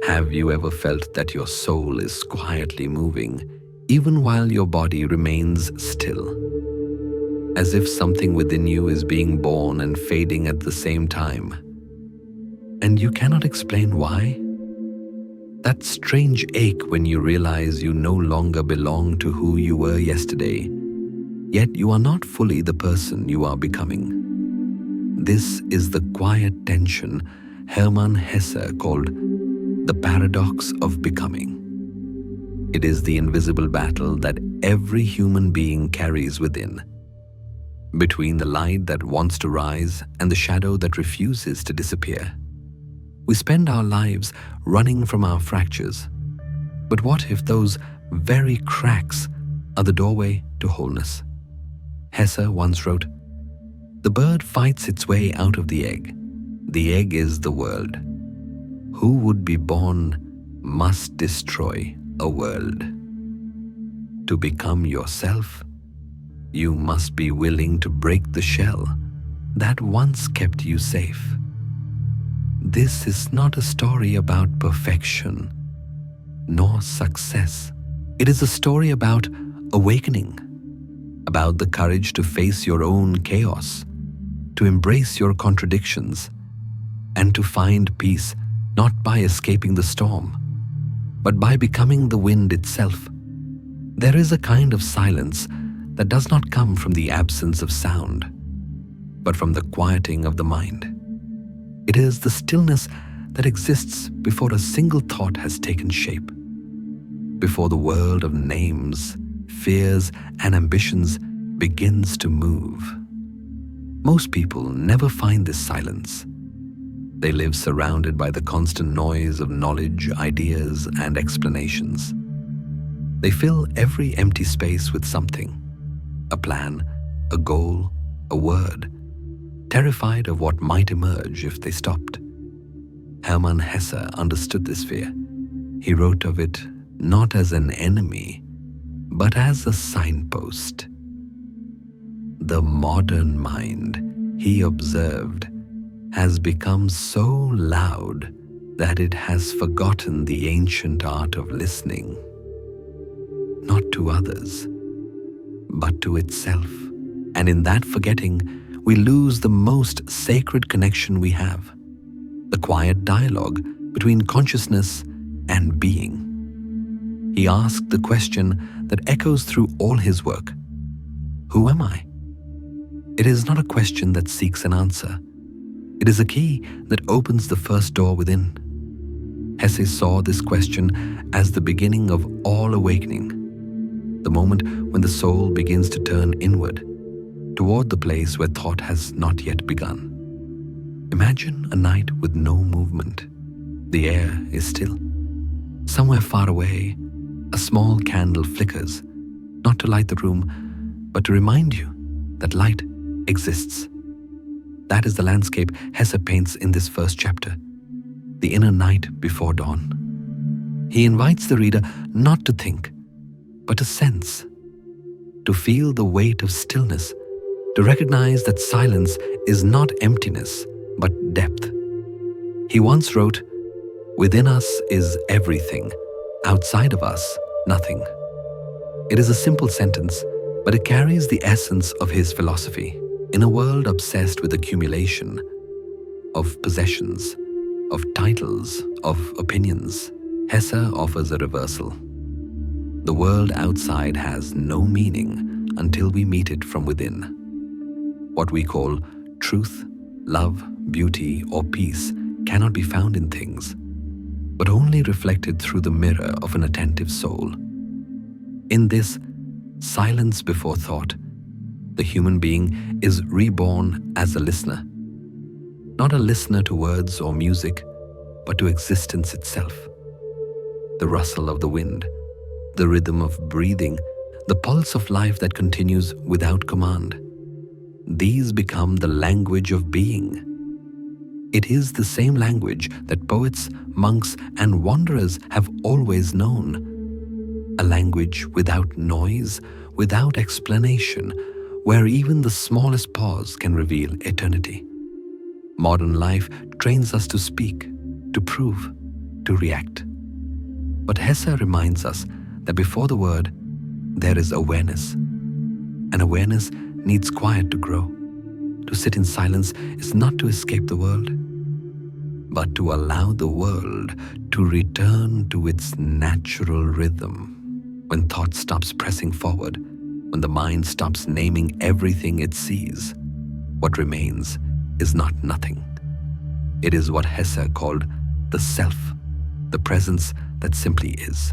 Have you ever felt that your soul is quietly moving, even while your body remains still? As if something within you is being born and fading at the same time. And you cannot explain why? That strange ache when you realize you no longer belong to who you were yesterday, yet you are not fully the person you are becoming. This is the quiet tension Hermann Hesse called the paradox of becoming. It is the invisible battle that every human being carries within, between the light that wants to rise and the shadow that refuses to disappear. We spend our lives running from our fractures. But what if those very cracks are the doorway to wholeness? Hesse once wrote, "The bird fights its way out of the egg. The egg is the world. Who would be born must destroy a world. To become yourself, you must be willing to break the shell that once kept you safe." This is not a story about perfection nor success. It is a story about awakening, about the courage to face your own chaos, to embrace your contradictions, and to find peace not by escaping the storm, but by becoming the wind itself. There is a kind of silence that does not come from the absence of sound, but from the quieting of the mind. It is the stillness that exists before a single thought has taken shape, before the world of names, fears, and ambitions begins to move. Most people never find this silence. They live surrounded by the constant noise of knowledge, ideas, and explanations. They fill every empty space with something, a plan, a goal, a word, terrified of what might emerge if they stopped. Hermann Hesse understood this fear. He wrote of it not as an enemy, but as a signpost. The modern mind, he observed, has become so loud that it has forgotten the ancient art of listening, not to others, but to itself. And in that forgetting, we lose the most sacred connection we have, the quiet dialogue between consciousness and being. He asked the question that echoes through all his work: who am I? It is not a question that seeks an answer. It is a key that opens the first door within. Hesse saw this question as the beginning of all awakening, the moment when the soul begins to turn inward, toward the place where thought has not yet begun. Imagine a night with no movement. The air is still. Somewhere far away, a small candle flickers, not to light the room, but to remind you that light exists. That is the landscape Hesse paints in this first chapter, the inner night before dawn. He invites the reader not to think, but to sense, to feel the weight of stillness, to recognize that silence is not emptiness, but depth. He once wrote, "Within us is everything, outside of us, nothing." It is a simple sentence, but it carries the essence of his philosophy. In a world obsessed with accumulation, of possessions, of titles, of opinions, Hesse offers a reversal. The world outside has no meaning until we meet it from within. What we call truth, love, beauty, or peace cannot be found in things, but only reflected through the mirror of an attentive soul. In this silence before thought, the human being is reborn as a listener. Not a listener to words or music, but to existence itself. The rustle of the wind, the rhythm of breathing, the pulse of life that continues without command. These become the language of being. It is the same language that poets, monks, and wanderers have always known. A language without noise, without explanation, where even the smallest pause can reveal eternity. Modern life trains us to speak, to prove, to react. But Hesse reminds us that before the word, there is awareness. And awareness needs quiet to grow. To sit in silence is not to escape the world, but to allow the world to return to its natural rhythm. When thought stops pressing forward, when the mind stops naming everything it sees, what remains is not nothing. It is what Hesse called the self, the presence that simply is.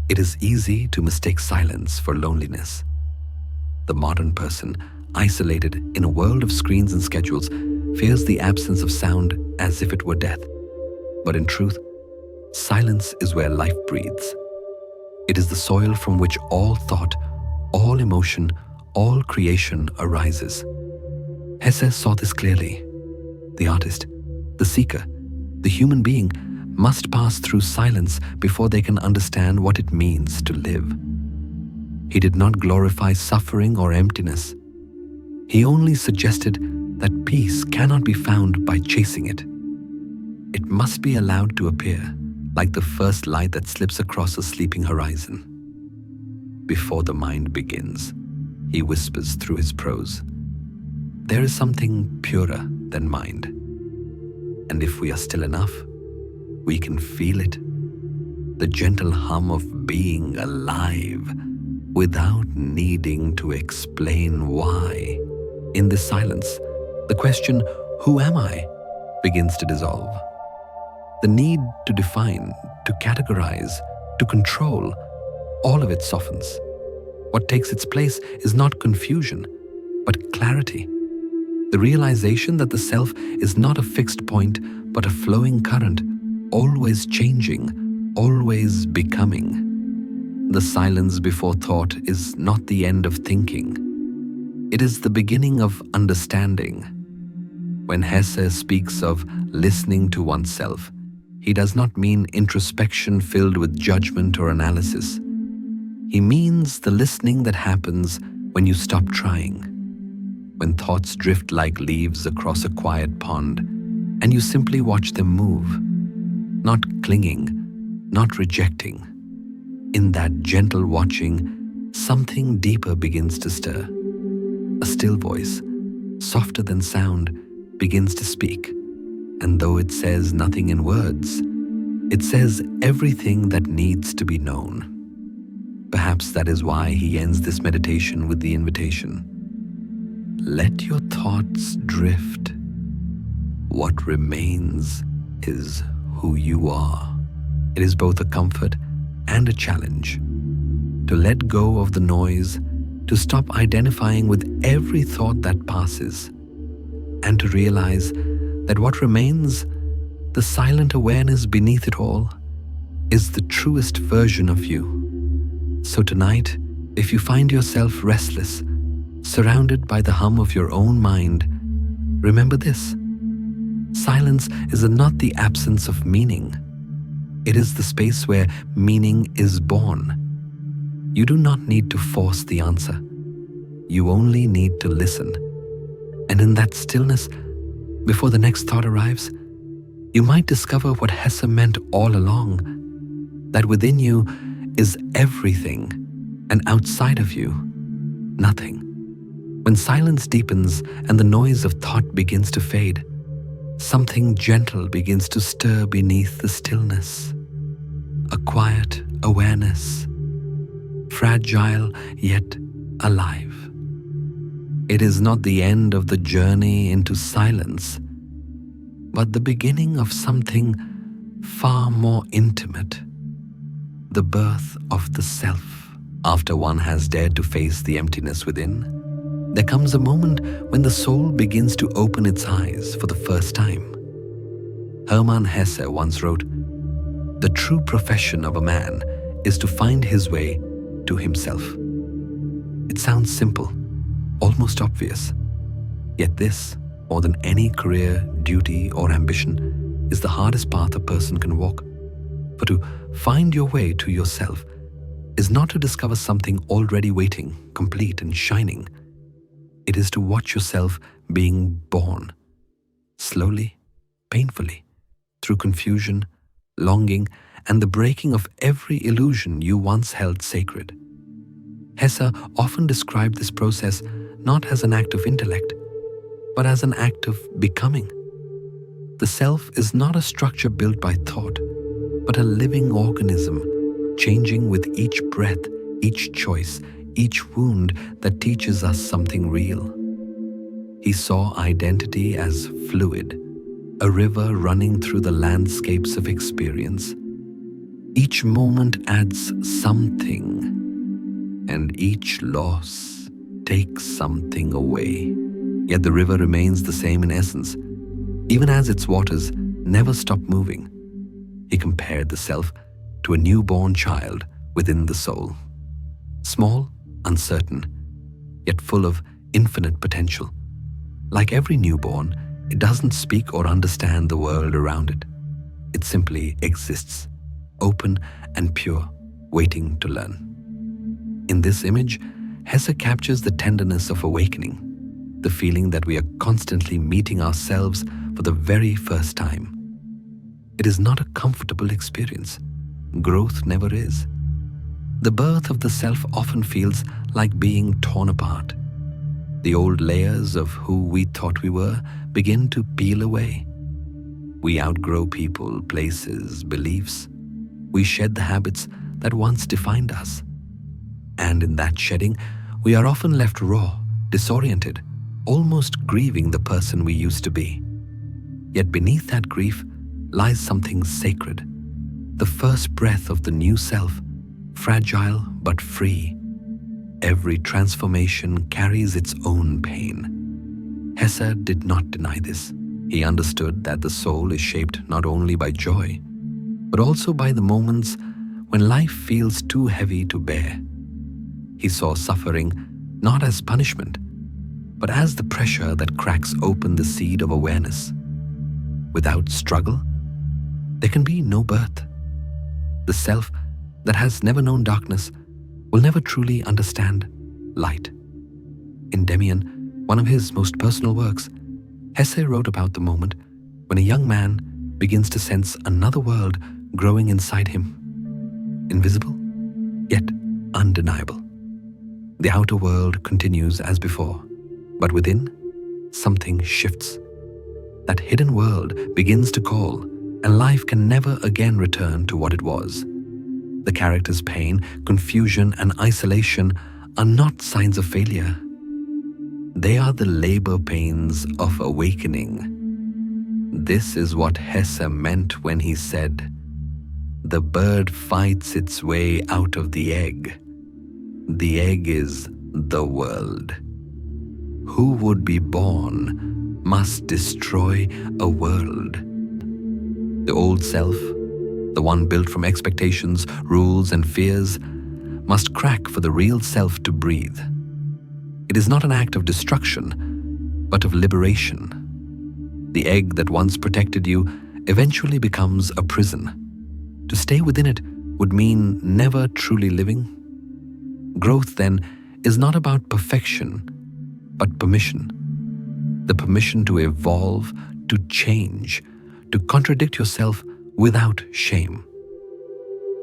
It is easy to mistake silence for loneliness. The modern person, isolated in a world of screens and schedules, fears the absence of sound as if it were death. But in truth, silence is where life breathes. It is the soil from which all thought, all emotion, all creation arises. Hesse saw this clearly. The artist, the seeker, the human being must pass through silence before they can understand what it means to live. He did not glorify suffering or emptiness. He only suggested that peace cannot be found by chasing it. It must be allowed to appear, like the first light that slips across a sleeping horizon. Before the mind begins, he whispers through his prose, there is something purer than mind. And if we are still enough, we can feel it, the gentle hum of being alive, without needing to explain why. In this silence, the question, who am I, begins to dissolve. The need to define, to categorize, to control, all of it softens. What takes its place is not confusion, but clarity. The realization that the self is not a fixed point, but a flowing current, always changing, always becoming. The silence before thought is not the end of thinking. It is the beginning of understanding. When Hesse speaks of listening to oneself, he does not mean introspection filled with judgment or analysis. He means the listening that happens when you stop trying, when thoughts drift like leaves across a quiet pond, and you simply watch them move, not clinging, not rejecting. In that gentle watching, something deeper begins to stir. A still voice, softer than sound, begins to speak, and though it says nothing in words, it says everything that needs to be known. Perhaps that is why he ends this meditation with the invitation. Let your thoughts drift. What remains is who you are. It is both a comfort and a challenge. To let go of the noise, to stop identifying with every thought that passes, and to realize that what remains, the silent awareness beneath it all, is the truest version of you. So tonight, if you find yourself restless, surrounded by the hum of your own mind, remember this. Silence is not the absence of meaning. It is the space where meaning is born. You do not need to force the answer. You only need to listen. And in that stillness, before the next thought arrives, you might discover what Hesse meant all along, that within you is everything, and outside of you, nothing. When silence deepens and the noise of thought begins to fade, something gentle begins to stir beneath the stillness. A quiet awareness, fragile yet alive. It is not the end of the journey into silence, but the beginning of something far more intimate, the birth of the self. After one has dared to face the emptiness within, there comes a moment when the soul begins to open its eyes for the first time. Hermann Hesse once wrote, "The true profession of a man is to find his way to himself." It sounds simple, almost obvious. Yet this, more than any career, duty, or ambition, is the hardest path a person can walk. For to find your way to yourself is not to discover something already waiting, complete and shining. It is to watch yourself being born, slowly, painfully, through confusion, longing, and the breaking of every illusion you once held sacred. Hesse often described this process not as an act of intellect, but as an act of becoming. The self is not a structure built by thought, but a living organism, changing with each breath, each choice, each wound that teaches us something real. He saw identity as fluid, a river running through the landscapes of experience. Each moment adds something, and each loss takes something away. Yet the river remains the same in essence, even as its waters never stop moving. He compared the self to a newborn child within the soul. Small, uncertain, yet full of infinite potential. Like every newborn, it doesn't speak or understand the world around it. It simply exists, open and pure, waiting to learn. In this image, Hesse captures the tenderness of awakening, the feeling that we are constantly meeting ourselves for the very first time. It is not a comfortable experience. Growth never is. The birth of the self often feels like being torn apart. The old layers of who we thought we were begin to peel away. We outgrow people, places, beliefs. We shed the habits that once defined us. And in that shedding, we are often left raw, disoriented, almost grieving the person we used to be. Yet beneath that grief lies something sacred, the first breath of the new self, fragile but free. Every transformation carries its own pain. Hesse did not deny this. He understood that the soul is shaped not only by joy, but also by the moments when life feels too heavy to bear. He saw suffering not as punishment, but as the pressure that cracks open the seed of awareness. Without struggle, there can be no birth. The self that has never known darkness will never truly understand light. In Demian, one of his most personal works, Hesse wrote about the moment when a young man begins to sense another world growing inside him. Invisible, yet undeniable. The outer world continues as before, but within, something shifts. That hidden world begins to call, and life can never again return to what it was. The character's pain, confusion, and isolation are not signs of failure. They are the labor pains of awakening. This is what Hesse meant when he said, "The bird fights its way out of the egg. The egg is the world. Who would be born must destroy a world." The old self, the one built from expectations, rules, and fears, must crack for the real self to breathe. It is not an act of destruction, but of liberation. The egg that once protected you eventually becomes a prison. To stay within it would mean never truly living. Growth, then, is not about perfection, but permission. The permission to evolve, to change, to contradict yourself without shame.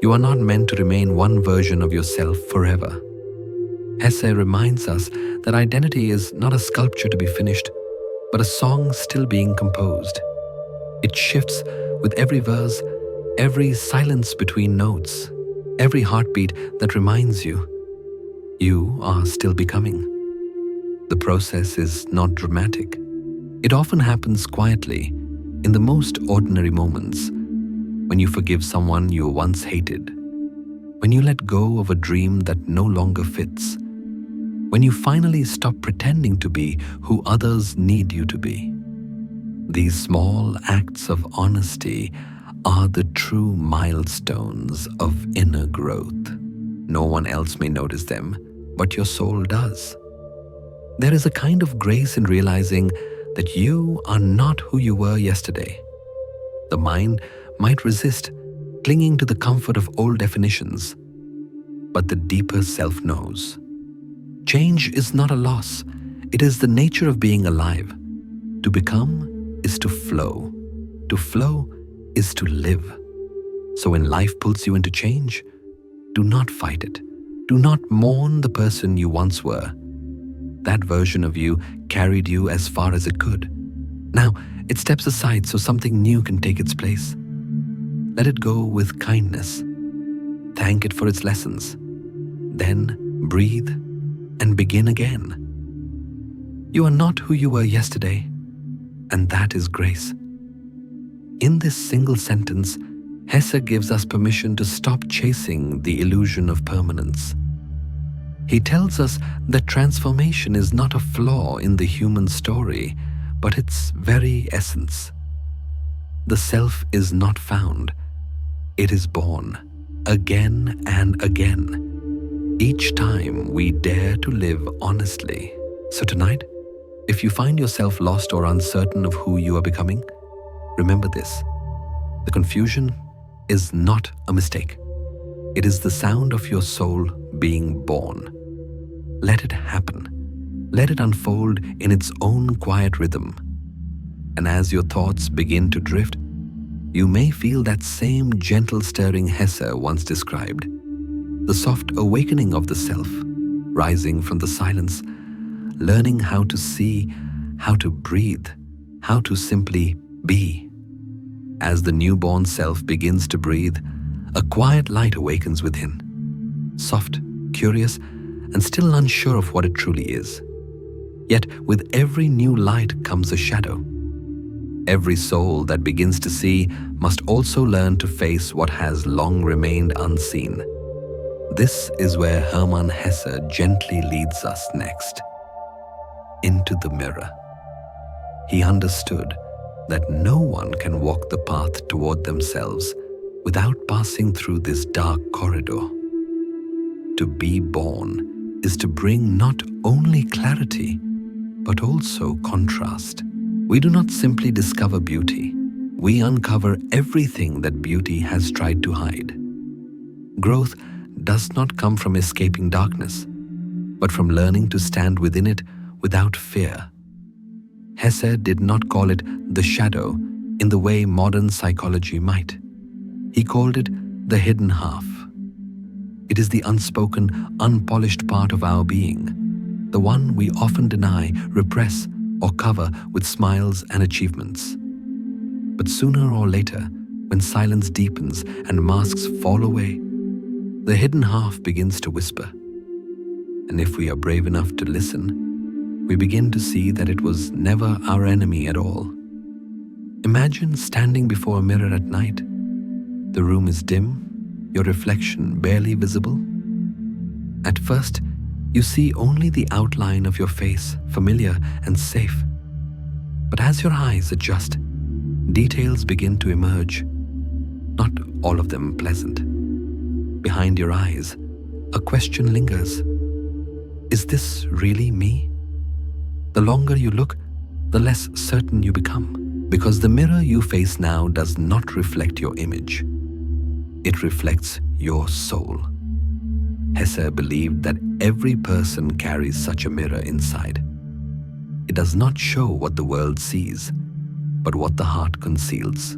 You are not meant to remain one version of yourself forever. Hesse reminds us that identity is not a sculpture to be finished, but a song still being composed. It shifts with every verse, every silence between notes, every heartbeat that reminds you, you are still becoming. The process is not dramatic. It often happens quietly, in the most ordinary moments, when you forgive someone you once hated, when you let go of a dream that no longer fits, when you finally stop pretending to be who others need you to be. These small acts of honesty are the true milestones of inner growth. No one else may notice them, but your soul does. There is a kind of grace in realizing that you are not who you were yesterday. The mind might resist, clinging to the comfort of old definitions, but the deeper self knows. Change is not a loss. It is the nature of being alive. To become is to flow. To flow is to live. So when life pulls you into change, do not fight it. Do not mourn the person you once were. That version of you carried you as far as it could. Now it steps aside so something new can take its place. Let it go with kindness. Thank it for its lessons. Then breathe and begin again. You are not who you were yesterday, and that is grace. In this single sentence, Hesse gives us permission to stop chasing the illusion of permanence. He tells us that transformation is not a flaw in the human story, but its very essence. The self is not found. It is born, again and again, each time we dare to live honestly. So tonight, if you find yourself lost or uncertain of who you are becoming, remember this: the confusion is not a mistake. It is the sound of your soul being born. Let it happen. Let it unfold in its own quiet rhythm. And as your thoughts begin to drift, you may feel that same gentle stirring Hesse once described, the soft awakening of the self, rising from the silence, learning how to see, how to breathe, how to simply be. As the newborn self begins to breathe, a quiet light awakens within, soft, curious, and still unsure of what it truly is. Yet with every new light comes a shadow. Every soul that begins to see must also learn to face what has long remained unseen. This is where Hermann Hesse gently leads us next. Into the mirror. He understood that no one can walk the path toward themselves without passing through this dark corridor. To be born is to bring not only clarity, but also contrast. We do not simply discover beauty. We uncover everything that beauty has tried to hide. Growth does not come from escaping darkness, but from learning to stand within it without fear. Hesse did not call it the shadow in the way modern psychology might. He called it the hidden half. It is the unspoken, unpolished part of our being, the one we often deny, repress, or cover with smiles and achievements. But sooner or later, when silence deepens and masks fall away, the hidden half begins to whisper. And if we are brave enough to listen, we begin to see that it was never our enemy at all. Imagine standing before a mirror at night. The room is dim, your reflection barely visible. At first, you see only the outline of your face, familiar and safe. But as your eyes adjust, details begin to emerge, not all of them pleasant. Behind your eyes, a question lingers. Is this really me? The longer you look, the less certain you become, because the mirror you face now does not reflect your image. It reflects your soul. Hesse believed that every person carries such a mirror inside. It does not show what the world sees, but what the heart conceals.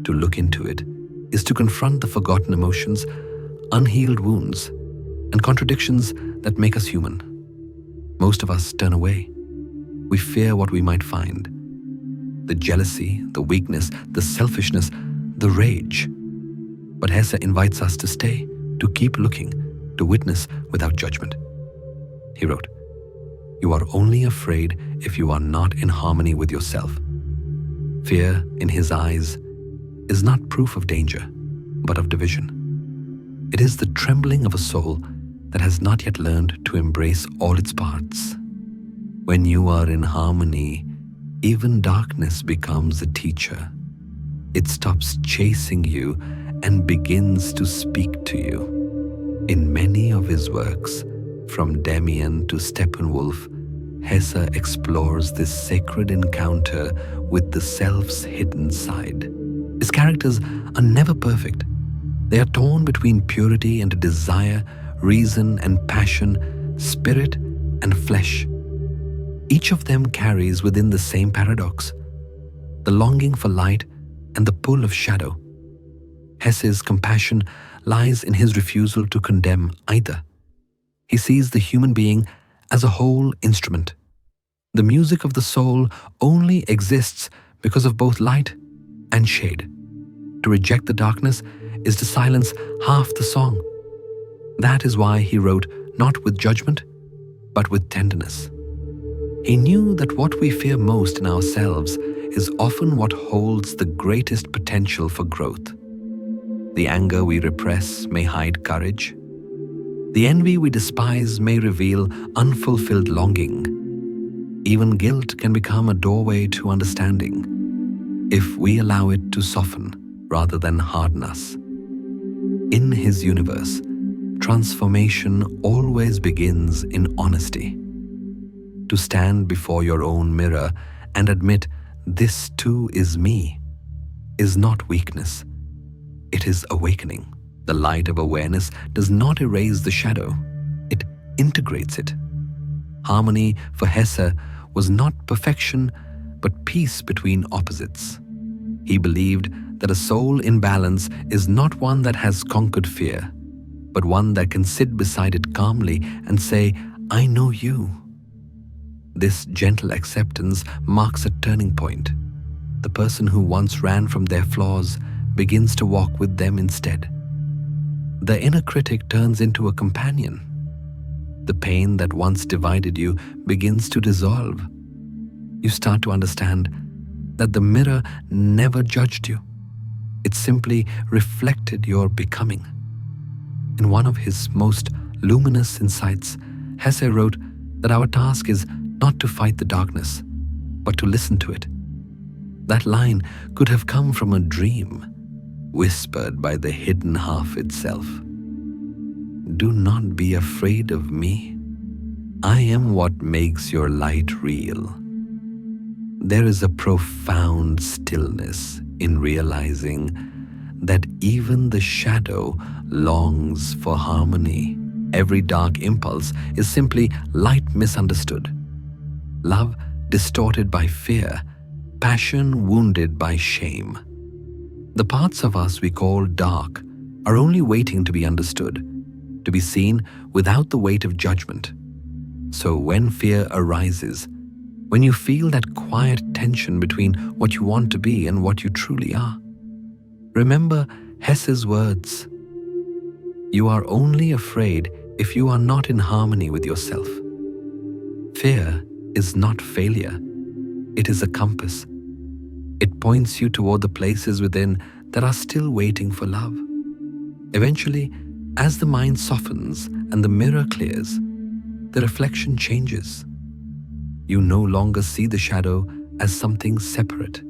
To look into it is to confront the forgotten emotions, unhealed wounds, and contradictions that make us human. Most of us turn away. We fear what we might find. The jealousy, the weakness, the selfishness, the rage. But Hesse invites us to stay, to keep looking, to witness without judgment. He wrote, "You are only afraid if you are not in harmony with yourself." Fear, in his eyes, is not proof of danger, but of division. It is the trembling of a soul that has not yet learned to embrace all its parts. When you are in harmony, even darkness becomes a teacher. It stops chasing you and begins to speak to you. In many of his works, from Damien to Steppenwolf, Hesse explores this sacred encounter with the self's hidden side. His characters are never perfect. They are torn between purity and desire, reason and passion, spirit and flesh. Each of them carries within the same paradox, the longing for light and the pull of shadow. Hesse's compassion lies in his refusal to condemn either. He sees the human being as a whole instrument. The music of the soul only exists because of both light and shade. To reject the darkness is to silence half the song. That is why he wrote not with judgment, but with tenderness. He knew that what we fear most in ourselves is often what holds the greatest potential for growth. The anger we repress may hide courage. The envy we despise may reveal unfulfilled longing. Even guilt can become a doorway to understanding if we allow it to soften rather than harden us. In his universe, transformation always begins in honesty. To stand before your own mirror and admit, "This too is me," is not weakness. It is awakening. The light of awareness does not erase the shadow. It integrates it. Harmony for Hesse was not perfection, but peace between opposites. He believed that a soul in balance is not one that has conquered fear, but one that can sit beside it calmly and say, "I know you." This gentle acceptance marks a turning point. The person who once ran from their flaws begins to walk with them instead. The inner critic turns into a companion. The pain that once divided you begins to dissolve. You start to understand that the mirror never judged you. It simply reflected your becoming. In one of his most luminous insights, Hesse wrote that our task is not to fight the darkness, but to listen to it. That line could have come from a dream, whispered by the hidden half itself. Do not be afraid of me. I am what makes your light real. There is a profound stillness in realizing that even the shadow longs for harmony. Every dark impulse is simply light misunderstood. Love distorted by fear, passion wounded by shame. The parts of us we call dark are only waiting to be understood, to be seen without the weight of judgment. So when fear arises, when you feel that quiet tension between what you want to be and what you truly are, remember Hesse's words. You are only afraid if you are not in harmony with yourself. Fear is not failure. It is a compass. It points you toward the places within that are still waiting for love. Eventually, as the mind softens and the mirror clears, the reflection changes. You no longer see the shadow as something separate.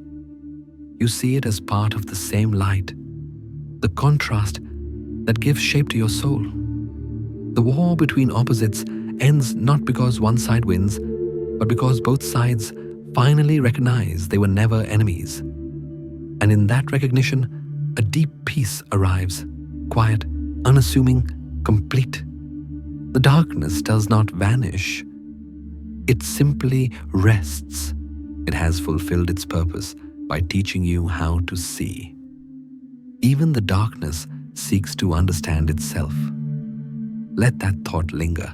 You see it as part of the same light, the contrast that gives shape to your soul. The war between opposites ends not because one side wins, but because both sides finally recognize they were never enemies. And in that recognition, a deep peace arrives, quiet, unassuming, complete. The darkness does not vanish. It simply rests. It has fulfilled its purpose by teaching you how to see. Even the darkness seeks to understand itself. Let that thought linger.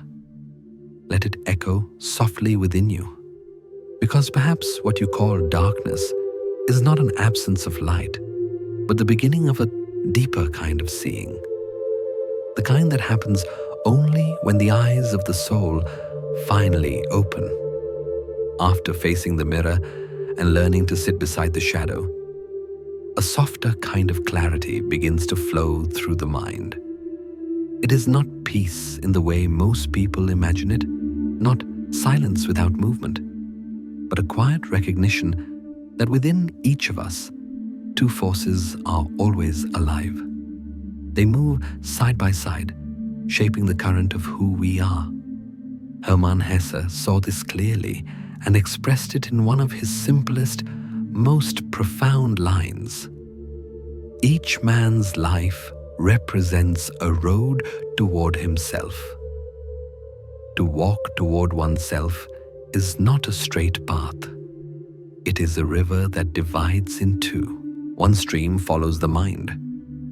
Let it echo softly within you. Because perhaps what you call darkness is not an absence of light, but the beginning of a deeper kind of seeing. The kind that happens only when the eyes of the soul finally open. After facing the mirror and learning to sit beside the shadow, a softer kind of clarity begins to flow through the mind. It is not peace in the way most people imagine it, not silence without movement, but a quiet recognition that within each of us, two forces are always alive. They move side by side, shaping the current of who we are. Hermann Hesse saw this clearly and expressed it in one of his simplest, most profound lines. Each man's life represents a road toward himself. To walk toward oneself is not a straight path. It is a river that divides in two. One stream follows the mind,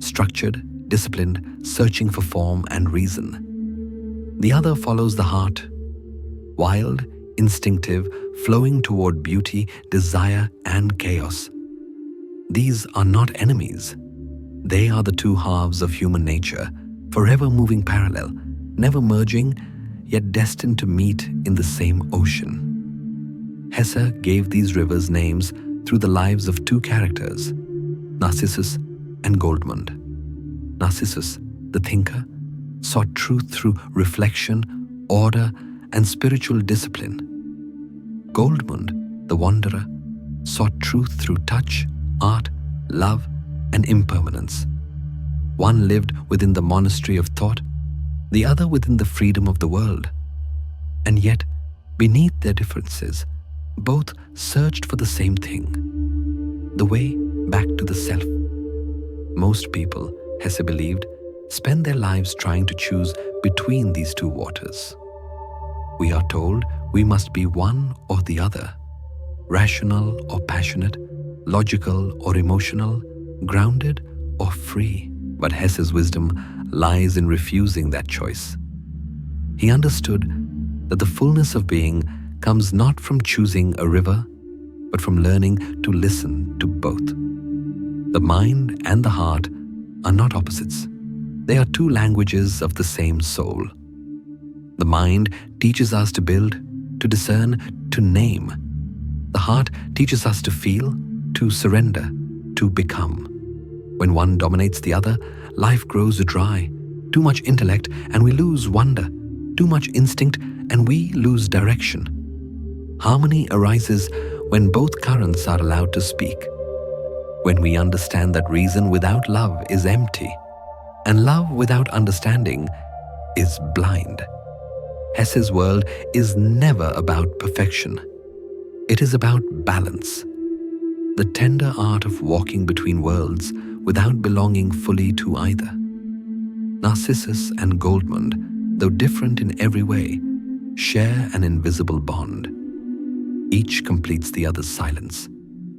structured, disciplined, searching for form and reason. The other follows the heart, wild, instinctive, flowing toward beauty, desire, and chaos. These are not enemies. They are the two halves of human nature, forever moving parallel, never merging, yet destined to meet in the same ocean. Hesse gave these rivers names through the lives of two characters, Narcissus and Goldmund. Narcissus, the thinker, sought truth through reflection, order, and spiritual discipline. Goldmund, the wanderer, sought truth through touch, art, love, and impermanence. One lived within the monastery of thought, the other within the freedom of the world. And yet, beneath their differences, both searched for the same thing, the way back to the self. Most people, Hesse believed, spend their lives trying to choose between these two waters. We are told we must be one or the other, rational or passionate, logical or emotional, grounded or free. But Hesse's wisdom lies in refusing that choice. He understood that the fullness of being comes not from choosing a river, but from learning to listen to both. The mind and the heart are not opposites. They are two languages of the same soul. The mind teaches us to build, to discern, to name. The heart teaches us to feel, to surrender, to become. When one dominates the other, life grows dry. Too much intellect and we lose wonder. Too much instinct and we lose direction. Harmony arises when both currents are allowed to speak. When we understand that reason without love is empty, and love without understanding is blind. Hesse's world is never about perfection. It is about balance. The tender art of walking between worlds without belonging fully to either. Narcissus and Goldmund, though different in every way, share an invisible bond. Each completes the other's silence.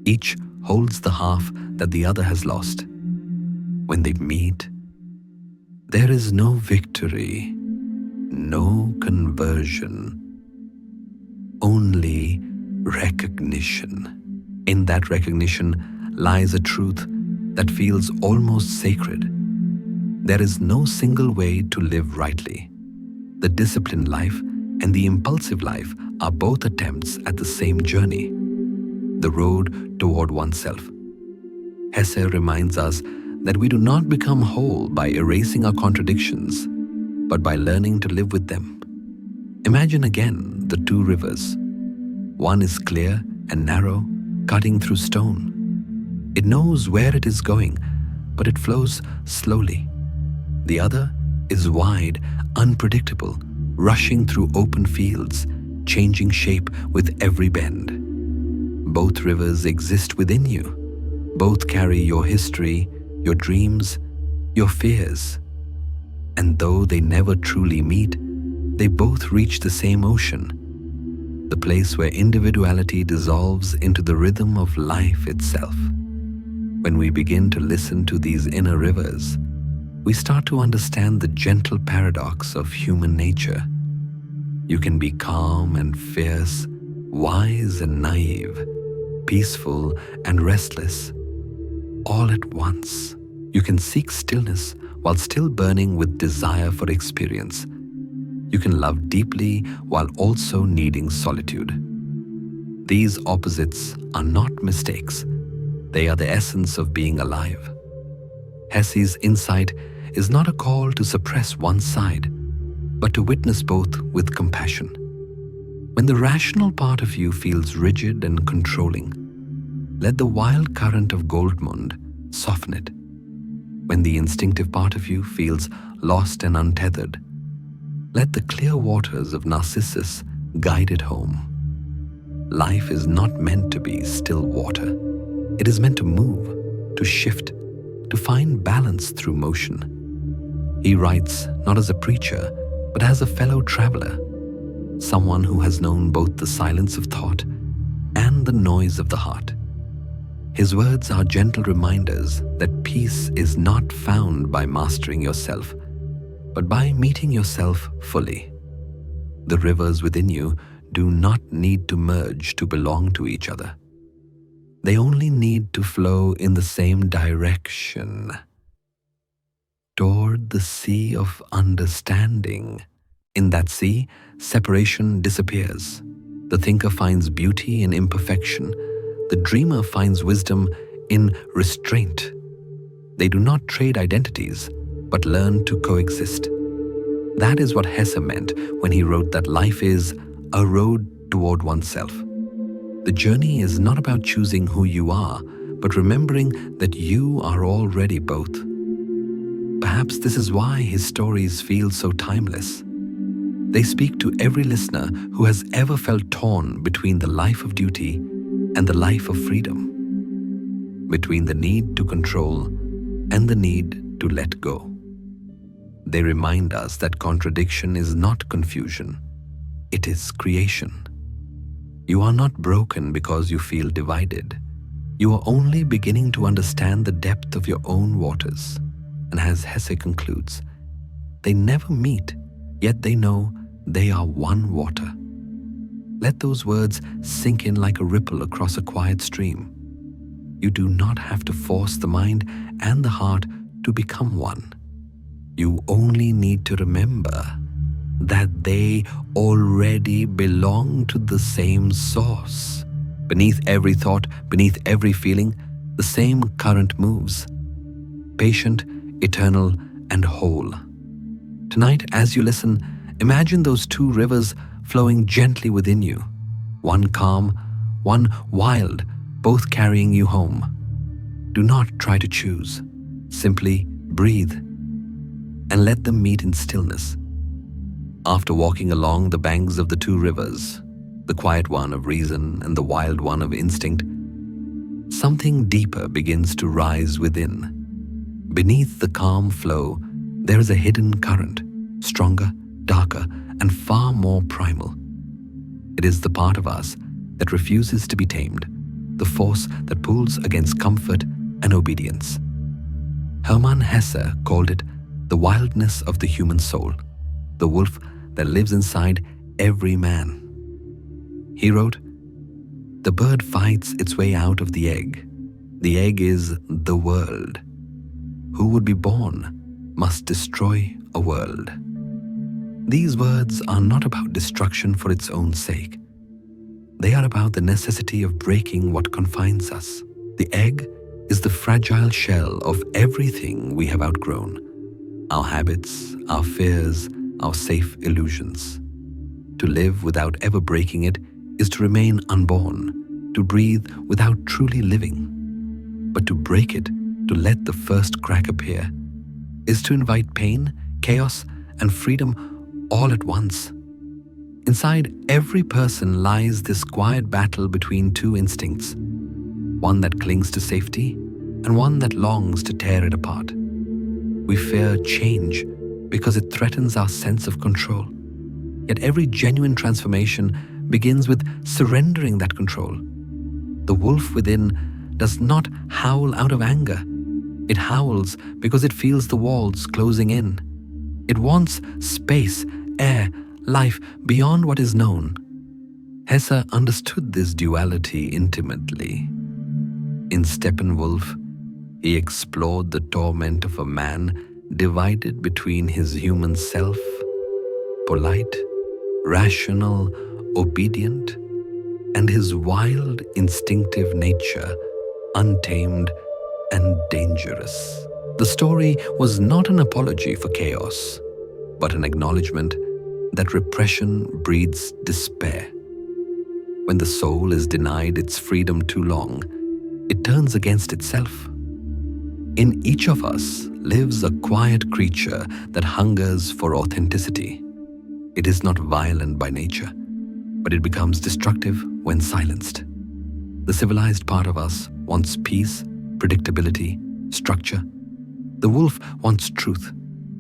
Each holds the half that the other has lost. When they meet, there is no victory, no conversion, only recognition. In that recognition lies a truth that feels almost sacred. There is no single way to live rightly. The disciplined life and the impulsive life are both attempts at the same journey, the road toward oneself. Hesse reminds us that we do not become whole by erasing our contradictions, but by learning to live with them. Imagine again the two rivers. One is clear and narrow, cutting through stone. It knows where it is going, but it flows slowly. The other is wide, unpredictable, rushing through open fields, changing shape with every bend. Both rivers exist within you. Both carry your history, your dreams, your fears. And though they never truly meet, they both reach the same ocean, the place where individuality dissolves into the rhythm of life itself. When we begin to listen to these inner rivers, we start to understand the gentle paradox of human nature. You can be calm and fierce, wise and naive, peaceful and restless, all at once. You can seek stillness while still burning with desire for experience. You can love deeply while also needing solitude. These opposites are not mistakes. They are the essence of being alive. Hesse's insight is not a call to suppress one side, but to witness both with compassion. When the rational part of you feels rigid and controlling, let the wild current of Goldmund soften it. When the instinctive part of you feels lost and untethered, let the clear waters of Narcissus guide it home. Life is not meant to be still water. It is meant to move, to shift, to find balance through motion. He writes not as a preacher, but as a fellow traveler, someone who has known both the silence of thought and the noise of the heart. His words are gentle reminders that peace is not found by mastering yourself, but by meeting yourself fully. The rivers within you do not need to merge to belong to each other. They only need to flow in the same direction, toward the sea of understanding. In that sea, separation disappears. The thinker finds beauty in imperfection. The dreamer finds wisdom in restraint. They do not trade identities, but learn to coexist. That is what Hesse meant when he wrote that life is a road toward oneself. The journey is not about choosing who you are, but remembering that you are already both. Perhaps this is why his stories feel so timeless. They speak to every listener who has ever felt torn between the life of duty and the life of freedom, between the need to control and the need to let go. They remind us that contradiction is not confusion, it is creation. You are not broken because you feel divided. You are only beginning to understand the depth of your own waters. And as Hesse concludes, they never meet, yet they know they are one water. Let those words sink in like a ripple across a quiet stream. You do not have to force the mind and the heart to become one. You only need to remember that they already belong to the same source. Beneath every thought, beneath every feeling, the same current moves. Patient, eternal, and whole. Tonight, as you listen, imagine those two rivers flowing gently within you. One calm, one wild, both carrying you home. Do not try to choose. Simply breathe and let them meet in stillness. After walking along the banks of the two rivers, the quiet one of reason and the wild one of instinct, something deeper begins to rise within. Beneath the calm flow, there is a hidden current, stronger, darker, and far more primal. It is the part of us that refuses to be tamed, the force that pulls against comfort and obedience. Hermann Hesse called it the wildness of the human soul, the wolf that lives inside every man. He wrote, "The bird fights its way out of the egg. The egg is the world. Who would be born must destroy a world." These words are not about destruction for its own sake. They are about the necessity of breaking what confines us. The egg is the fragile shell of everything we have outgrown. Our habits, our fears, our safe illusions. To live without ever breaking it is to remain unborn, to breathe without truly living. But to break it, to let the first crack appear, is to invite pain, chaos, and freedom all at once. Inside every person lies this quiet battle between two instincts, one that clings to safety and one that longs to tear it apart. We fear change because it threatens our sense of control. Yet every genuine transformation begins with surrendering that control. The wolf within does not howl out of anger. It howls because it feels the walls closing in. It wants space, air, life beyond what is known. Hesse understood this duality intimately. In Steppenwolf, he explored the torment of a man divided between his human self, polite, rational, obedient, and his wild, instinctive nature, untamed and dangerous. The story was not an apology for chaos, but an acknowledgement that repression breeds despair. When the soul is denied its freedom too long, it turns against itself. In each of us lives a quiet creature that hungers for authenticity. It is not violent by nature, but it becomes destructive when silenced. The civilized part of us wants peace, predictability, structure. The wolf wants truth,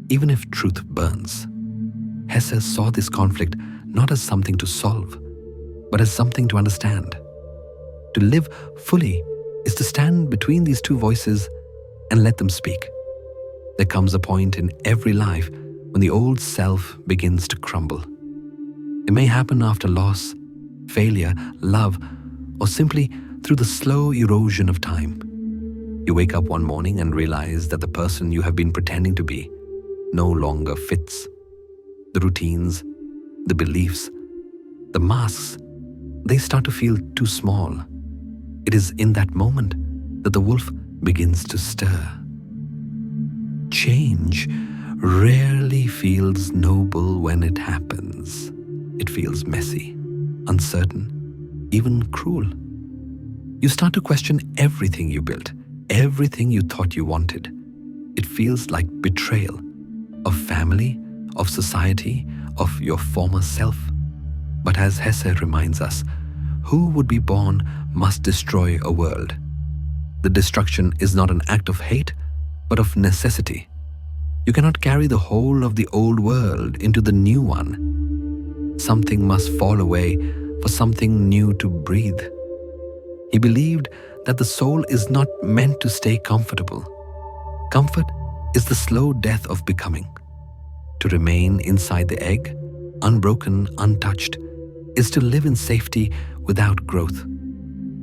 even if truth burns. Hesse saw this conflict not as something to solve, but as something to understand. To live fully is to stand between these two voices and let them speak. There comes a point in every life when the old self begins to crumble. It may happen after loss, failure, love, or simply through the slow erosion of time. You wake up one morning and realize that the person you have been pretending to be no longer fits. The routines, the beliefs, the masks, they start to feel too small. It is in that moment that the wolf begins to stir. Change rarely feels noble when it happens. It feels messy, uncertain, even cruel. You start to question everything you built, everything you thought you wanted. It feels like betrayal of family, of society, of your former self. But as Hesse reminds us, who would be born must destroy a world. The destruction is not an act of hate, but of necessity. You cannot carry the whole of the old world into the new one. Something must fall away for something new to breathe. He believed that the soul is not meant to stay comfortable. Comfort is the slow death of becoming. To remain inside the egg, unbroken, untouched, is to live in safety without growth.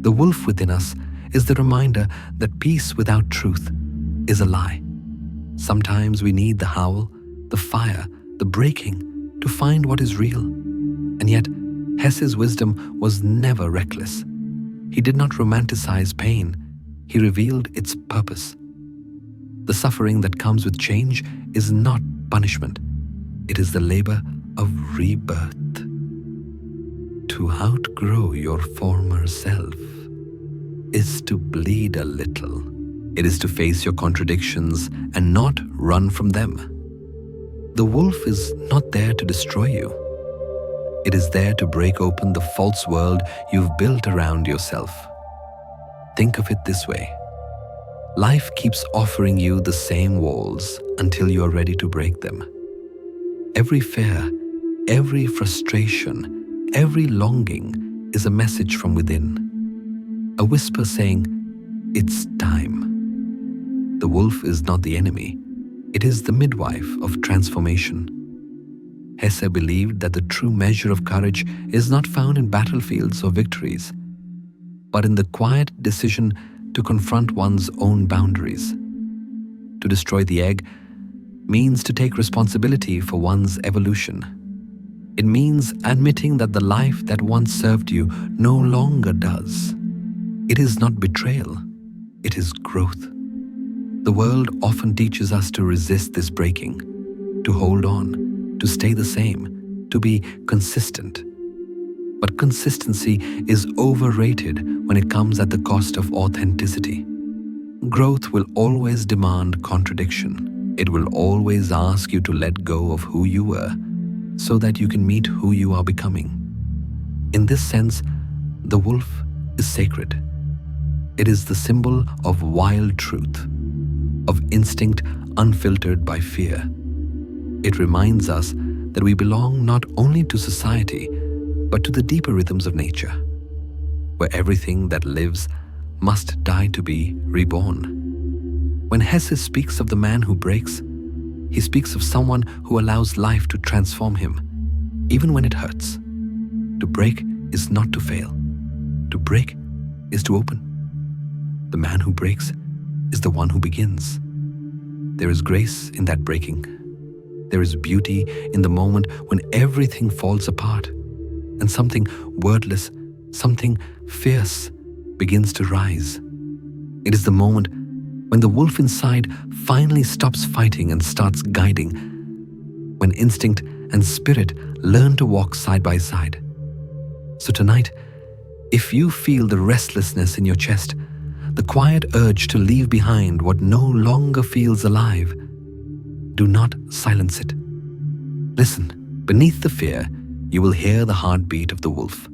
The wolf within us is the reminder that peace without truth is a lie. Sometimes we need the howl, the fire, the breaking to find what is real. And yet, Hesse's wisdom was never reckless. He did not romanticize pain. He revealed its purpose. The suffering that comes with change is not punishment. It is the labor of rebirth. To outgrow your former self is to bleed a little. It is to face your contradictions and not run from them. The wolf is not there to destroy you. It is there to break open the false world you've built around yourself. Think of it this way. Life keeps offering you the same walls until you are ready to break them. Every fear, every frustration, every longing is a message from within. A whisper saying, "It's time." The wolf is not the enemy. It is the midwife of transformation. Hesse believed that the true measure of courage is not found in battlefields or victories, but in the quiet decision to confront one's own boundaries. To destroy the egg means to take responsibility for one's evolution. It means admitting that the life that once served you no longer does. It is not betrayal, it is growth. The world often teaches us to resist this breaking, to hold on, to stay the same, to be consistent. But consistency is overrated when it comes at the cost of authenticity. Growth will always demand contradiction. It will always ask you to let go of who you were so that you can meet who you are becoming. In this sense, the wolf is sacred. It is the symbol of wild truth, of instinct unfiltered by fear. It reminds us that we belong not only to society, but to the deeper rhythms of nature, where everything that lives must die to be reborn. When Hesse speaks of the man who breaks, he speaks of someone who allows life to transform him, even when it hurts. To break is not to fail. To break is to open. The man who breaks is the one who begins. There is grace in that breaking. There is beauty in the moment when everything falls apart and something wordless, something fierce begins to rise. It is the moment when the wolf inside finally stops fighting and starts guiding, when instinct and spirit learn to walk side by side. So tonight, if you feel the restlessness in your chest, the quiet urge to leave behind what no longer feels alive, do not silence it. Listen, beneath the fear, you will hear the heartbeat of the wolf,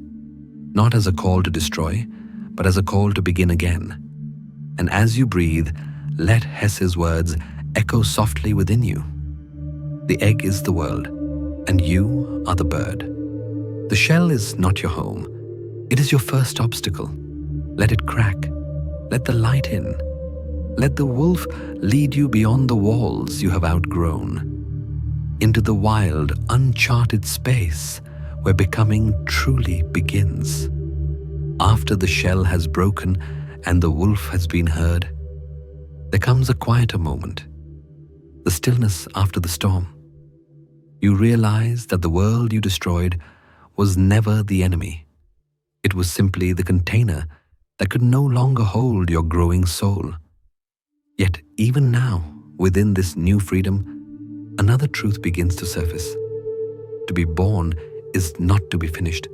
not as a call to destroy, but as a call to begin again. And as you breathe, let Hesse's words echo softly within you. The egg is the world, and you are the bird. The shell is not your home. It is your first obstacle. Let it crack. Let the light in. Let the wolf lead you beyond the walls you have outgrown, into the wild, uncharted space where becoming truly begins. After the shell has broken and the wolf has been heard, there comes a quieter moment, the stillness after the storm. You realize that the world you destroyed was never the enemy. It was simply the container that could no longer hold your growing soul. Yet even now, within this new freedom, another truth begins to surface. To be born is not to be finished.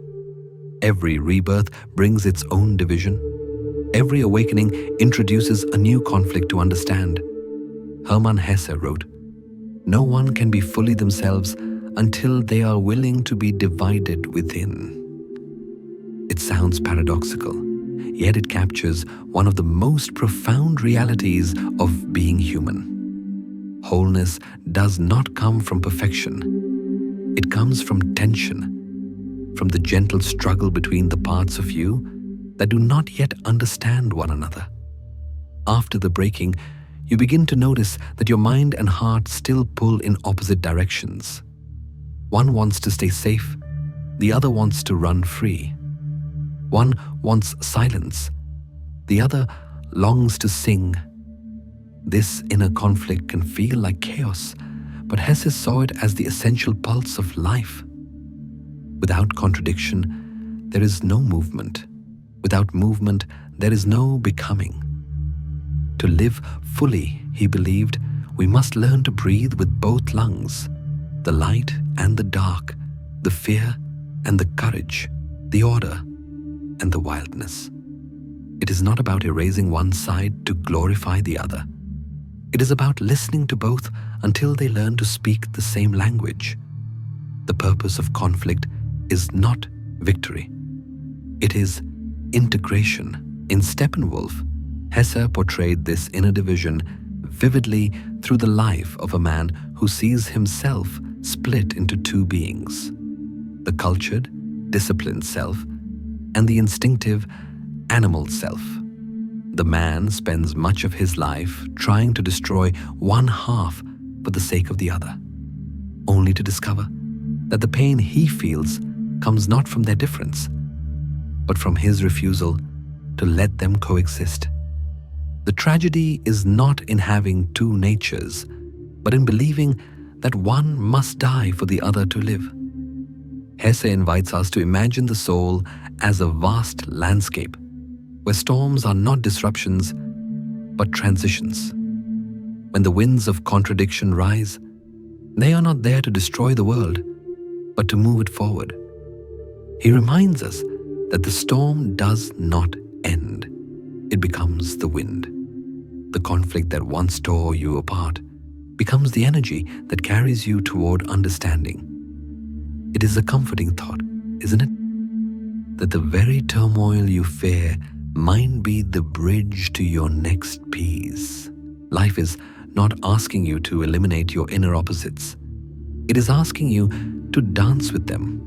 Every rebirth brings its own division. Every awakening introduces a new conflict to understand. Hermann Hesse wrote, "No one can be fully themselves until they are willing to be divided within." It sounds paradoxical, yet it captures one of the most profound realities of being human. Wholeness does not come from perfection. It comes from tension, from the gentle struggle between the parts of you that do not yet understand one another. After the breaking, you begin to notice that your mind and heart still pull in opposite directions. One wants to stay safe, the other wants to run free. One wants silence, the other longs to sing. This inner conflict can feel like chaos, but Hesse saw it as the essential pulse of life. Without contradiction, there is no movement. Without movement, there is no becoming. To live fully, he believed, we must learn to breathe with both lungs, the light and the dark, the fear and the courage, the order and the wildness. It is not about erasing one side to glorify the other. It is about listening to both until they learn to speak the same language. The purpose of conflict is not victory. It is integration. In Steppenwolf, Hesse portrayed this inner division vividly through the life of a man who sees himself split into two beings: the cultured, disciplined self and the instinctive, animal self. The man spends much of his life trying to destroy one half for the sake of the other, only to discover that the pain he feels comes not from their difference, but from his refusal to let them coexist. The tragedy is not in having two natures, but in believing that one must die for the other to live. Hesse invites us to imagine the soul as a vast landscape where storms are not disruptions, but transitions. When the winds of contradiction rise, they are not there to destroy the world, but to move it forward. He reminds us that the storm does not end. It becomes the wind. The conflict that once tore you apart becomes the energy that carries you toward understanding. It is a comforting thought, isn't it? That the very turmoil you fear might be the bridge to your next peace. Life is not asking you to eliminate your inner opposites. It is asking you to dance with them.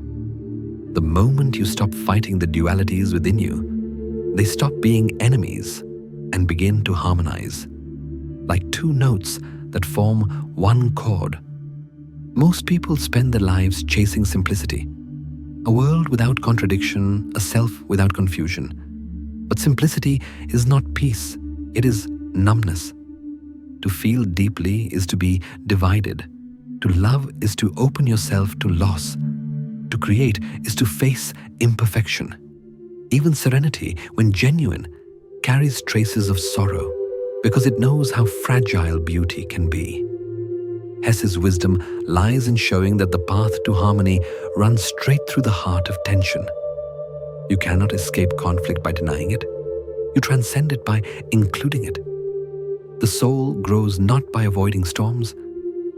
The moment you stop fighting the dualities within you, they stop being enemies and begin to harmonize, like two notes that form one chord. Most people spend their lives chasing simplicity, a world without contradiction, a self without confusion. But simplicity is not peace, it is numbness. To feel deeply is to be divided. To love is to open yourself to loss. To create is to face imperfection. Even serenity, when genuine, carries traces of sorrow because it knows how fragile beauty can be. Hesse's wisdom lies in showing that the path to harmony runs straight through the heart of tension. You cannot escape conflict by denying it. You transcend it by including it. The soul grows not by avoiding storms,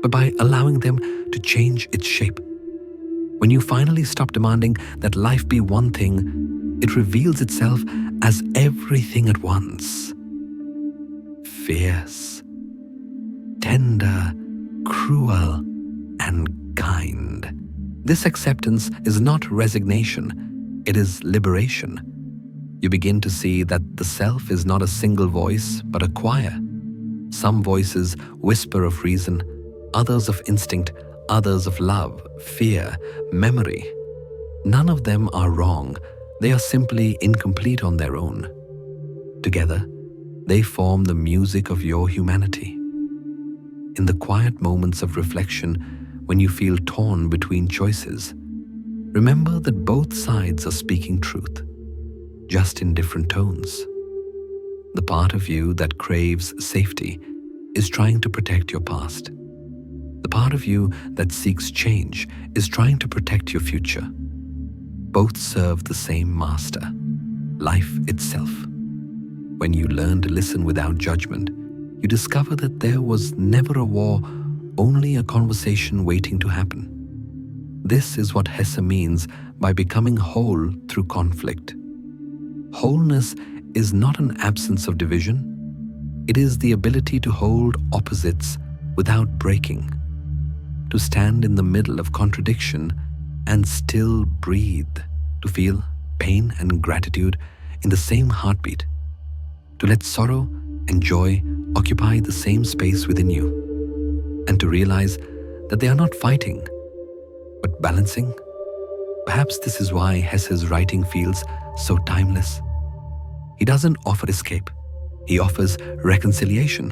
but by allowing them to change its shape. When you finally stop demanding that life be one thing, it reveals itself as everything at once. Fierce, tender, cruel, and kind. This acceptance is not resignation, it is liberation. You begin to see that the self is not a single voice, but a choir. Some voices whisper of reason, others of instinct, others of love, fear, memory. None of them are wrong. They are simply incomplete on their own. Together, they form the music of your humanity. In the quiet moments of reflection, when you feel torn between choices, remember that both sides are speaking truth, just in different tones. The part of you that craves safety is trying to protect your past. The part of you that seeks change is trying to protect your future. Both serve the same master, life itself. When you learn to listen without judgment, you discover that there was never a war, only a conversation waiting to happen. This is what Hesse means by becoming whole through conflict. Wholeness is not an absence of division. It is the ability to hold opposites without breaking, to stand in the middle of contradiction and still breathe, to feel pain and gratitude in the same heartbeat, to let sorrow and joy occupy the same space within you, and to realize that they are not fighting, but balancing. Perhaps this is why Hesse's writing feels so timeless. He doesn't offer escape. He offers reconciliation.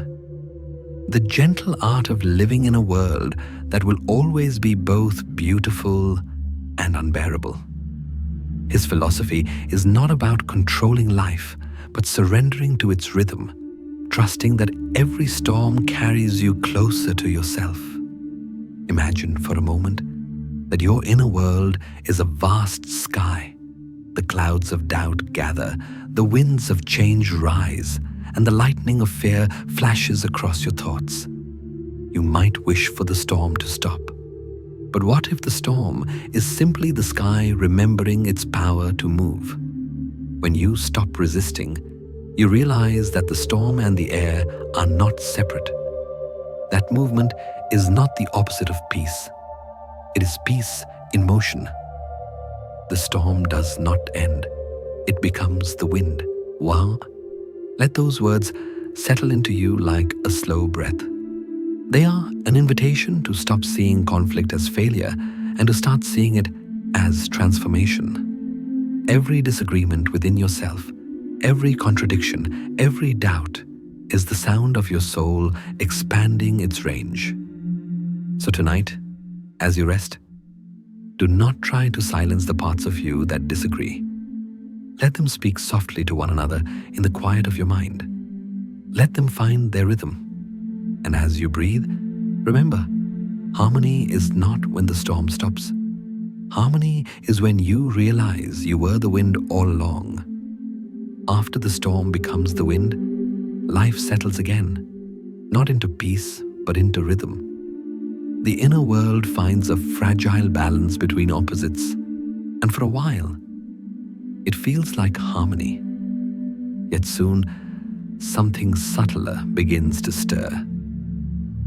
The gentle art of living in a world that will always be both beautiful and unbearable. His philosophy is not about controlling life, but surrendering to its rhythm, trusting that every storm carries you closer to yourself. Imagine for a moment that your inner world is a vast sky. The clouds of doubt gather, the winds of change rise, and the lightning of fear flashes across your thoughts. You might wish for the storm to stop. But what if the storm is simply the sky remembering its power to move? When you stop resisting, you realize that the storm and the air are not separate. That movement is not the opposite of peace. It is peace in motion. The storm does not end. It becomes the wind. Wow! Let those words settle into you like a slow breath. They are an invitation to stop seeing conflict as failure and to start seeing it as transformation. Every disagreement within yourself, every contradiction, every doubt is the sound of your soul expanding its range. So tonight, as you rest, do not try to silence the parts of you that disagree. Let them speak softly to one another in the quiet of your mind. Let them find their rhythm. And as you breathe, remember, harmony is not when the storm stops. Harmony is when you realize you were the wind all along. After the storm becomes the wind, life settles again, not into peace, but into rhythm. The inner world finds a fragile balance between opposites, and for a while, it feels like harmony. Yet soon, something subtler begins to stir.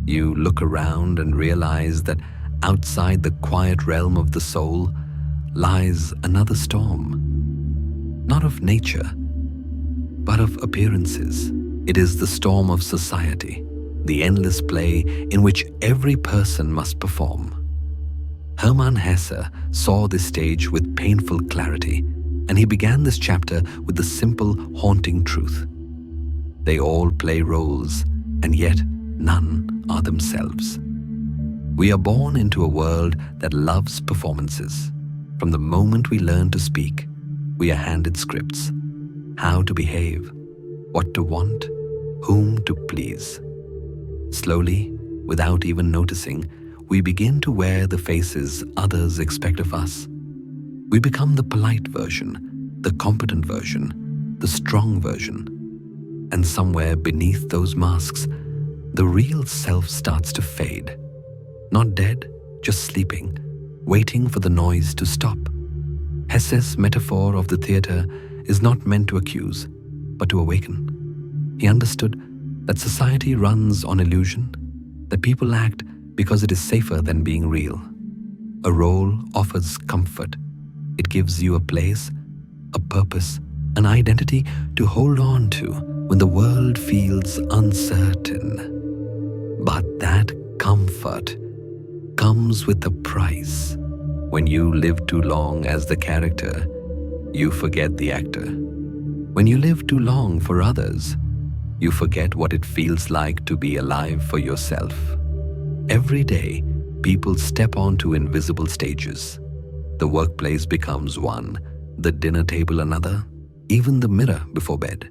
You look around and realize that outside the quiet realm of the soul lies another storm. Not of nature, but of appearances. It is the storm of society, the endless play in which every person must perform. Hermann Hesse saw this stage with painful clarity, and he began this chapter with the simple, haunting truth. They all play roles, and yet none are themselves. We are born into a world that loves performances. From the moment we learn to speak, we are handed scripts. How to behave, what to want, whom to please. Slowly, without even noticing, we begin to wear the faces others expect of us. We become the polite version, the competent version, the strong version. And somewhere beneath those masks, the real self starts to fade. Not dead, just sleeping, waiting for the noise to stop. Hesse's metaphor of the theater is not meant to accuse, but to awaken. He understood that society runs on illusion, that people act because it is safer than being real. A role offers comfort. It gives you a place, a purpose, an identity to hold on to when the world feels uncertain. But that comfort comes with a price. When you live too long as the character, you forget the actor. When you live too long for others, you forget what it feels like to be alive for yourself. Every day, people step onto invisible stages. The workplace becomes one, the dinner table another, even the mirror before bed.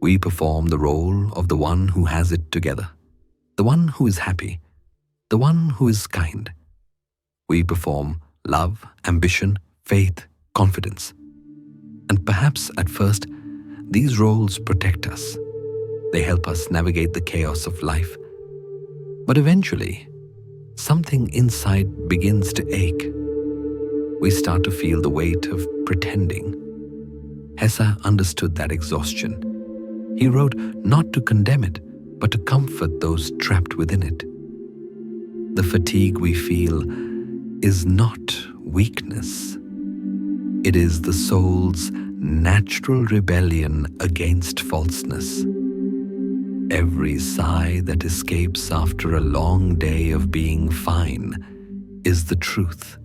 We perform the role of the one who has it together, the one who is happy, the one who is kind. We perform love, ambition, faith, confidence. And perhaps at first, these roles protect us. They help us navigate the chaos of life. But eventually, something inside begins to ache. We start to feel the weight of pretending. Hesse understood that exhaustion. He wrote not to condemn it, but to comfort those trapped within it. The fatigue we feel is not weakness. It is the soul's natural rebellion against falseness. Every sigh that escapes after a long day of being fine is the truth,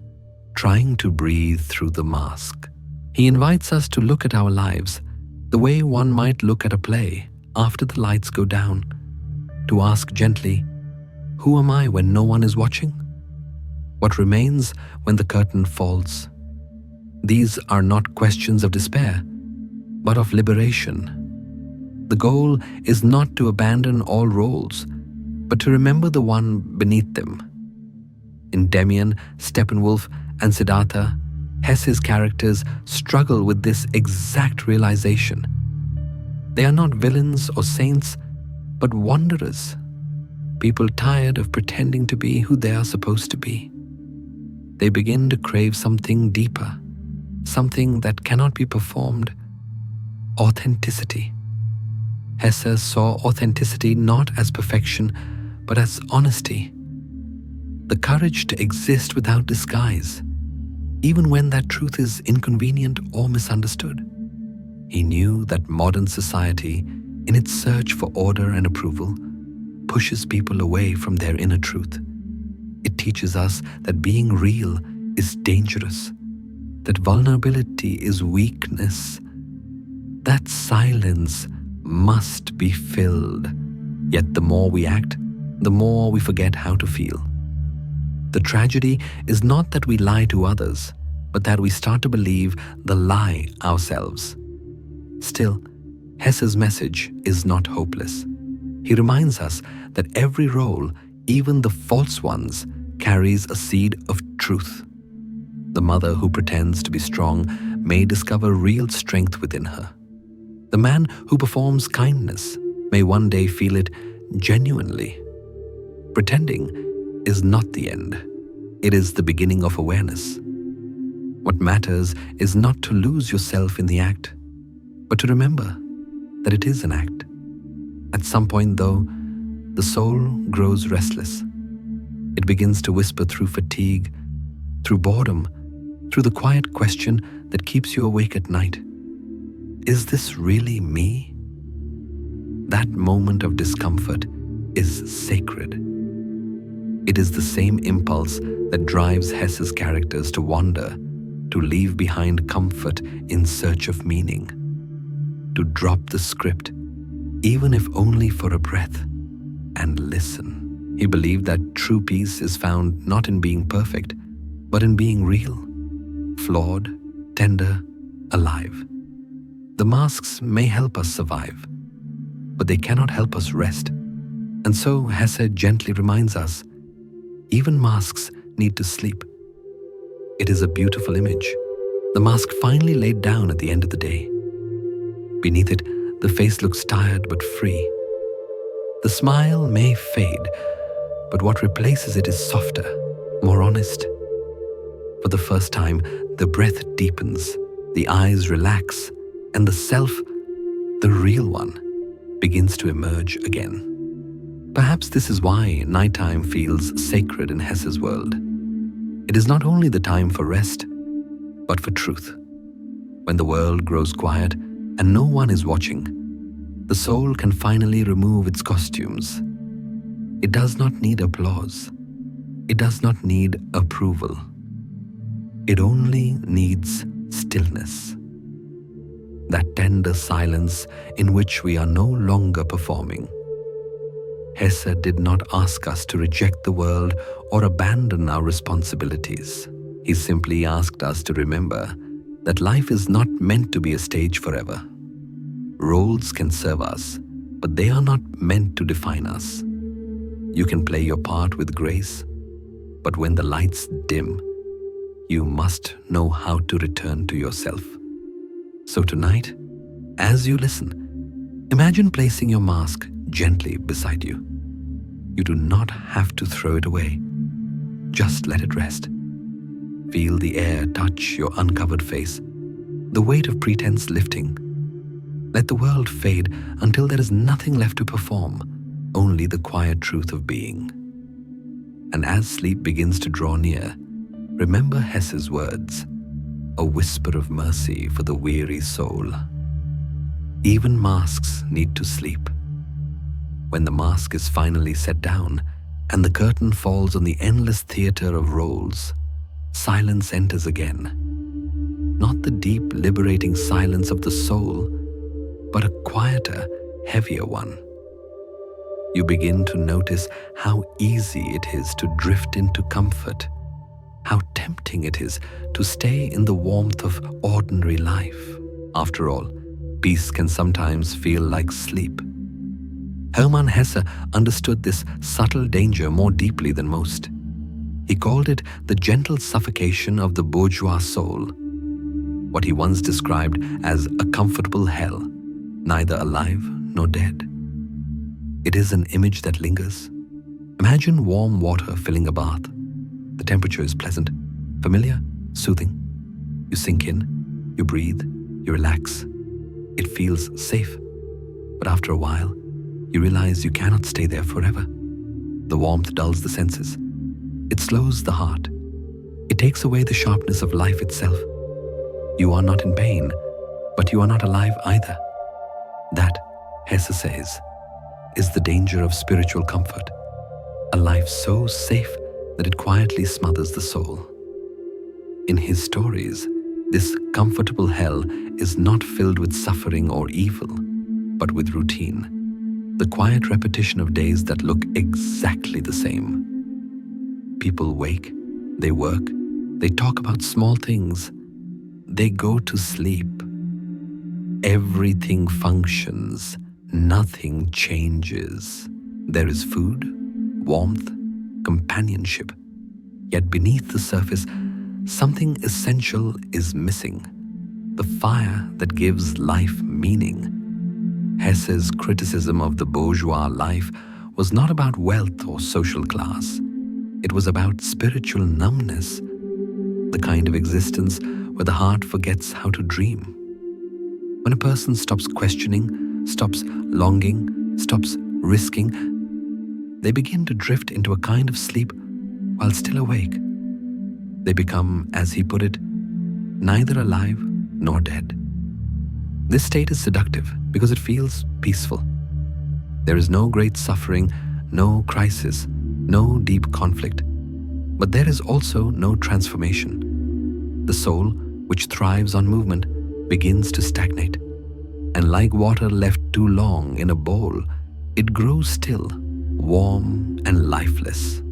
trying to breathe through the mask. He invites us to look at our lives the way one might look at a play after the lights go down, to ask gently, who am I when no one is watching? What remains when the curtain falls? These are not questions of despair, but of liberation. The goal is not to abandon all roles, but to remember the one beneath them. In Demian, Steppenwolf, and Siddhartha, Hesse's characters struggle with this exact realization. They are not villains or saints, but wanderers, people tired of pretending to be who they are supposed to be. They begin to crave something deeper, something that cannot be performed: authenticity. Hesse saw authenticity not as perfection, but as honesty. The courage to exist without disguise, even when that truth is inconvenient or misunderstood. He knew that modern society, in its search for order and approval, pushes people away from their inner truth. It teaches us that being real is dangerous, that vulnerability is weakness, that silence must be filled. Yet the more we act, the more we forget how to feel. The tragedy is not that we lie to others, but that we start to believe the lie ourselves. Still, Hesse's message is not hopeless. He reminds us that every role, even the false ones, carries a seed of truth. The mother who pretends to be strong may discover real strength within her. The man who performs kindness may one day feel it genuinely. Pretending is not the end. It is the beginning of awareness. What matters is not to lose yourself in the act, but to remember that it is an act. At some point, though, the soul grows restless. It begins to whisper through fatigue, through boredom, through the quiet question that keeps you awake at night. Is this really me? That moment of discomfort is sacred. It is the same impulse that drives Hesse's characters to wander, to leave behind comfort in search of meaning, to drop the script, even if only for a breath, and listen. He believed that true peace is found not in being perfect, but in being real, flawed, tender, alive. The masks may help us survive, but they cannot help us rest. And so Hesse gently reminds us, even masks need to sleep. It is a beautiful image. The mask finally laid down at the end of the day. Beneath it, the face looks tired but free. The smile may fade, but what replaces it is softer, more honest. For the first time, the breath deepens, the eyes relax, and the self, the real one, begins to emerge again. Perhaps this is why nighttime feels sacred in Hesse's world. It is not only the time for rest, but for truth. When the world grows quiet and no one is watching, the soul can finally remove its costumes. It does not need applause. It does not need approval. It only needs stillness. That tender silence in which we are no longer performing. Hesse did not ask us to reject the world or abandon our responsibilities. He simply asked us to remember that life is not meant to be a stage forever. Roles can serve us, but they are not meant to define us. You can play your part with grace, but when the lights dim, you must know how to return to yourself. So tonight, as you listen, imagine placing your mask gently beside you. You do not have to throw it away. Just let it rest. Feel the air touch your uncovered face, the weight of pretense lifting. Let the world fade until there is nothing left to perform, only the quiet truth of being. And as sleep begins to draw near, remember Hesse's words, a whisper of mercy for the weary soul. Even masks need to sleep. When the mask is finally set down and the curtain falls on the endless theater of roles, silence enters again. Not the deep, liberating silence of the soul, but a quieter, heavier one. You begin to notice how easy it is to drift into comfort, how tempting it is to stay in the warmth of ordinary life. After all, peace can sometimes feel like sleep. Hermann Hesse understood this subtle danger more deeply than most. He called it the gentle suffocation of the bourgeois soul, what he once described as a comfortable hell, neither alive nor dead. It is an image that lingers. Imagine warm water filling a bath. The temperature is pleasant, familiar, soothing. You sink in, you breathe, you relax. It feels safe. But after a while, you realize you cannot stay there forever. The warmth dulls the senses. It slows the heart. It takes away the sharpness of life itself. You are not in pain, but you are not alive either. That, Hesse says, is the danger of spiritual comfort. A life so safe that it quietly smothers the soul. In his stories, this comfortable hell is not filled with suffering or evil, but with routine. The quiet repetition of days that look exactly the same. People wake, they work, they talk about small things, they go to sleep. Everything functions, nothing changes. There is food, warmth, companionship. Yet beneath the surface, something essential is missing. The fire that gives life meaning. Hesse's criticism of the bourgeois life was not about wealth or social class. It was about spiritual numbness, the kind of existence where the heart forgets how to dream. When a person stops questioning, stops longing, stops risking, they begin to drift into a kind of sleep while still awake. They become, as he put it, neither alive nor dead. This state is seductive because it feels peaceful. There is no great suffering, no crisis, no deep conflict. But there is also no transformation. The soul, which thrives on movement, begins to stagnate. And like water left too long in a bowl, it grows still, warm and lifeless.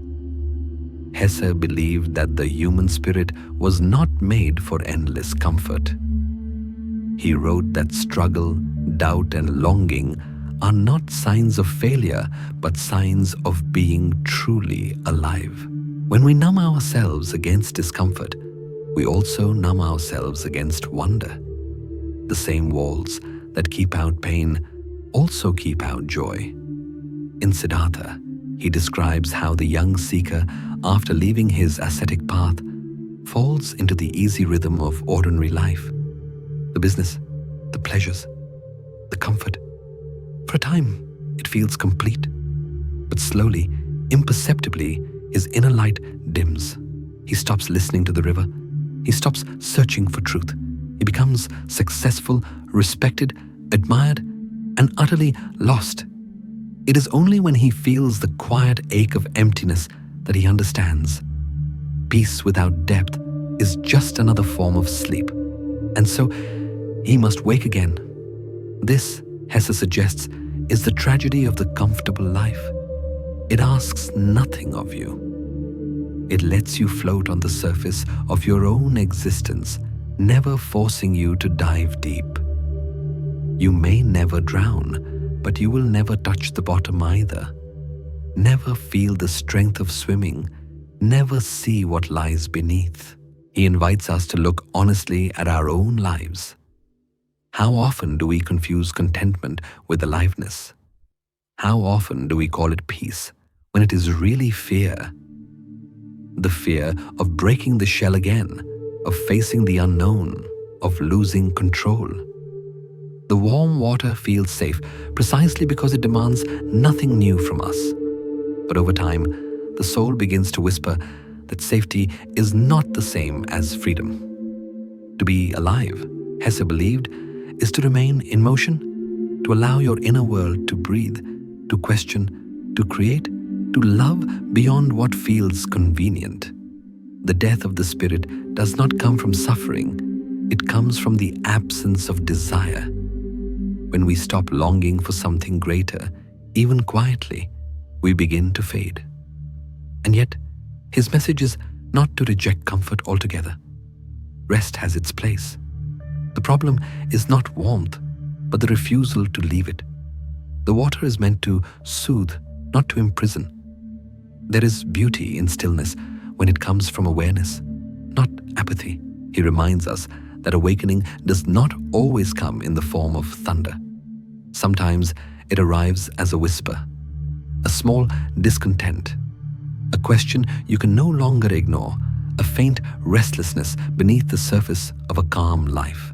Hesse believed that the human spirit was not made for endless comfort. He wrote that struggle, doubt, and longing are not signs of failure, but signs of being truly alive. When we numb ourselves against discomfort, we also numb ourselves against wonder. The same walls that keep out pain also keep out joy. In Siddhartha, he describes how the young seeker, after leaving his ascetic path, falls into the easy rhythm of ordinary life. The business, the pleasures, the comfort. For a time, it feels complete. But slowly, imperceptibly, his inner light dims. He stops listening to the river. He stops searching for truth. He becomes successful, respected, admired, and utterly lost. It is only when he feels the quiet ache of emptiness that he understands. Peace without depth is just another form of sleep, and so he must wake again. This, Hesse suggests, is the tragedy of the comfortable life. It asks nothing of you. It lets you float on the surface of your own existence, never forcing you to dive deep. You may never drown, but you will never touch the bottom either. Never feel the strength of swimming, never see what lies beneath. He invites us to look honestly at our own lives. How often do we confuse contentment with aliveness? How often do we call it peace when it is really fear? The fear of breaking the shell again, of facing the unknown, of losing control. The warm water feels safe precisely because it demands nothing new from us. But over time, the soul begins to whisper that safety is not the same as freedom. To be alive, Hesse believed, is to remain in motion, to allow your inner world to breathe, to question, to create, to love beyond what feels convenient. The death of the spirit does not come from suffering, it comes from the absence of desire. When we stop longing for something greater, even quietly, we begin to fade. And yet, his message is not to reject comfort altogether. Rest has its place. The problem is not warmth, but the refusal to leave it. The water is meant to soothe, not to imprison. There is beauty in stillness when it comes from awareness, not apathy. He reminds us that awakening does not always come in the form of thunder. Sometimes it arrives as a whisper, a small discontent, a question you can no longer ignore, a faint restlessness beneath the surface of a calm life.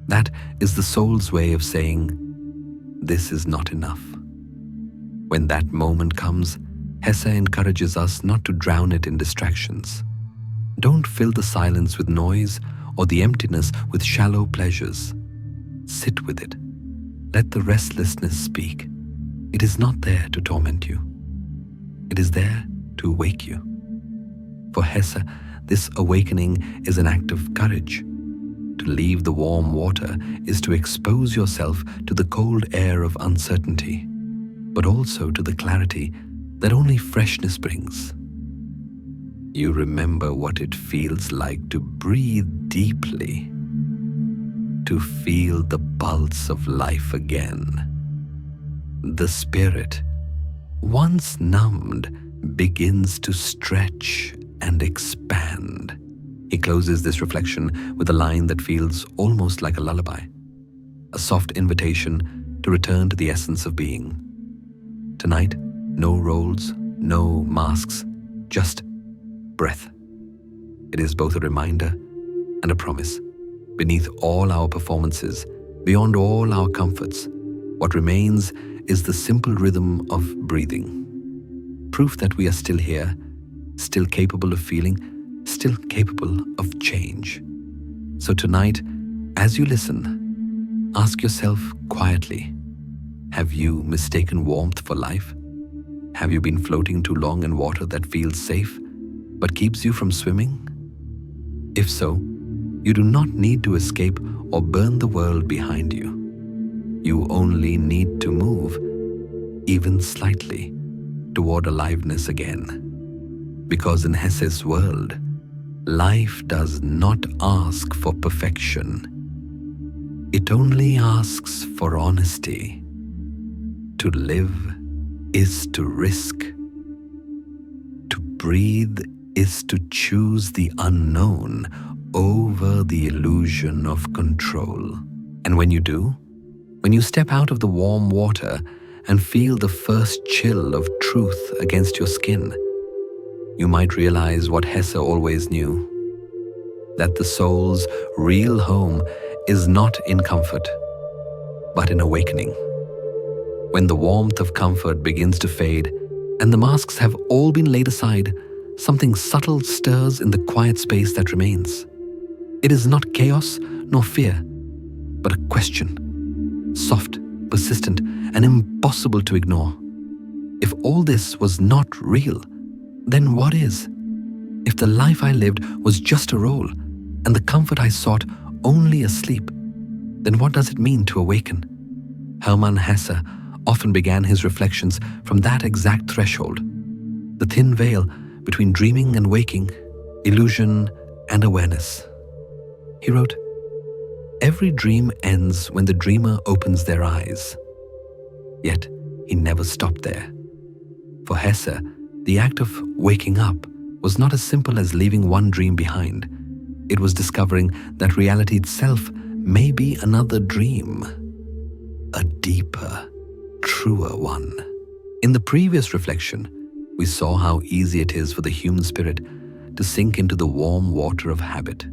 That is the soul's way of saying, this is not enough. When that moment comes, Hesse encourages us not to drown it in distractions. Don't fill the silence with noise or the emptiness with shallow pleasures. Sit with it. Let the restlessness speak. It is not there to torment you. It is there to wake you. For Hesse, this awakening is an act of courage. To leave the warm water is to expose yourself to the cold air of uncertainty, but also to the clarity that only freshness brings. You remember what it feels like to breathe deeply, to feel the pulse of life again. The spirit, once numbed, begins to stretch and expand. He closes this reflection with a line that feels almost like a lullaby, a soft invitation to return to the essence of being. Tonight, no roles, no masks, just breath. It is both a reminder and a promise. Beneath all our performances, beyond all our comforts, what remains is the simple rhythm of breathing. Proof that we are still here, still capable of feeling, still capable of change. So tonight, as you listen, ask yourself quietly, have you mistaken warmth for life? Have you been floating too long in water that feels safe, but keeps you from swimming? If so, you do not need to escape or burn the world behind you. You only need to move, even slightly, toward aliveness again. Because in Hesse's world, life does not ask for perfection. It only asks for honesty. To live is to risk. To breathe is to choose the unknown over the illusion of control. And when you do, when you step out of the warm water and feel the first chill of truth against your skin, you might realize what Hesse always knew, that the soul's real home is not in comfort, but in awakening. When the warmth of comfort begins to fade and the masks have all been laid aside, something subtle stirs in the quiet space that remains. It is not chaos nor fear, but a question, soft, persistent, and impossible to ignore. If all this was not real, then what is? If the life I lived was just a role, and the comfort I sought only a sleep, then what does it mean to awaken? Hermann Hesse often began his reflections from that exact threshold, the thin veil between dreaming and waking, illusion and awareness. He wrote, "Every dream ends when the dreamer opens their eyes." Yet he never stopped there. For Hesse, the act of waking up was not as simple as leaving one dream behind. It was discovering that reality itself may be another dream, a deeper, truer one. In the previous reflection, we saw how easy it is for the human spirit to sink into the warm water of habit,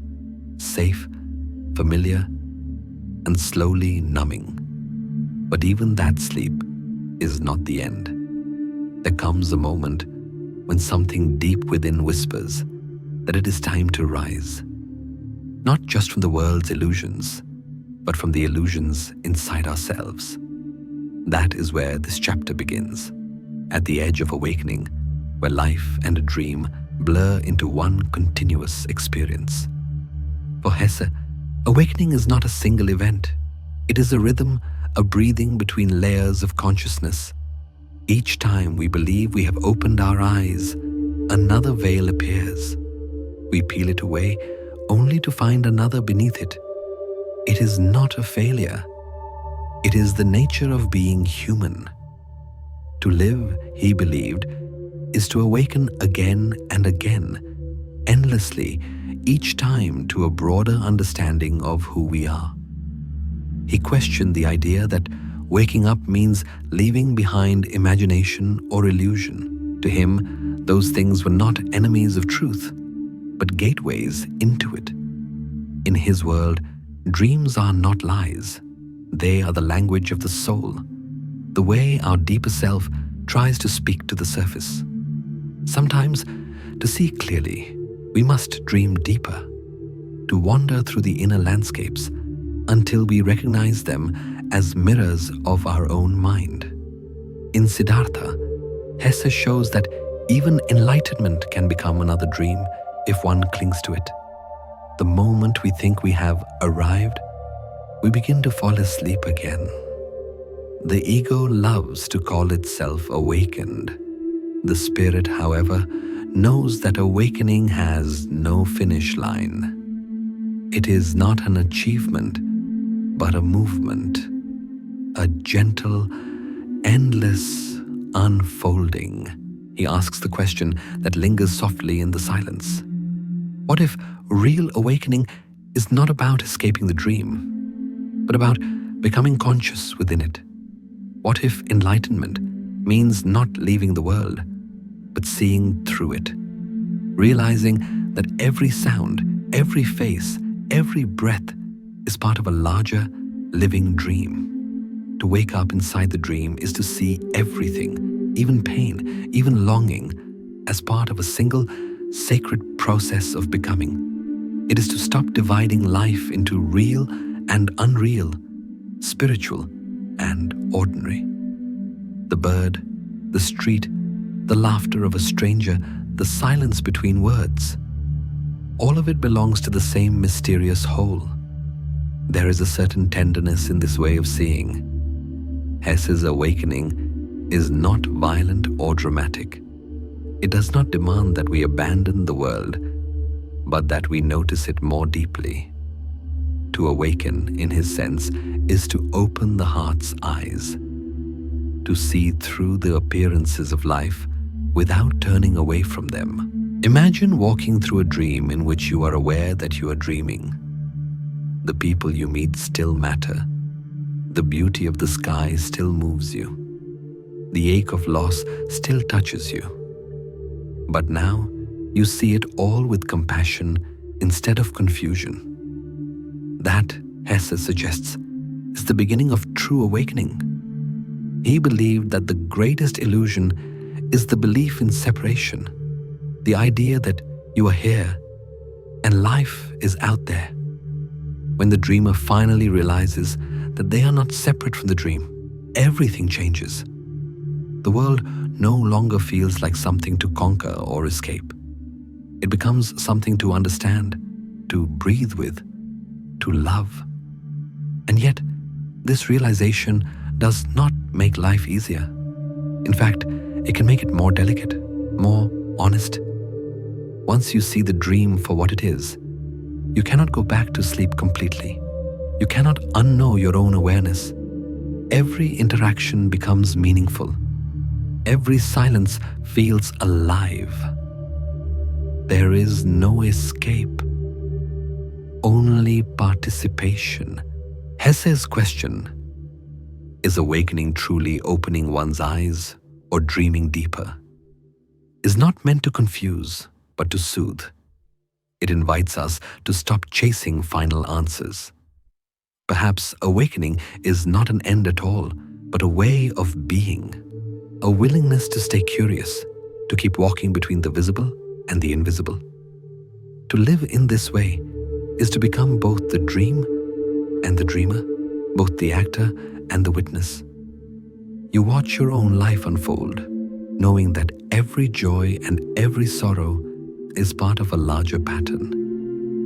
safe, familiar, and slowly numbing. But even that sleep is not the end. There comes a moment when something deep within whispers that it is time to rise, not just from the world's illusions, but from the illusions inside ourselves. That is where this chapter begins, at the edge of awakening, where life and a dream blur into one continuous experience. For Hesse, awakening is not a single event. It is a rhythm, a breathing between layers of consciousness. Each time we believe we have opened our eyes, another veil appears. We peel it away only to find another beneath it. It is not a failure. It is the nature of being human. To live, he believed, is to awaken again and again, endlessly, each time to a broader understanding of who we are. He questioned the idea that waking up means leaving behind imagination or illusion. To him, those things were not enemies of truth, but gateways into it. In his world, dreams are not lies. They are the language of the soul, the way our deeper self tries to speak to the surface. Sometimes, to see clearly, we must dream deeper, to wander through the inner landscapes until we recognize them as mirrors of our own mind. In Siddhartha, Hesse shows that even enlightenment can become another dream if one clings to it. The moment we think we have arrived, we begin to fall asleep again. The ego loves to call itself awakened. The spirit, however, knows that awakening has no finish line. It is not an achievement, but a movement, a gentle, endless unfolding. He asks the question that lingers softly in the silence. What if real awakening is not about escaping the dream, but about becoming conscious within it? What if enlightenment means not leaving the world, but seeing through it, realizing that every sound, every face, every breath is part of a larger, living dream? To wake up inside the dream is to see everything, even pain, even longing, as part of a single, sacred process of becoming. It is to stop dividing life into real and unreal, spiritual and ordinary. The bird, the street, the laughter of a stranger, the silence between words, all of it belongs to the same mysterious whole. There is a certain tenderness in this way of seeing. Hesse's awakening is not violent or dramatic. It does not demand that we abandon the world, but that we notice it more deeply. To awaken, in his sense, is to open the heart's eyes, to see through the appearances of life without turning away from them. Imagine walking through a dream in which you are aware that you are dreaming. The people you meet still matter. The beauty of the sky still moves you. The ache of loss still touches you. But now you see it all with compassion instead of confusion. That, Hesse suggests, is the beginning of true awakening. He believed that the greatest illusion is the belief in separation, the idea that you are here and life is out there. When the dreamer finally realizes that they are not separate from the dream, everything changes. The world no longer feels like something to conquer or escape. It becomes something to understand, to breathe with, to love. And yet, this realization does not make life easier. In fact, it can make it more delicate, more honest. Once you see the dream for what it is, you cannot go back to sleep completely. You cannot unknow your own awareness. Every interaction becomes meaningful. Every silence feels alive. There is no escape, only participation. Hesse's question, is awakening truly opening one's eyes or dreaming deeper, is not meant to confuse, but to soothe. It invites us to stop chasing final answers. Perhaps awakening is not an end at all, but a way of being, a willingness to stay curious, to keep walking between the visible and the invisible. To live in this way is to become both the dream and the dreamer, both the actor and the witness. You watch your own life unfold, knowing that every joy and every sorrow is part of a larger pattern.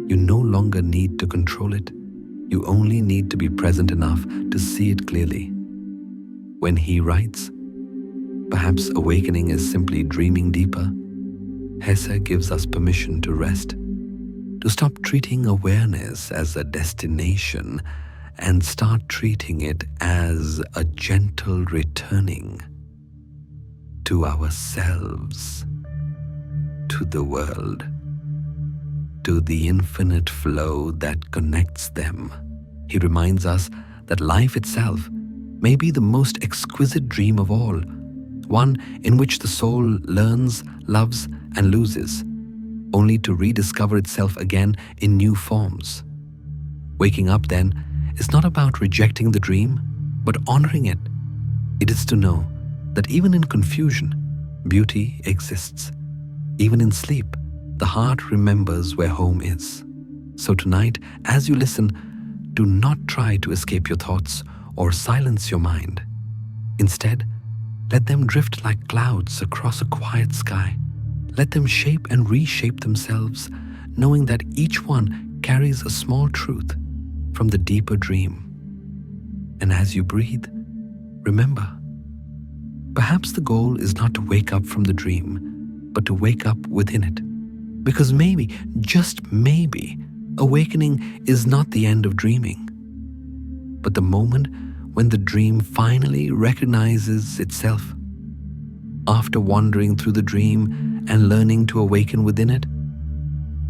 You no longer need to control it. You only need to be present enough to see it clearly. When he writes, perhaps awakening is simply dreaming deeper, Hesse gives us permission to rest, to stop treating awareness as a destination and start treating it as a gentle returning to ourselves, to the world, to the infinite flow that connects them. He reminds us that life itself may be the most exquisite dream of all, one in which the soul learns, loves, and loses, only to rediscover itself again in new forms. Waking up, then, is not about rejecting the dream, but honoring it. It is to know that even in confusion, beauty exists. Even in sleep, the heart remembers where home is. So tonight, as you listen, do not try to escape your thoughts or silence your mind. Instead, let them drift like clouds across a quiet sky. Let them shape and reshape themselves, knowing that each one carries a small truth from the deeper dream. And as you breathe, remember, perhaps the goal is not to wake up from the dream, but to wake up within it. Because maybe, just maybe, awakening is not the end of dreaming, but the moment when the dream finally recognizes itself. After wandering through the dream and learning to awaken within it,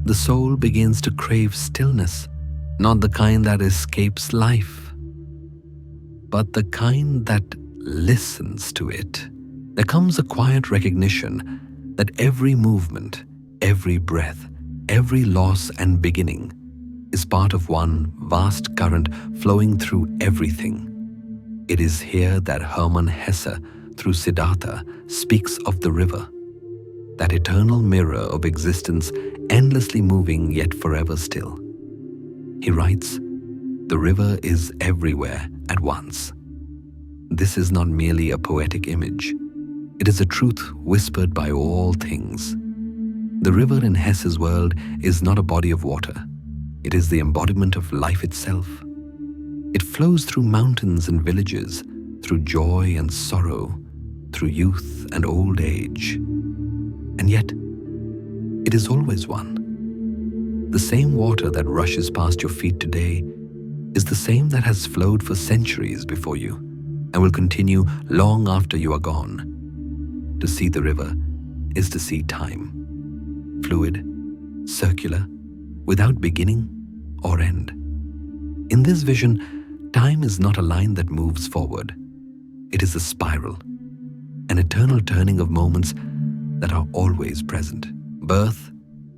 the soul begins to crave stillness, not the kind that escapes life, but the kind that listens to it. There comes a quiet recognition that every movement, every breath, every loss and beginning is part of one vast current flowing through everything. It is here that Hermann Hesse, through Siddhartha, speaks of the river, that eternal mirror of existence endlessly moving yet forever still. He writes, "The river is everywhere at once." This is not merely a poetic image. It is a truth whispered by all things. The river in Hesse's world is not a body of water. It is the embodiment of life itself. It flows through mountains and villages, through joy and sorrow, through youth and old age. And yet, it is always one. The same water that rushes past your feet today is the same that has flowed for centuries before you and will continue long after you are gone. To see the river is to see time, fluid, circular, without beginning or end. In this vision, time is not a line that moves forward. It is a spiral, an eternal turning of moments that are always present. Birth,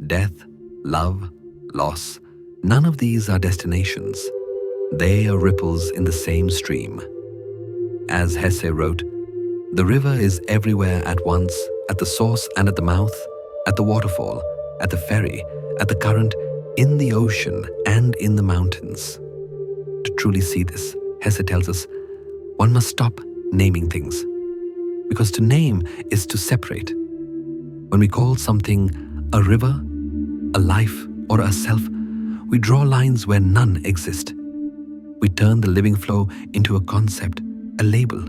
death, love, loss, none of these are destinations. They are ripples in the same stream. As Hesse wrote, "The river is everywhere at once, at the source and at the mouth, at the waterfall, at the ferry, at the current, in the ocean, and and in the mountains. To truly see this, Hesse tells us, one must stop naming things, because to name is to separate. When we call something a river, a life, or a self, we draw lines where none exist. We turn the living flow into a concept, a label,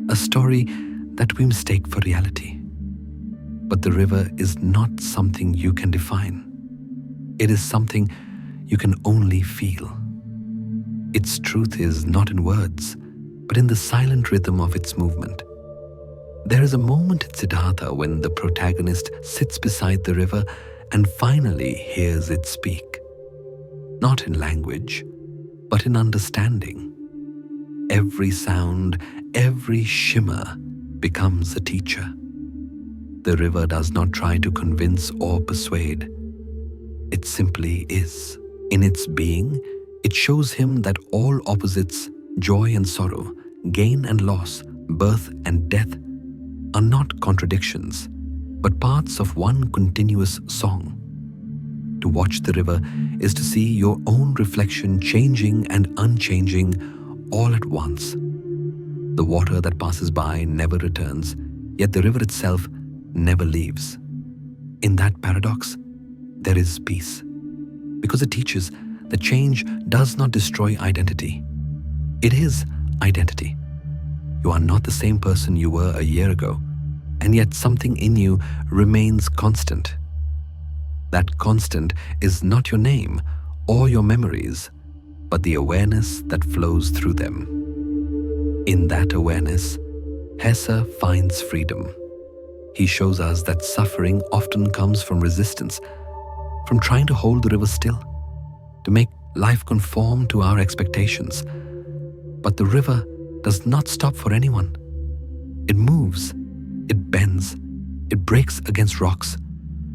a story that we mistake for reality. But the river is not something you can define. It is something you can only feel. Its truth is not in words, but in the silent rhythm of its movement. There is a moment in Siddhartha when the protagonist sits beside the river and finally hears it speak. Not in language, but in understanding. Every sound, every shimmer becomes a teacher. The river does not try to convince or persuade. It simply is. In its being, it shows him that all opposites, joy and sorrow, gain and loss, birth and death, are not contradictions, but parts of one continuous song. To watch the river is to see your own reflection changing and unchanging all at once. The water that passes by never returns, yet the river itself never leaves. In that paradox, there is peace, because it teaches that change does not destroy identity. It is identity. You are not the same person you were a year ago, and yet something in you remains constant. That constant is not your name or your memories, but the awareness that flows through them. In that awareness, Hesse finds freedom. He shows us that suffering often comes from resistance, from trying to hold the river still, to make life conform to our expectations. But the river does not stop for anyone. It moves, it bends, it breaks against rocks,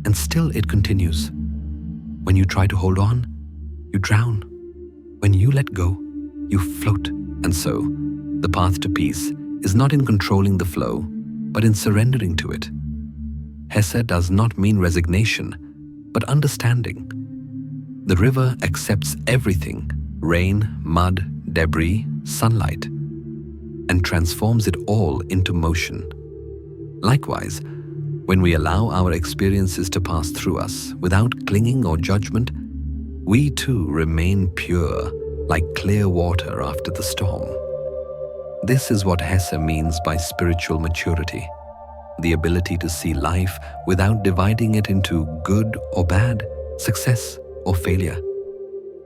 and still it continues. When you try to hold on, you drown. When you let go, you float. And so, the path to peace is not in controlling the flow, but in surrendering to it. Hesse does not mean resignation, but understanding. The river accepts everything, rain, mud, debris, sunlight, and transforms it all into motion. Likewise, when we allow our experiences to pass through us without clinging or judgment, we too remain pure, like clear water after the storm. This is what Hesse means by spiritual maturity, the ability to see life without dividing it into good or bad, success or failure.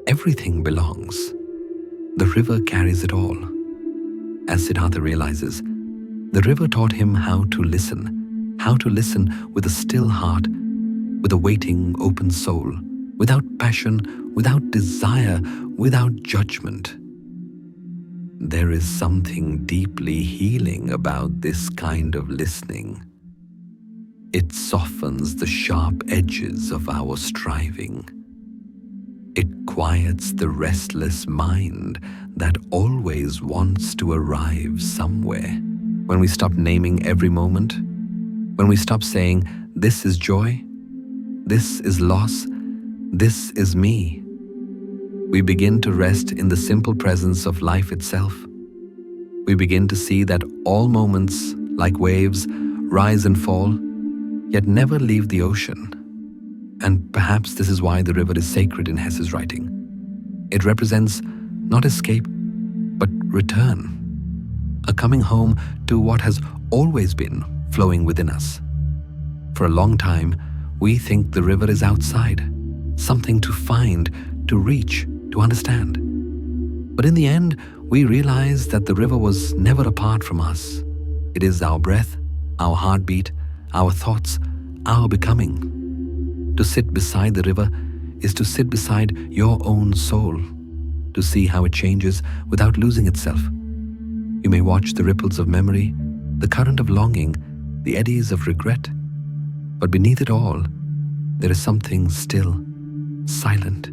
Everything belongs. The river carries it all. As Siddhartha realizes, the river taught him how to listen with a still heart, with a waiting, open soul, without passion, without desire, without judgment. There is something deeply healing about this kind of listening. It softens the sharp edges of our striving. It quiets the restless mind that always wants to arrive somewhere. When we stop naming every moment, when we stop saying, this is joy, this is loss, this is me, we begin to rest in the simple presence of life itself. We begin to see that all moments, like waves, rise and fall, yet never leave the ocean. And perhaps this is why the river is sacred in Hesse's writing. It represents not escape, but return, a coming home to what has always been flowing within us. For a long time, we think the river is outside, something to find, to reach, to understand. But in the end, we realize that the river was never apart from us. It is our breath, our heartbeat, our thoughts, our becoming. To sit beside the river is to sit beside your own soul, to see how it changes without losing itself. You may watch the ripples of memory, the current of longing, the eddies of regret, but beneath it all, there is something still, silent,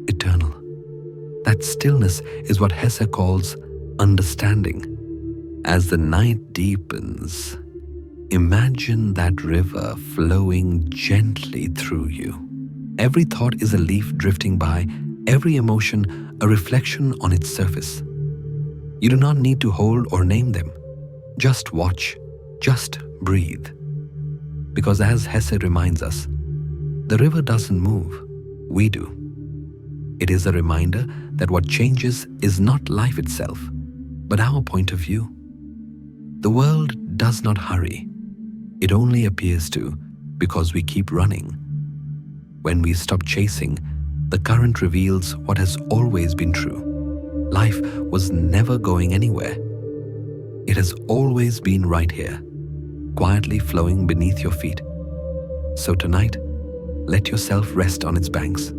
eternal. That stillness is what Hesse calls understanding. As the night deepens, imagine that river flowing gently through you. Every thought is a leaf drifting by, every emotion a reflection on its surface. You do not need to hold or name them. Just watch, just breathe. Because as Hesse reminds us, the river doesn't move, we do. It is a reminder that what changes is not life itself, but our point of view. The world does not hurry. It only appears to because we keep running. When we stop chasing, the current reveals what has always been true. Life was never going anywhere. It has always been right here, quietly flowing beneath your feet. So tonight, let yourself rest on its banks.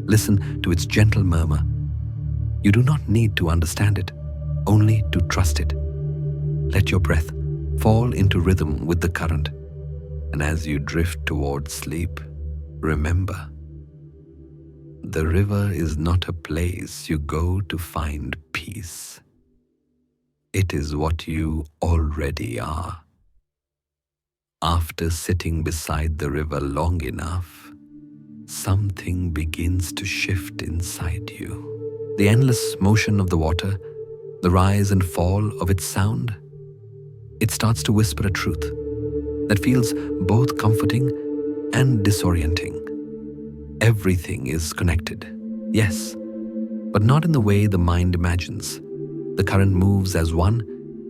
Listen to its gentle murmur. You do not need to understand it, only to trust it. Let your breath fall into rhythm with the current. And as you drift towards sleep, remember, the river is not a place you go to find peace. It is what you already are. After sitting beside the river long enough, something begins to shift inside you. The endless motion of the water, the rise and fall of its sound, it starts to whisper a truth that feels both comforting and disorienting. Everything is connected, yes, but not in the way the mind imagines. The current moves as one,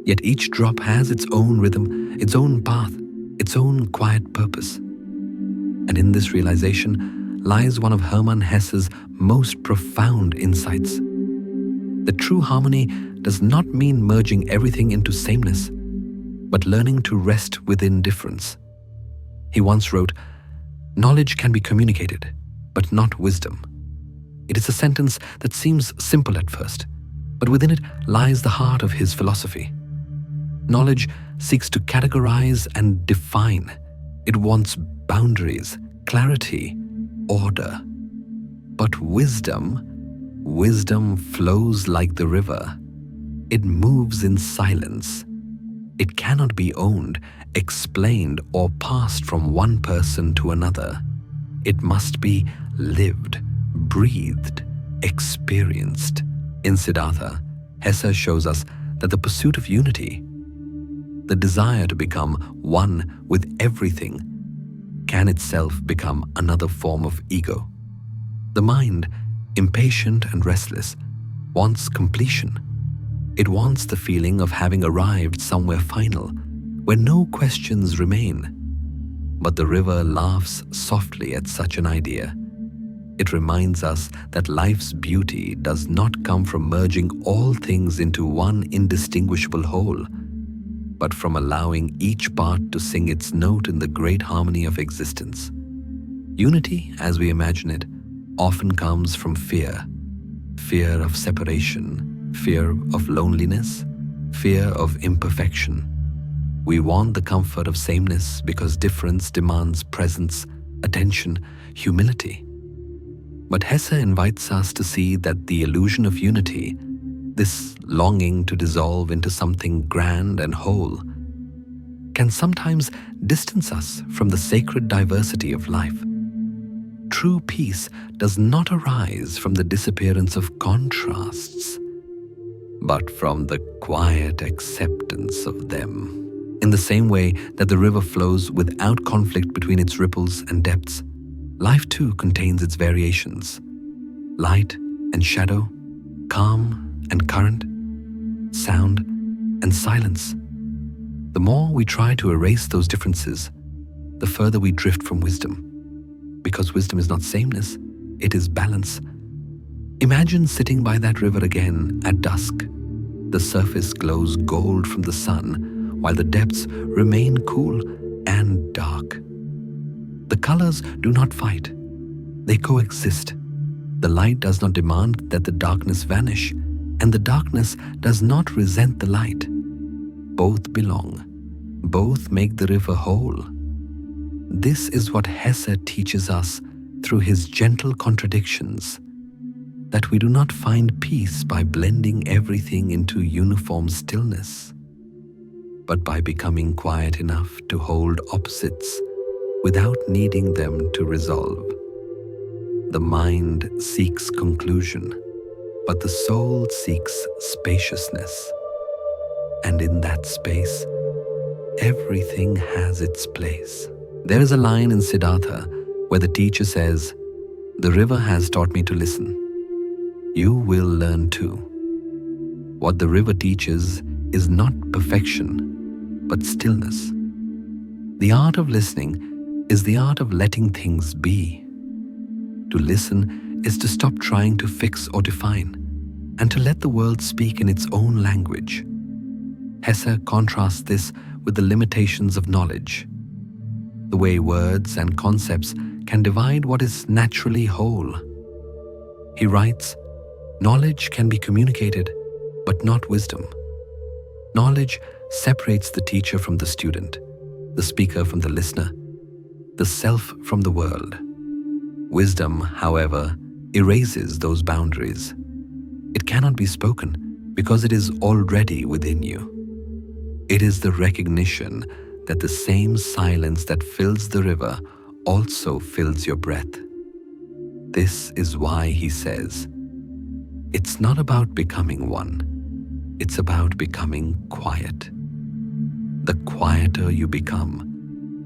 yet each drop has its own rhythm, its own path, its own quiet purpose. And in this realization lies one of Hermann Hesse's most profound insights. The true harmony does not mean merging everything into sameness, but learning to rest within difference. He once wrote, "Knowledge can be communicated, but not wisdom." It is a sentence that seems simple at first, but within it lies the heart of his philosophy. Knowledge seeks to categorize and define. It wants boundaries, clarity, order. But wisdom flows like the river. It moves in silence. It cannot be owned, explained, or passed from one person to another. It must be lived, breathed, experienced. In Siddhartha, Hesse shows us that the pursuit of unity, the desire to become one with everything, can itself become another form of ego. The mind, impatient and restless, wants completion. It wants the feeling of having arrived somewhere final, where no questions remain. But the river laughs softly at such an idea. It reminds us that life's beauty does not come from merging all things into one indistinguishable whole, but from allowing each part to sing its note in the great harmony of existence. Unity, as we imagine it, often comes from fear. Fear of separation, fear of loneliness, fear of imperfection. We want the comfort of sameness because difference demands presence, attention, humility. But Hesse invites us to see that the illusion of unity, this longing to dissolve into something grand and whole, can sometimes distance us from the sacred diversity of life. True peace does not arise from the disappearance of contrasts, but from the quiet acceptance of them. In the same way that the river flows without conflict between its ripples and depths, life too contains its variations. Light and shadow, calm and current, sound and silence. The more we try to erase those differences, the further we drift from wisdom. Because wisdom is not sameness, it is balance. Imagine sitting by that river again at dusk. The surface glows gold from the sun, while the depths remain cool and dark. The colors do not fight. They coexist. The light does not demand that the darkness vanish, and the darkness does not resent the light. Both belong. Both make the river whole. This is what Hesse teaches us through his gentle contradictions, that we do not find peace by blending everything into uniform stillness, but by becoming quiet enough to hold opposites without needing them to resolve. The mind seeks conclusion, but the soul seeks spaciousness. And in that space, everything has its place. There is a line in Siddhartha where the teacher says, "The river has taught me to listen. You will learn too." What the river teaches is not perfection, but stillness. The art of listening is the art of letting things be. To listen is to stop trying to fix or define, and to let the world speak in its own language. Hesse contrasts this with the limitations of knowledge, the way words and concepts can divide what is naturally whole. He writes, "Knowledge can be communicated, but not wisdom. Knowledge separates the teacher from the student, the speaker from the listener, the self from the world. Wisdom, however, erases those boundaries. It cannot be spoken because it is already within you. It is the recognition that the same silence that fills the river also fills your breath. This is why he says, it's not about becoming one, it's about becoming quiet. The quieter you become,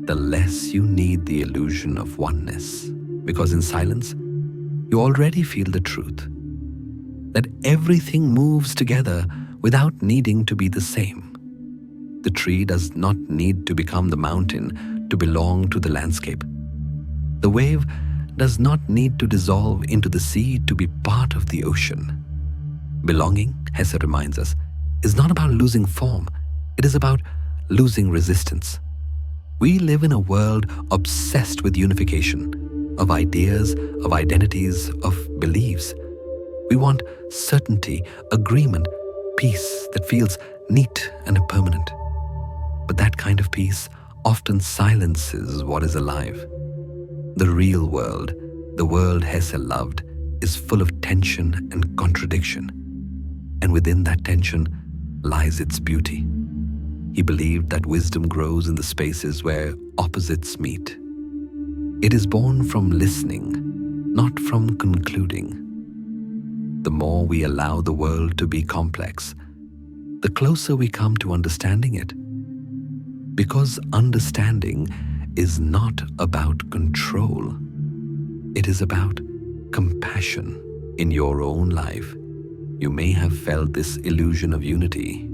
the less you need the illusion of oneness, because in silence, you already feel the truth, that everything moves together without needing to be the same. The tree does not need to become the mountain to belong to the landscape. The wave does not need to dissolve into the sea to be part of the ocean. Belonging, Hesse reminds us, is not about losing form, it is about losing resistance. We live in a world obsessed with unification, of ideas, of identities, of beliefs. We want certainty, agreement, peace that feels neat and permanent. But that kind of peace often silences what is alive. The real world, the world Hesse loved, is full of tension and contradiction. And within that tension lies its beauty. He believed that wisdom grows in the spaces where opposites meet. It is born from listening, not from concluding. The more we allow the world to be complex, the closer we come to understanding it. Because understanding is not about control. It is about compassion. In your own life, you may have felt this illusion of unity,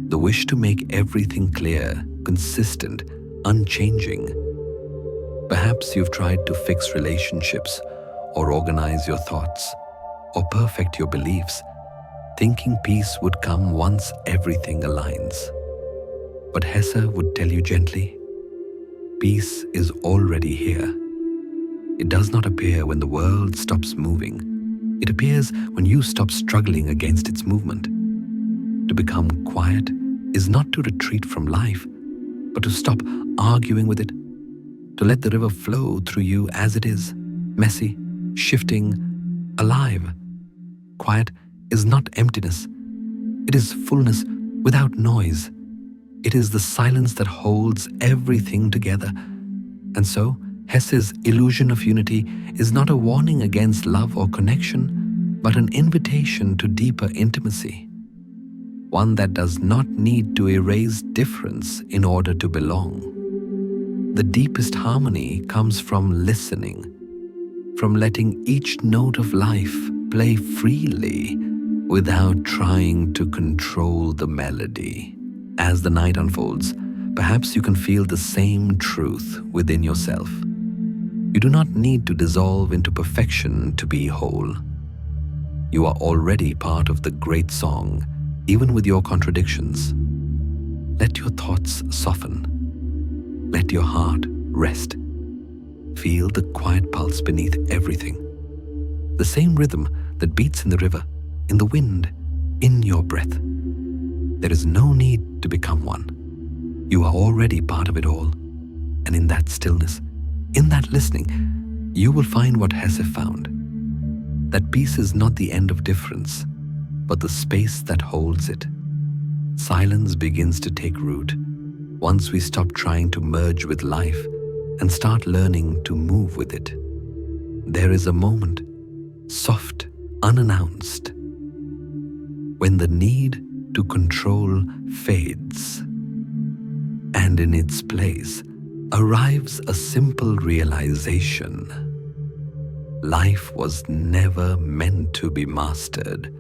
the wish to make everything clear, consistent, unchanging. Perhaps you've tried to fix relationships, or organize your thoughts, or perfect your beliefs, thinking peace would come once everything aligns. But Hesse would tell you gently, peace is already here. It does not appear when the world stops moving. It appears when you stop struggling against its movement. To become quiet is not to retreat from life, but to stop arguing with it, to let the river flow through you as it is, messy, shifting, alive. Quiet is not emptiness. It is fullness without noise. It is the silence that holds everything together. And so, Hesse's illusion of unity is not a warning against love or connection, but an invitation to deeper intimacy. One that does not need to erase difference in order to belong. The deepest harmony comes from listening, from letting each note of life play freely without trying to control the melody. As the night unfolds, perhaps you can feel the same truth within yourself. You do not need to dissolve into perfection to be whole. You are already part of the great song, even with your contradictions. Let your thoughts soften. Let your heart rest. Feel the quiet pulse beneath everything. The same rhythm that beats in the river, in the wind, in your breath. There is no need to become one. You are already part of it all. And in that stillness, in that listening, you will find what Hesse found. That peace is not the end of difference, but the space that holds it. Silence begins to take root once we stop trying to merge with life and start learning to move with it. there is a moment, soft, unannounced, when the need to control fades, and in its place arrives a simple realization. Life was never meant to be mastered,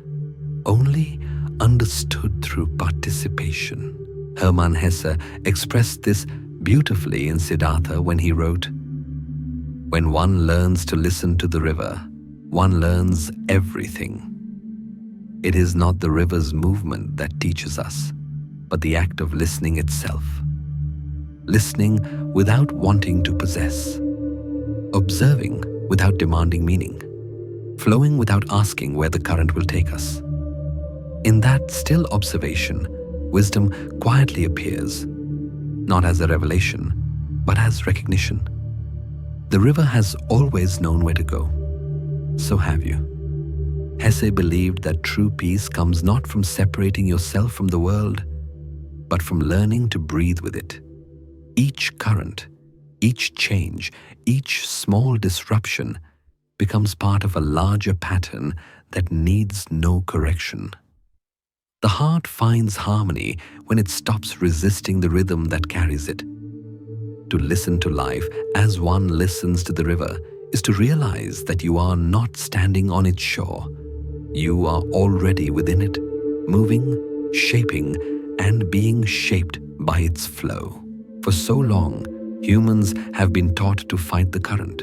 only understood through participation. Hermann Hesse expressed this beautifully in Siddhartha when he wrote, "When one learns to listen to the river, one learns everything. It is not the river's movement that teaches us, but the act of listening itself. Listening without wanting to possess, observing without demanding meaning, flowing without asking where the current will take us. In that still observation, wisdom quietly appears, not as a revelation, but as recognition. The river has always known where to go. So have you." Hesse believed that true peace comes not from separating yourself from the world, but from learning to breathe with it. Each current, each change, each small disruption becomes part of a larger pattern that needs no correction. The heart finds harmony when it stops resisting the rhythm that carries it. To listen to life as one listens to the river is to realize that you are not standing on its shore. You are already within it, moving, shaping, and being shaped by its flow. For so long, humans have been taught to fight the current.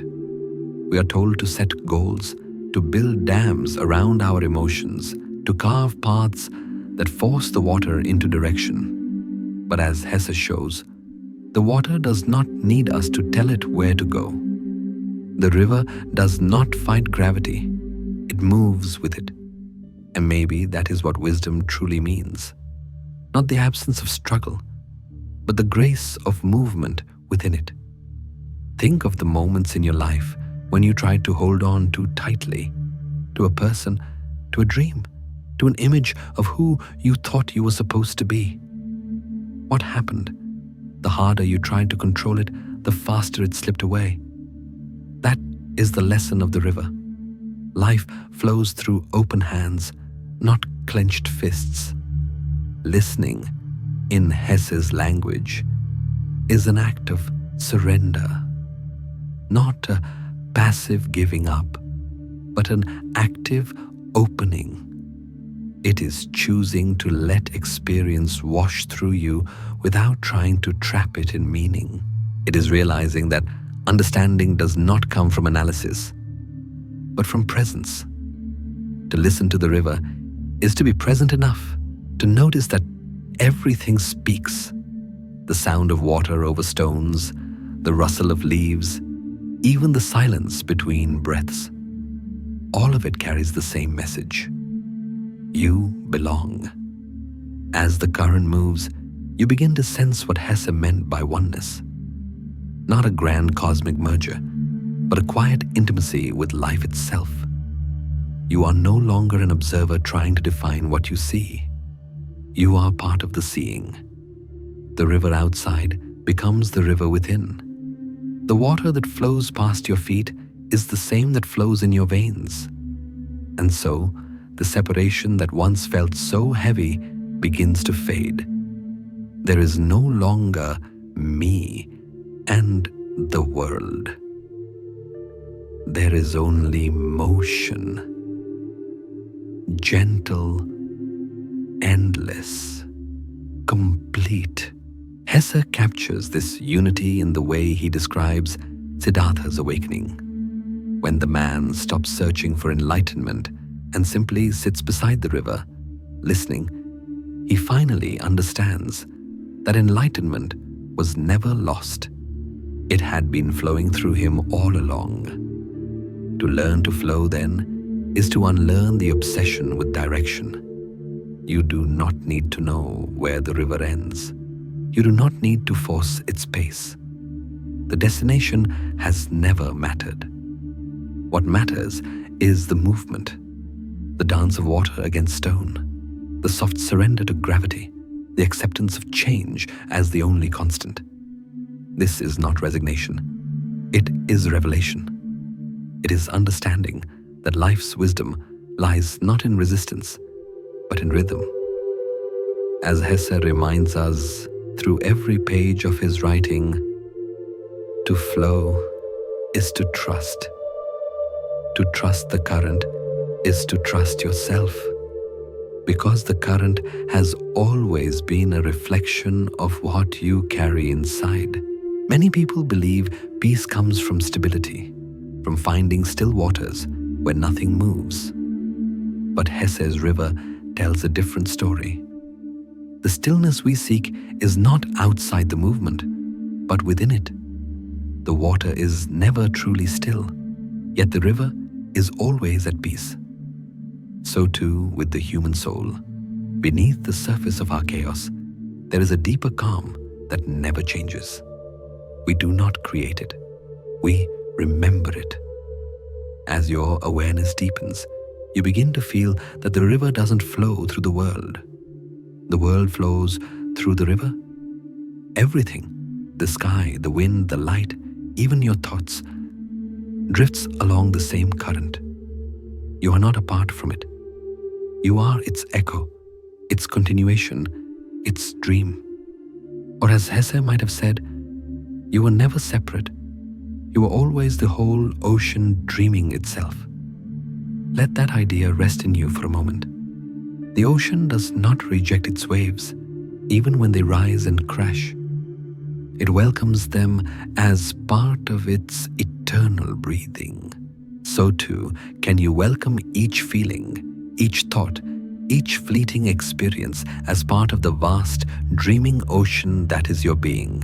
We are told to set goals, to build dams around our emotions, to carve paths that force the water into direction. But as Hesse shows, the water does not need us to tell it where to go. The river does not fight gravity, it moves with it. And maybe that is what wisdom truly means. Not the absence of struggle, but the grace of movement within it. Think of the moments in your life when you tried to hold on too tightly to a person, to a dream, to an image of who you thought you were supposed to be. What happened? The harder you tried to control it, the faster it slipped away. That is the lesson of the river. Life flows through open hands, not clenched fists. Listening, in Hesse's language, is an act of surrender. Not a passive giving up, but an active opening. It is choosing to let experience wash through you without trying to trap it in meaning. It is realizing that understanding does not come from analysis, but from presence. To listen to the river is to be present enough to notice that everything speaks. The sound of water over stones, the rustle of leaves, even the silence between breaths. All of it carries the same message. You belong. As the current moves, you begin to sense what Hesse meant by oneness. Not a grand cosmic merger, but a quiet intimacy with life itself. You are no longer an observer trying to define what you see. You are part of the seeing. The river outside becomes the river within. The water that flows past your feet is the same that flows in your veins. And so, the separation that once felt so heavy begins to fade. There is no longer me and the world. There is only motion, gentle, endless, complete. Hesse captures this unity in the way he describes Siddhartha's awakening. When the man stops searching for enlightenment and simply sits beside the river, listening, he finally understands that enlightenment was never lost. It had been flowing through him all along. To learn to flow, then, is to unlearn the obsession with direction. You do not need to know where the river ends. You do not need to force its pace. The destination has never mattered. What matters is the movement, the dance of water against stone, the soft surrender to gravity, the acceptance of change as the only constant. This is not resignation. It is revelation. It is understanding that life's wisdom lies not in resistance, but in rhythm. As Hesse reminds us through every page of his writing, to flow is to trust. To trust the current is to trust yourself, because the current has always been a reflection of what you carry inside. Many people believe peace comes from stability, from finding still waters where nothing moves. But Hesse's river tells a different story. The stillness we seek is not outside the movement, but within it. The water is never truly still, yet the river is always at peace. So too with the human soul. Beneath the surface of our chaos, there is a deeper calm that never changes. We do not create it. We remember it. As your awareness deepens, you begin to feel that the river doesn't flow through the world. The world flows through the river. Everything, the sky, the wind, the light, even your thoughts, drifts along the same current. You are not apart from it. You are its echo, its continuation, its dream. Or as Hesse might have said, you were never separate. You were always the whole ocean dreaming itself. Let that idea rest in you for a moment. The ocean does not reject its waves, even when they rise and crash. It welcomes them as part of its eternal breathing. So too can you welcome each feeling, each thought, each fleeting experience as part of the vast, dreaming ocean that is your being.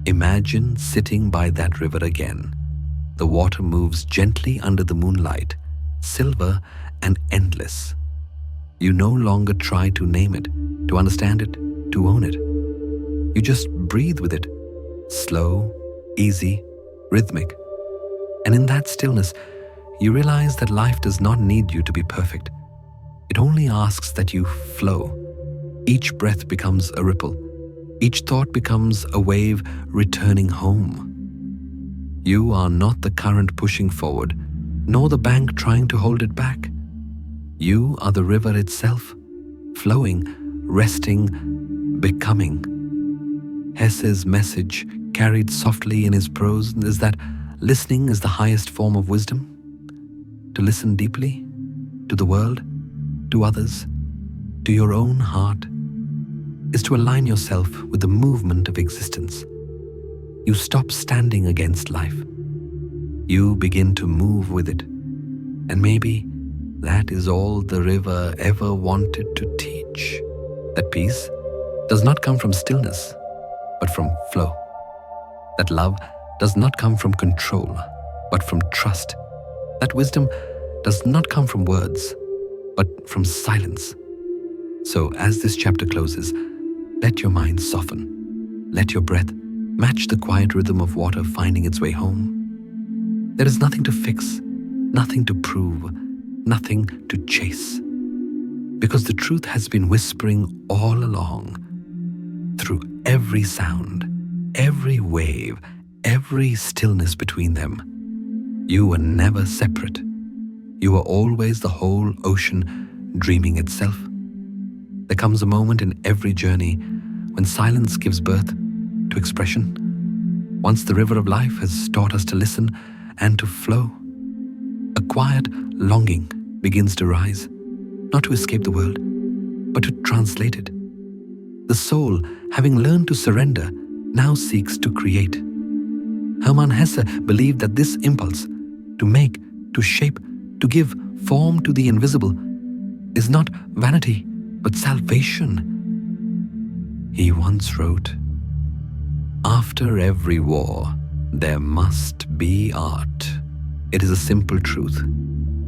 Imagine sitting by that river again. The water moves gently under the moonlight, silver and endless. You no longer try to name it, to understand it, to own it. You just breathe with it, slow, easy, rhythmic. And in that stillness, you realize that life does not need you to be perfect. It only asks that you flow. Each breath becomes a ripple. Each thought becomes a wave returning home. You are not the current pushing forward, nor the bank trying to hold it back. You are the river itself, flowing, resting, becoming. Hesse's message, carried softly in his prose, is that listening is the highest form of wisdom. To listen deeply, to the world, to others, to your own heart, is to align yourself with the movement of existence. You stop standing against life. You begin to move with it. And maybe that is all the river ever wanted to teach. That peace does not come from stillness, but from flow. That love does not come from control, but from trust. That wisdom does not come from words, but from silence. So as this chapter closes, let your mind soften. Let your breath match the quiet rhythm of water finding its way home. There is nothing to fix, nothing to prove, nothing to chase. Because the truth has been whispering all along, through every sound, every wave, every stillness between them. You were never separate. You were always the whole ocean dreaming itself. There comes a moment in every journey when silence gives birth to expression. Once the river of life has taught us to listen and to flow, a quiet longing begins to rise, not to escape the world, but to translate it. The soul, having learned to surrender, now seeks to create. Hermann Hesse believed that this impulse, to make, to shape, to give form to the invisible, is not vanity, but salvation. He once wrote, "After every war, there must be art." It is a simple truth,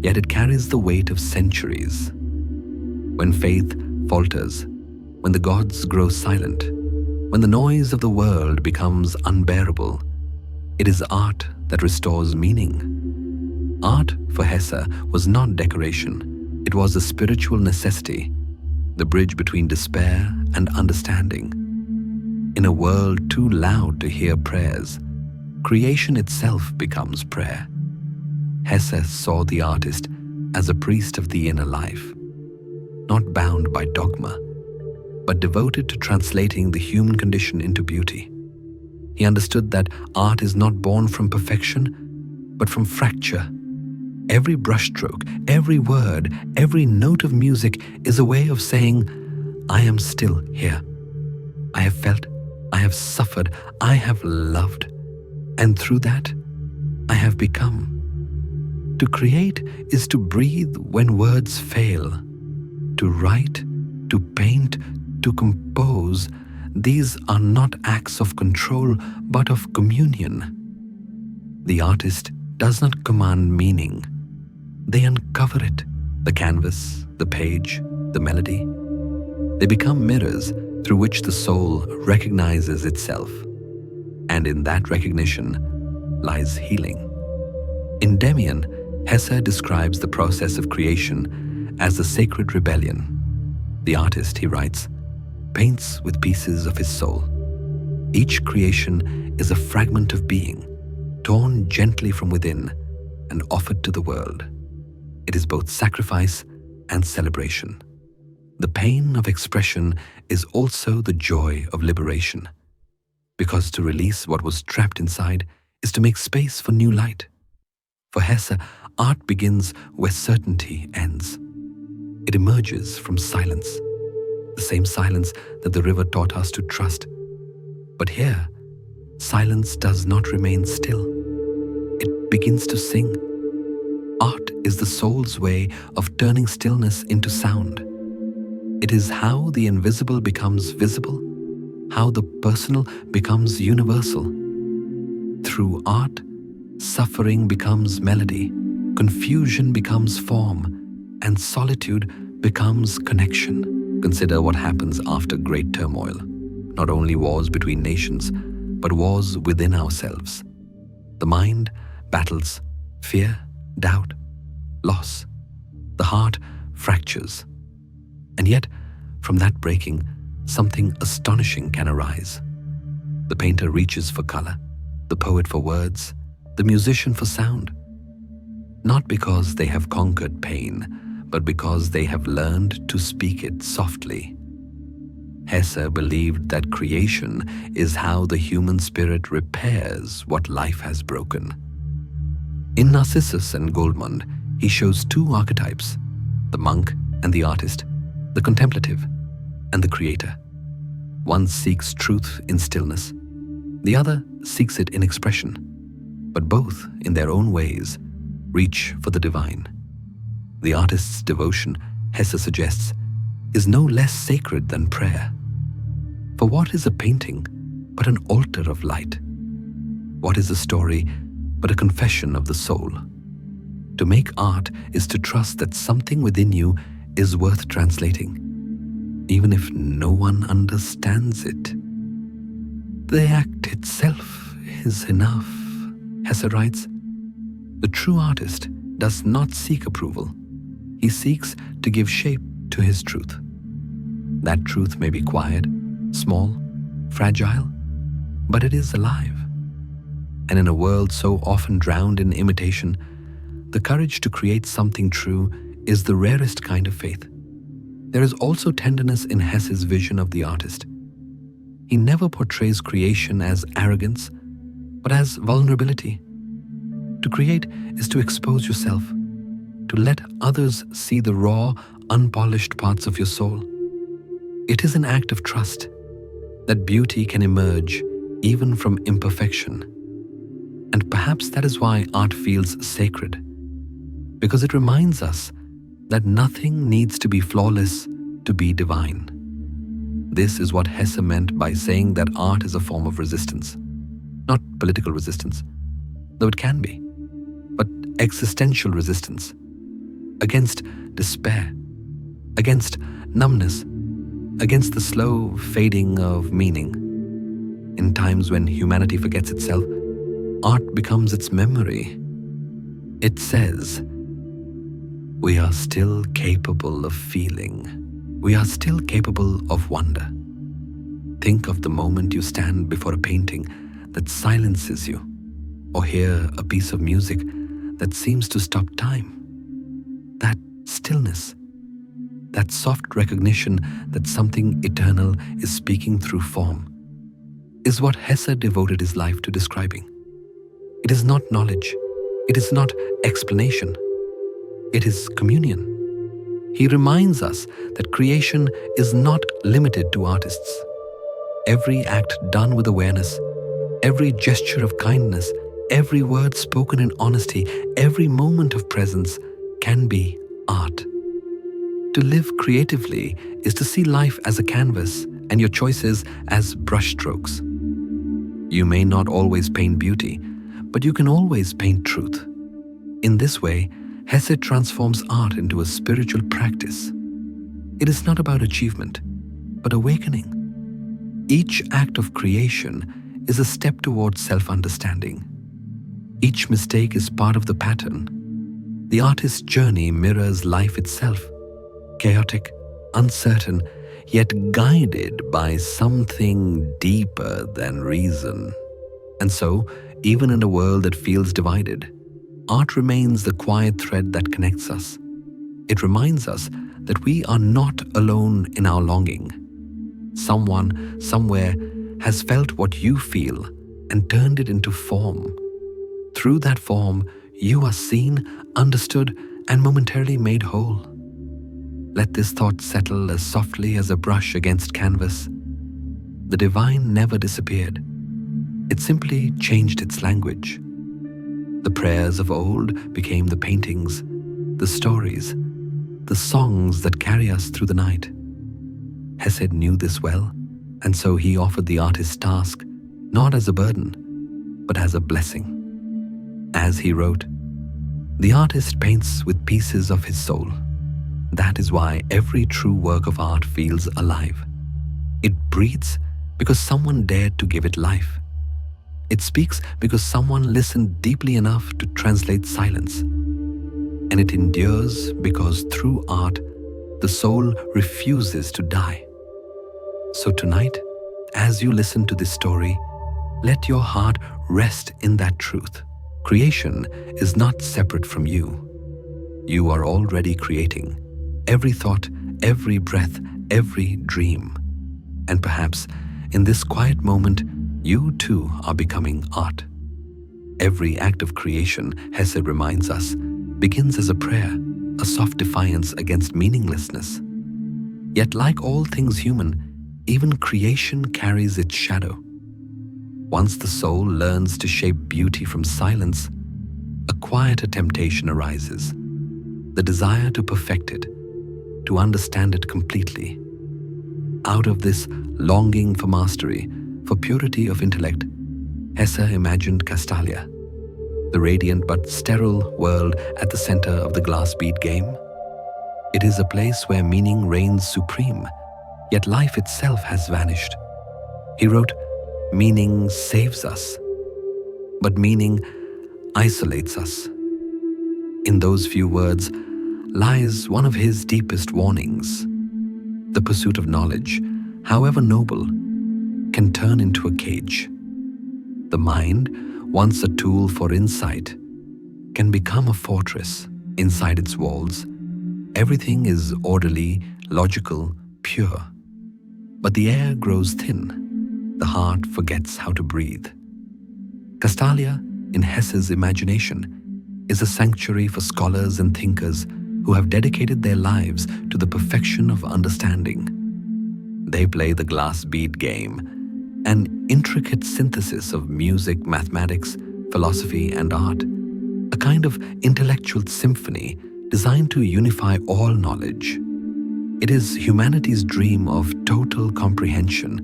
yet it carries the weight of centuries. When faith falters, when the gods grow silent, when the noise of the world becomes unbearable, it is art that restores meaning. Art for Hesse was not decoration, it was a spiritual necessity, the bridge between despair and understanding. In a world too loud to hear prayers, creation itself becomes prayer. Hesse saw the artist as a priest of the inner life, not bound by dogma, but devoted to translating the human condition into beauty. He understood that art is not born from perfection, but from fracture. Every brushstroke, every word, every note of music is a way of saying, I am still here. I have felt, I have suffered, I have loved, and through that, I have become. To create is to breathe when words fail. To write, to paint, to compose, these are not acts of control, but of communion. The artist does not command meaning. They uncover it, the canvas, the page, the melody. They become mirrors through which the soul recognizes itself. And in that recognition lies healing. In Demian, Hesse describes the process of creation as a sacred rebellion. The artist, he writes, paints with pieces of his soul. Each creation is a fragment of being, torn gently from within and offered to the world. It is both sacrifice and celebration. The pain of expression is also the joy of liberation, because to release what was trapped inside is to make space for new light. For Hesse, art begins where certainty ends. It emerges from silence, the same silence that the river taught us to trust. But here, silence does not remain still. It begins to sing. Art is the soul's way of turning stillness into sound. It is how the invisible becomes visible, how the personal becomes universal. Through art, suffering becomes melody, confusion becomes form, and solitude becomes connection. Consider what happens after great turmoil. Not only wars between nations, but wars within ourselves. The mind battles fear, doubt, loss. The heart fractures. And yet, from that breaking, something astonishing can arise. The painter reaches for color, the poet for words, the musician for sound. Not because they have conquered pain, but because they have learned to speak it softly. Hesse believed that creation is how the human spirit repairs what life has broken. In Narcissus and Goldmund, he shows two archetypes, the monk and the artist, the contemplative and the creator. One seeks truth in stillness, the other seeks it in expression, but both, in their own ways, reach for the divine. The artist's devotion, Hesse suggests, is no less sacred than prayer. For what is a painting but an altar of light? What is a story but a confession of the soul? To make art is to trust that something within you is worth translating, even if no one understands it. The act itself is enough, Hesse writes. The true artist does not seek approval. He seeks to give shape to his truth. That truth may be quiet, small, fragile, but it is alive. And in a world so often drowned in imitation, the courage to create something true is the rarest kind of faith. There is also tenderness in Hesse's vision of the artist. He never portrays creation as arrogance, but as vulnerability. To create is to expose yourself, to let others see the raw, unpolished parts of your soul. It is an act of trust that beauty can emerge even from imperfection. And perhaps that is why art feels sacred, because it reminds us that nothing needs to be flawless to be divine. This is what Hesse meant by saying that art is a form of resistance. Not political resistance, though it can be, but existential resistance against despair, against numbness, against the slow fading of meaning. In times when humanity forgets itself, art becomes its memory. It says, we are still capable of feeling. We are still capable of wonder. Think of the moment you stand before a painting that silences you, or hear a piece of music that seems to stop time. That stillness, that soft recognition that something eternal is speaking through form, is what Hesse devoted his life to describing. It is not knowledge, it is not explanation, it is communion. He reminds us that creation is not limited to artists. Every act done with awareness, every gesture of kindness, every word spoken in honesty, every moment of presence can be art. To live creatively is to see life as a canvas and your choices as brushstrokes. You may not always paint beauty, but you can always paint truth. In this way, Hesse transforms art into a spiritual practice. It is not about achievement, but awakening. Each act of creation is a step towards self-understanding. Each mistake is part of the pattern. The artist's journey mirrors life itself, chaotic, uncertain, yet guided by something deeper than reason. And so, even in a world that feels divided, art remains the quiet thread that connects us. It reminds us that we are not alone in our longing. Someone, somewhere, has felt what you feel and turned it into form. Through that form, you are seen, understood, and momentarily made whole. Let this thought settle as softly as a brush against canvas. The divine never disappeared. It simply changed its language. The prayers of old became the paintings, the stories, the songs that carry us through the night. Hesse knew this well, and so he offered the artist's task not as a burden, but as a blessing. As he wrote, "The artist paints with pieces of his soul. That is why every true work of art feels alive. It breathes because someone dared to give it life. It speaks because someone listened deeply enough to translate silence. And it endures because through art, the soul refuses to die." So tonight, as you listen to this story, let your heart rest in that truth. Creation is not separate from you. You are already creating every thought, every breath, every dream. And perhaps in this quiet moment, you too are becoming art. Every act of creation, Hesse reminds us, begins as a prayer, a soft defiance against meaninglessness. Yet like all things human, even creation carries its shadow. Once the soul learns to shape beauty from silence, a quieter temptation arises, the desire to perfect it, to understand it completely. Out of this longing for mastery, for purity of intellect, Hesse imagined Castalia, the radiant but sterile world at the center of the glass bead game. It is a place where meaning reigns supreme, yet life itself has vanished. He wrote, "Meaning saves us, but meaning isolates us." In those few words lies one of his deepest warnings. The pursuit of knowledge, however noble, can turn into a cage. The mind, once a tool for insight, can become a fortress inside its walls. Everything is orderly, logical, pure. But the air grows thin. The heart forgets how to breathe. Castalia, in Hesse's imagination, is a sanctuary for scholars and thinkers who have dedicated their lives to the perfection of understanding. They play the glass bead game, an intricate synthesis of music, mathematics, philosophy, and art, a kind of intellectual symphony designed to unify all knowledge. It is humanity's dream of total comprehension,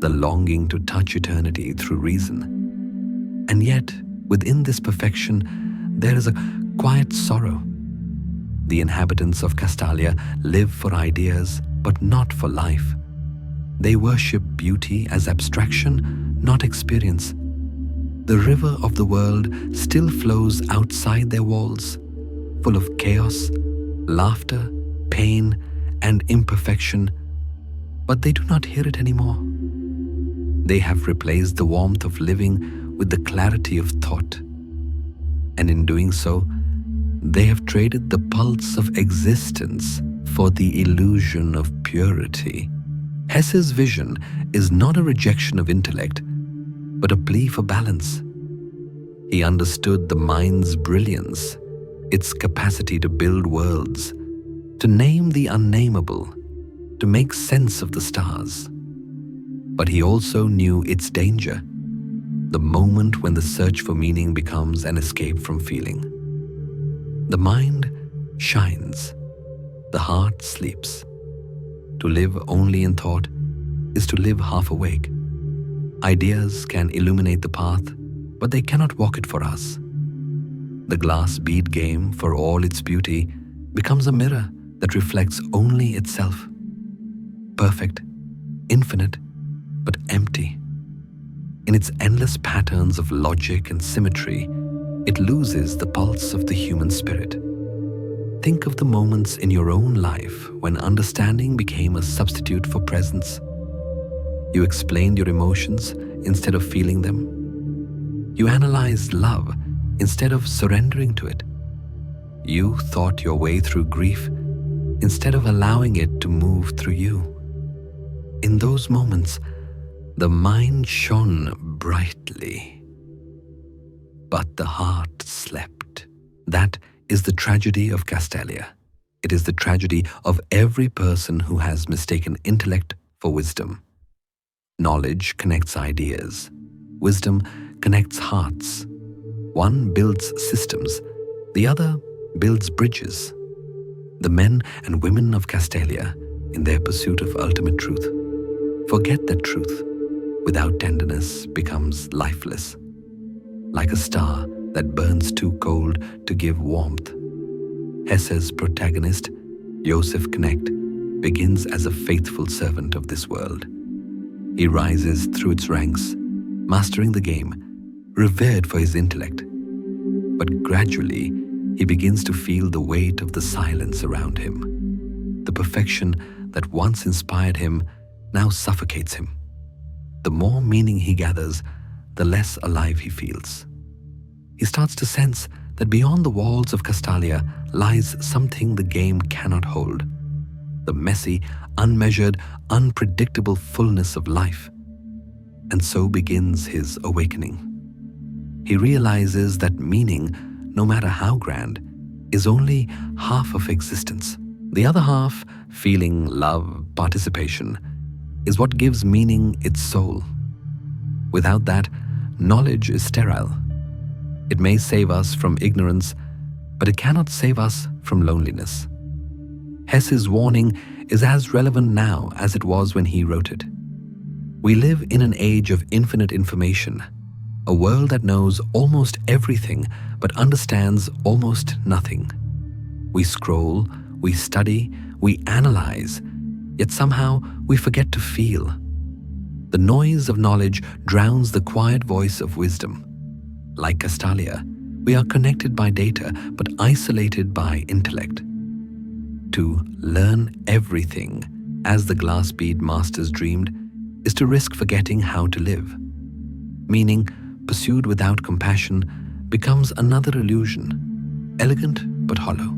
the longing to touch eternity through reason. And yet, within this perfection, there is a quiet sorrow. The inhabitants of Castalia live for ideas, but not for life. They worship beauty as abstraction, not experience. The river of the world still flows outside their walls, full of chaos, laughter, pain, and imperfection, but they do not hear it anymore. They have replaced the warmth of living with the clarity of thought. And in doing so, they have traded the pulse of existence for the illusion of purity. Hesse's vision is not a rejection of intellect, but a plea for balance. He understood the mind's brilliance, its capacity to build worlds, to name the unnameable, to make sense of the stars. But he also knew its danger, the moment when the search for meaning becomes an escape from feeling. The mind shines, the heart sleeps. To live only in thought is to live half awake. Ideas can illuminate the path, but they cannot walk it for us. The glass bead game, for all its beauty, becomes a mirror that reflects only itself. Perfect, infinite, but empty. In its endless patterns of logic and symmetry, it loses the pulse of the human spirit. Think of the moments in your own life when understanding became a substitute for presence. You explained your emotions instead of feeling them. You analyzed love instead of surrendering to it. You thought your way through grief instead of allowing it to move through you. In those moments, the mind shone brightly, but the heart slept. That is the tragedy of Castalia. It is the tragedy of every person who has mistaken intellect for wisdom. Knowledge connects ideas. Wisdom connects hearts. One builds systems, the other builds bridges. The men and women of Castalia, in their pursuit of ultimate truth, forget that truth, without tenderness, becomes lifeless, like a star that burns too cold to give warmth. Hesse's protagonist, Joseph Knecht, begins as a faithful servant of this world. He rises through its ranks, mastering the game, revered for his intellect. But gradually, he begins to feel the weight of the silence around him. The perfection that once inspired him now suffocates him. The more meaning he gathers, the less alive he feels. He starts to sense that beyond the walls of Castalia lies something the game cannot hold. The messy, unmeasured, unpredictable fullness of life. And so begins his awakening. He realizes that meaning, no matter how grand, is only half of existence. The other half, feeling, love, participation, is what gives meaning its soul. Without that, knowledge is sterile. It may save us from ignorance, but it cannot save us from loneliness. Hesse's warning is as relevant now as it was when he wrote it. We live in an age of infinite information, a world that knows almost everything but understands almost nothing. We scroll, we study, we analyze, yet somehow we forget to feel. The noise of knowledge drowns the quiet voice of wisdom. Like Castalia, we are connected by data but isolated by intellect. To learn everything, as the glass bead masters dreamed, is to risk forgetting how to live. Meaning, pursued without compassion, becomes another illusion, elegant but hollow.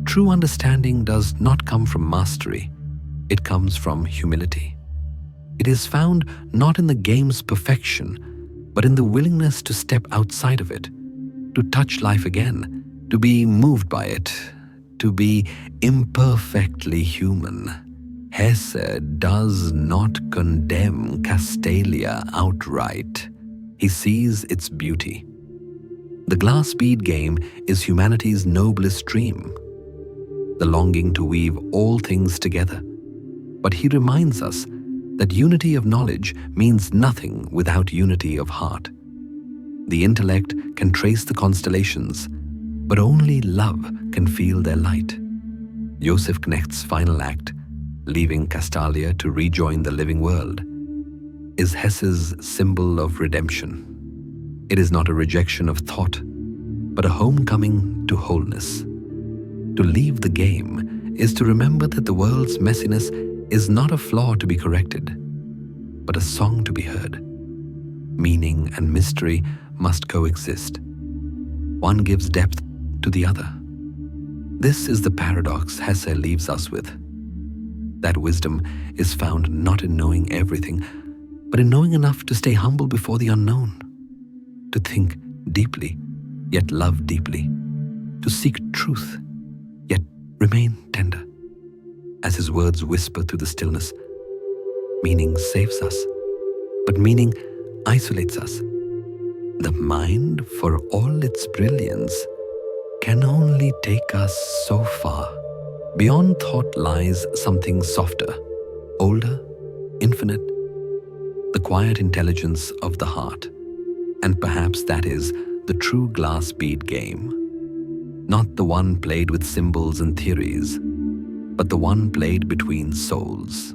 True understanding does not come from mastery, it comes from humility. It is found not in the game's perfection, but in the willingness to step outside of it, to touch life again, to be moved by it, to be imperfectly human. Hesse does not condemn Castalia outright. He sees its beauty. The glass bead game is humanity's noblest dream, the longing to weave all things together. But he reminds us that unity of knowledge means nothing without unity of heart. The intellect can trace the constellations, but only love can feel their light. Joseph Knecht's final act, leaving Castalia to rejoin the living world, is Hesse's symbol of redemption. It is not a rejection of thought, but a homecoming to wholeness. To leave the game is to remember that the world's messiness is not a flaw to be corrected, but a song to be heard. Meaning and mystery must coexist. One gives depth to the other. This is the paradox Hesse leaves us with. That wisdom is found not in knowing everything, but in knowing enough to stay humble before the unknown, to think deeply, yet love deeply, to seek truth, yet remain tender. As his words whisper through the stillness, meaning saves us, but meaning isolates us. The mind, for all its brilliance, can only take us so far. Beyond thought lies something softer, older, infinite, the quiet intelligence of the heart. And perhaps that is the true glass bead game. Not the one played with symbols and theories, but the one played between souls.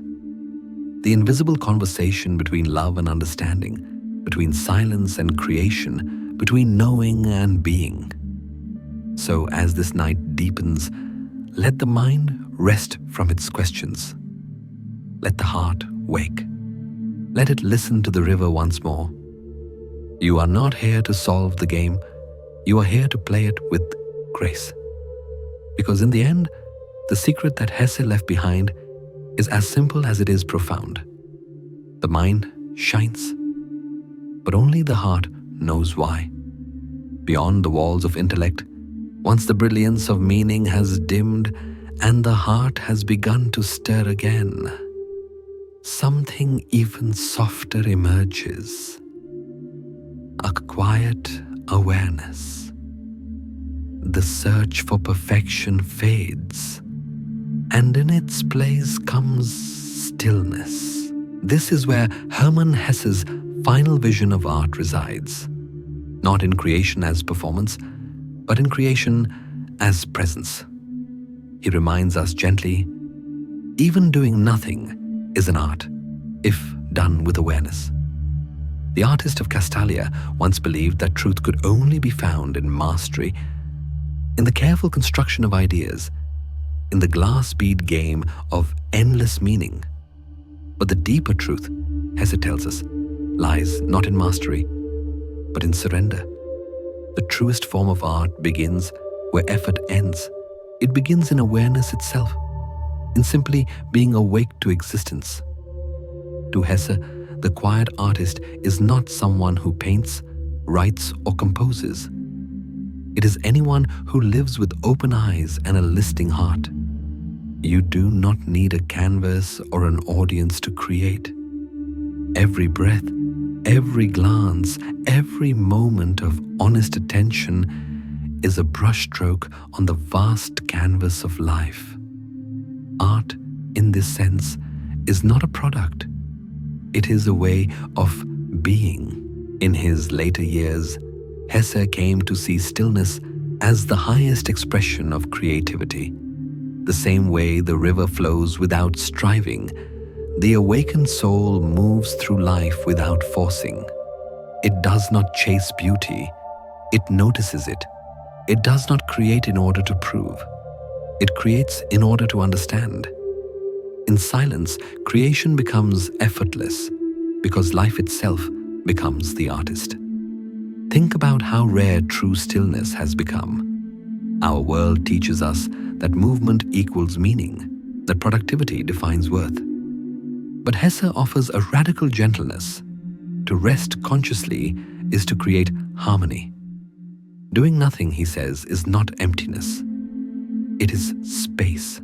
The invisible conversation between love and understanding, between silence and creation, between knowing and being. So as this night deepens, let the mind rest from its questions. Let the heart wake. Let it listen to the river once more. You are not here to solve the game. You are here to play it with grace. Because in the end, the secret that Hesse left behind is as simple as it is profound. The mind shines, but only the heart knows why. Beyond the walls of intellect, once the brilliance of meaning has dimmed and the heart has begun to stir again, something even softer emerges. A quiet awareness. The search for perfection fades, and in its place comes stillness. This is where Hermann Hesse's final vision of art resides. Not in creation as performance, but in creation as presence. He reminds us gently, even doing nothing is an art, if done with awareness. The artist of Castalia once believed that truth could only be found in mastery, in the careful construction of ideas, in the glass bead game of endless meaning. But the deeper truth, Hesse tells us, lies not in mastery, but in surrender. The truest form of art begins where effort ends. It begins in awareness itself, in simply being awake to existence. To Hesse, the quiet artist is not someone who paints, writes, or composes. It is anyone who lives with open eyes and a listening heart. You do not need a canvas or an audience to create. Every breath, every glance, every moment of honest attention is a brushstroke on the vast canvas of life. Art, in this sense, is not a product. It is a way of being. In his later years, Hesse came to see stillness as the highest expression of creativity. The same way the river flows without striving, the awakened soul moves through life without forcing. It does not chase beauty, it notices it. It does not create in order to prove. It creates in order to understand. In silence, creation becomes effortless because life itself becomes the artist. Think about how rare true stillness has become. Our world teaches us that movement equals meaning, that productivity defines worth. But Hesse offers a radical gentleness. To rest consciously is to create harmony. Doing nothing, he says, is not emptiness. It is space.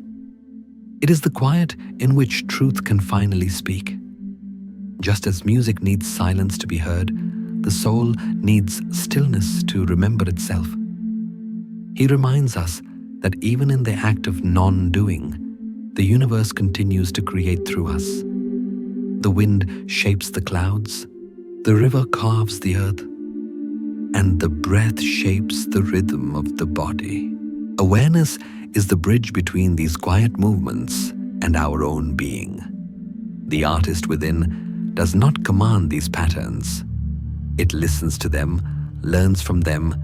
It is the quiet in which truth can finally speak. Just as music needs silence to be heard, the soul needs stillness to remember itself. He reminds us that even in the act of non-doing, the universe continues to create through us. The wind shapes the clouds, the river carves the earth, and the breath shapes the rhythm of the body. Awareness is the bridge between these quiet movements and our own being. The artist within does not command these patterns. It listens to them, learns from them,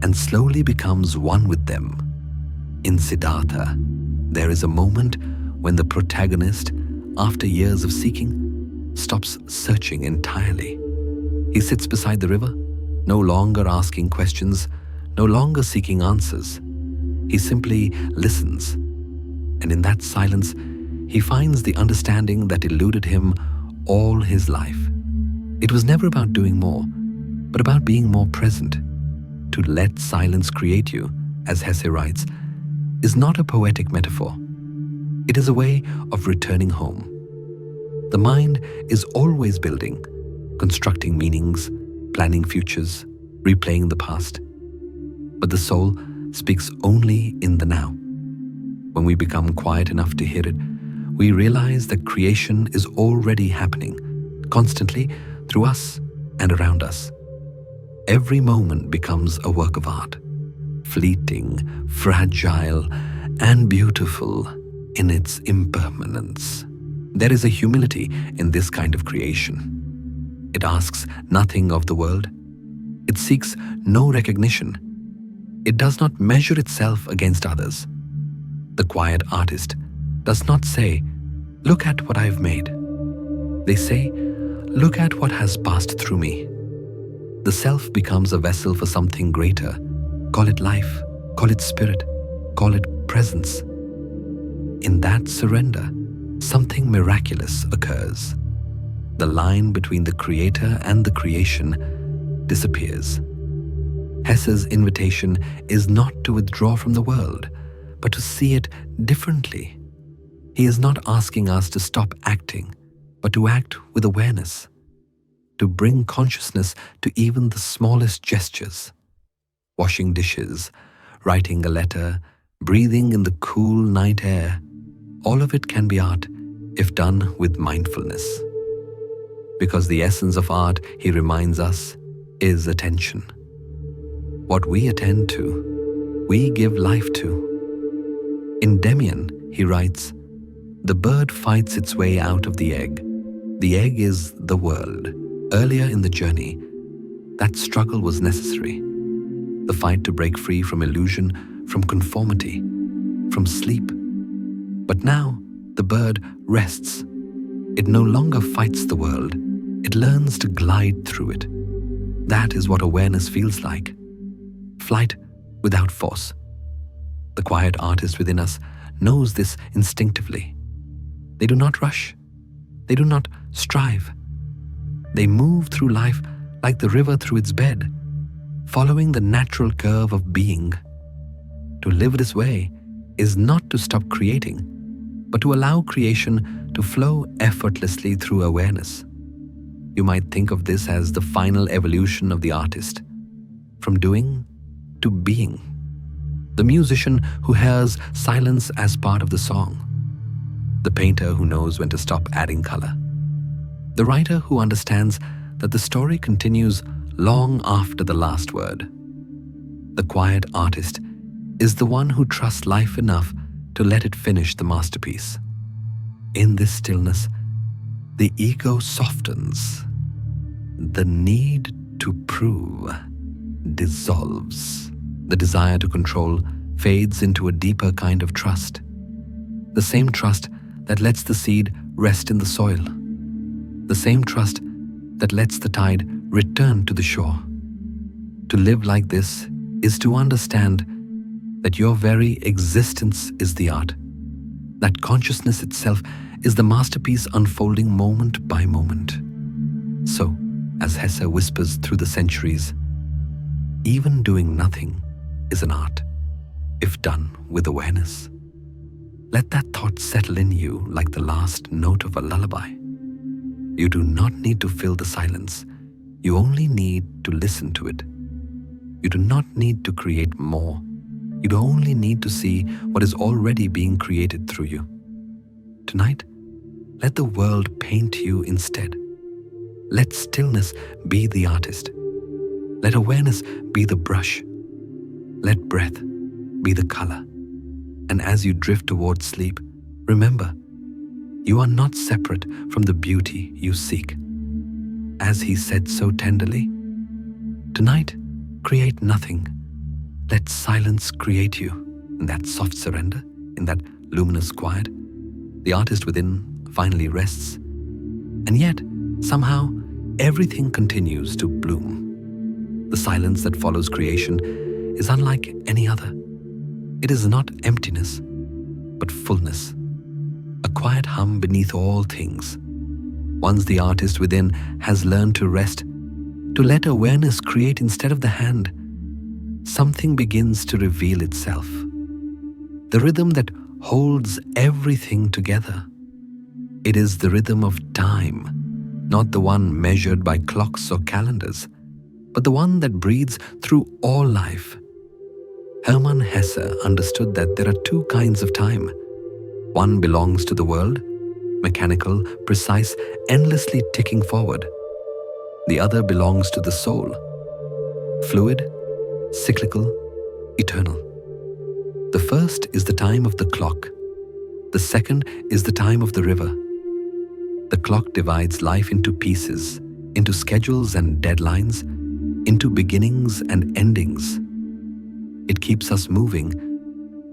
and slowly becomes one with them. In Siddhartha, there is a moment when the protagonist, after years of seeking, stops searching entirely. He sits beside the river, no longer asking questions, no longer seeking answers. He simply listens. And in that silence, he finds the understanding that eluded him all his life. It was never about doing more, but about being more present. To let silence create you, as Hesse writes, is not a poetic metaphor. It is a way of returning home. The mind is always building, constructing meanings, planning futures, replaying the past. But the soul speaks only in the now. When we become quiet enough to hear it, we realize that creation is already happening, constantly through us and around us. Every moment becomes a work of art, fleeting, fragile, and beautiful in its impermanence. There is a humility in this kind of creation. It asks nothing of the world. It seeks no recognition. It does not measure itself against others. The quiet artist does not say, "Look at what I've made." They say, "Look at what has passed through me." The self becomes a vessel for something greater. Call it life, call it spirit, call it presence. In that surrender, something miraculous occurs. The line between the creator and the creation disappears. Hesse's invitation is not to withdraw from the world, but to see it differently. He is not asking us to stop acting, but to act with awareness, to bring consciousness to even the smallest gestures. Washing dishes, writing a letter, breathing in the cool night air, all of it can be art if done with mindfulness. Because the essence of art, he reminds us, is attention. What we attend to, we give life to. In Demian, he writes, "The bird fights its way out of the egg. The egg is the world." Earlier in the journey, that struggle was necessary. The fight to break free from illusion, from conformity, from sleep. But now, the bird rests. It no longer fights the world. It learns to glide through it. That is what awareness feels like. Flight without force. The quiet artist within us knows this instinctively. They do not rush. They do not strive. They move through life like the river through its bed, following the natural curve of being. To live this way is not to stop creating, but to allow creation to flow effortlessly through awareness. You might think of this as the final evolution of the artist, from doing to being. The musician who hears silence as part of the song. The painter who knows when to stop adding color. The writer who understands that the story continues long after the last word. The quiet artist is the one who trusts life enough to let it finish the masterpiece. In this stillness, the ego softens. The need to prove dissolves. The desire to control fades into a deeper kind of trust. The same trust that lets the seed rest in the soil. The same trust that lets the tide return to the shore. To live like this is to understand that your very existence is the art, that consciousness itself is the masterpiece unfolding moment by moment. So, as Hesse whispers through the centuries, even doing nothing is an art, if done with awareness. Let that thought settle in you like the last note of a lullaby. You do not need to fill the silence. You only need to listen to it. You do not need to create more. You only need to see what is already being created through you. Tonight, let the world paint you instead. Let stillness be the artist. Let awareness be the brush. Let breath be the color. And as you drift towards sleep, remember, you are not separate from the beauty you seek. As he said so tenderly, tonight, create nothing. Let silence create you. In that soft surrender, in that luminous quiet, the artist within finally rests. And yet, somehow, everything continues to bloom. The silence that follows creation is unlike any other. It is not emptiness, but fullness, a quiet hum beneath all things. Once the artist within has learned to rest, to let awareness create instead of the hand, something begins to reveal itself. The rhythm that holds everything together. It is the rhythm of time, not the one measured by clocks or calendars, but the one that breathes through all life. Hermann Hesse understood that there are two kinds of time. One belongs to the world, mechanical, precise, endlessly ticking forward. The other belongs to the soul, fluid, cyclical, eternal. The first is the time of the clock. The second is the time of the river. The clock divides life into pieces, into schedules and deadlines, into beginnings and endings. It keeps us moving,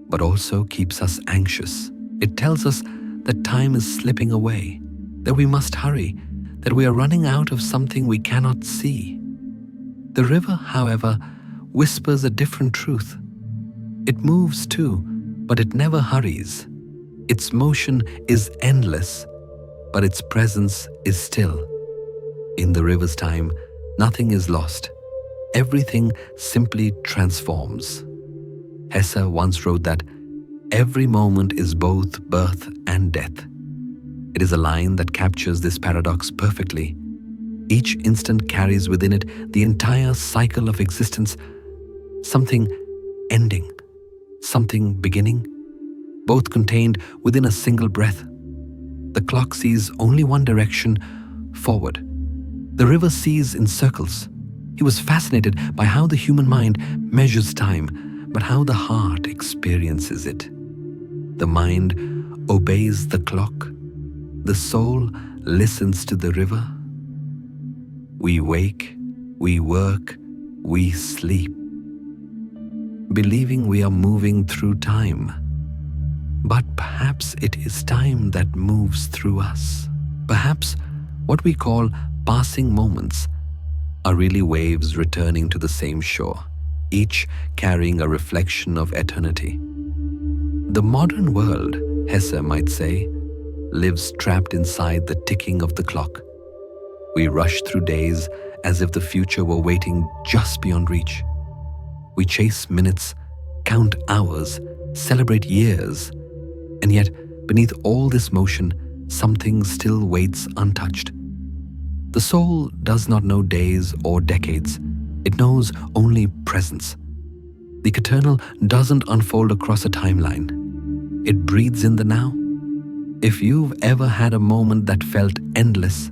but also keeps us anxious. It tells us that time is slipping away, that we must hurry, that we are running out of something we cannot see. The river, however, whispers a different truth. It moves too, but it never hurries. Its motion is endless, but its presence is still. In the river's time, nothing is lost. Everything simply transforms. Hesse once wrote that every moment is both birth and death. It is a line that captures this paradox perfectly. Each instant carries within it the entire cycle of existence, something ending, something beginning, both contained within a single breath. The clock sees only one direction, forward. The river sees in circles. He was fascinated by how the human mind measures time, but how the heart experiences it. The mind obeys the clock. The soul listens to the river. We wake, we work, we sleep, believing we are moving through time. But perhaps it is time that moves through us. Perhaps what we call passing moments are really waves returning to the same shore, each carrying a reflection of eternity. The modern world, Hesse might say, lives trapped inside the ticking of the clock. We rush through days as if the future were waiting just beyond reach. We chase minutes, count hours, celebrate years, and yet beneath all this motion, something still waits untouched. The soul does not know days or decades. It knows only presence. The eternal doesn't unfold across a timeline. It breathes in the now. If you've ever had a moment that felt endless,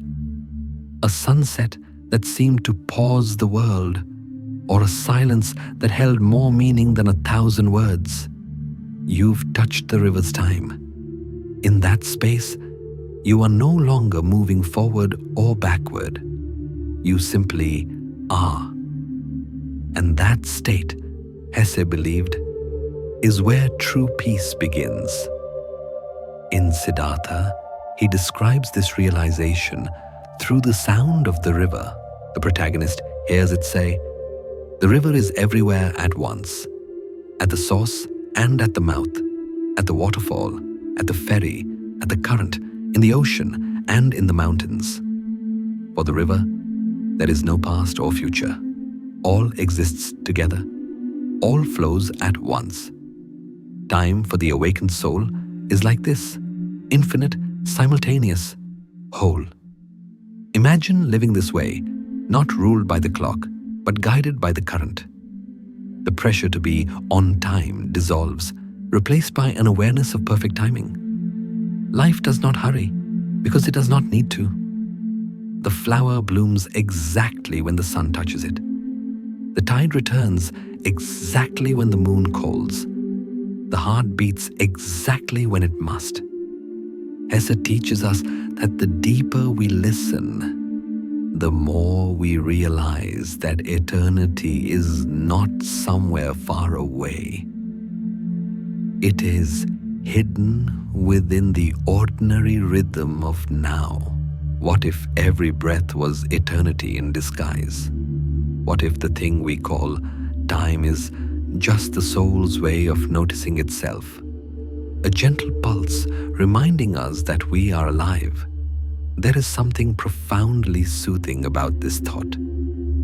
a sunset that seemed to pause the world, or a silence that held more meaning than 1,000 words, you've touched the river's time. In that space, you are no longer moving forward or backward. You simply are. And that state, Hesse believed, is where true peace begins. In Siddhartha, he describes this realization through the sound of the river. The protagonist hears it say, "The river is everywhere at once, at the source and at the mouth, at the waterfall, at the ferry, at the current, in the ocean and in the mountains. For the river, there is no past or future. All exists together. All flows at once. Time for the awakened soul is like this, infinite, simultaneous, whole." Imagine living this way, not ruled by the clock, but guided by the current. The pressure to be on time dissolves, replaced by an awareness of perfect timing. Life does not hurry, because it does not need to. The flower blooms exactly when the sun touches it. The tide returns exactly when the moon calls. The heart beats exactly when it must. Hesse teaches us that the deeper we listen, the more we realize that eternity is not somewhere far away. It is hidden within the ordinary rhythm of now. What if every breath was eternity in disguise? What if the thing we call time is just the soul's way of noticing itself. A gentle pulse reminding us that we are alive. There is something profoundly soothing about this thought.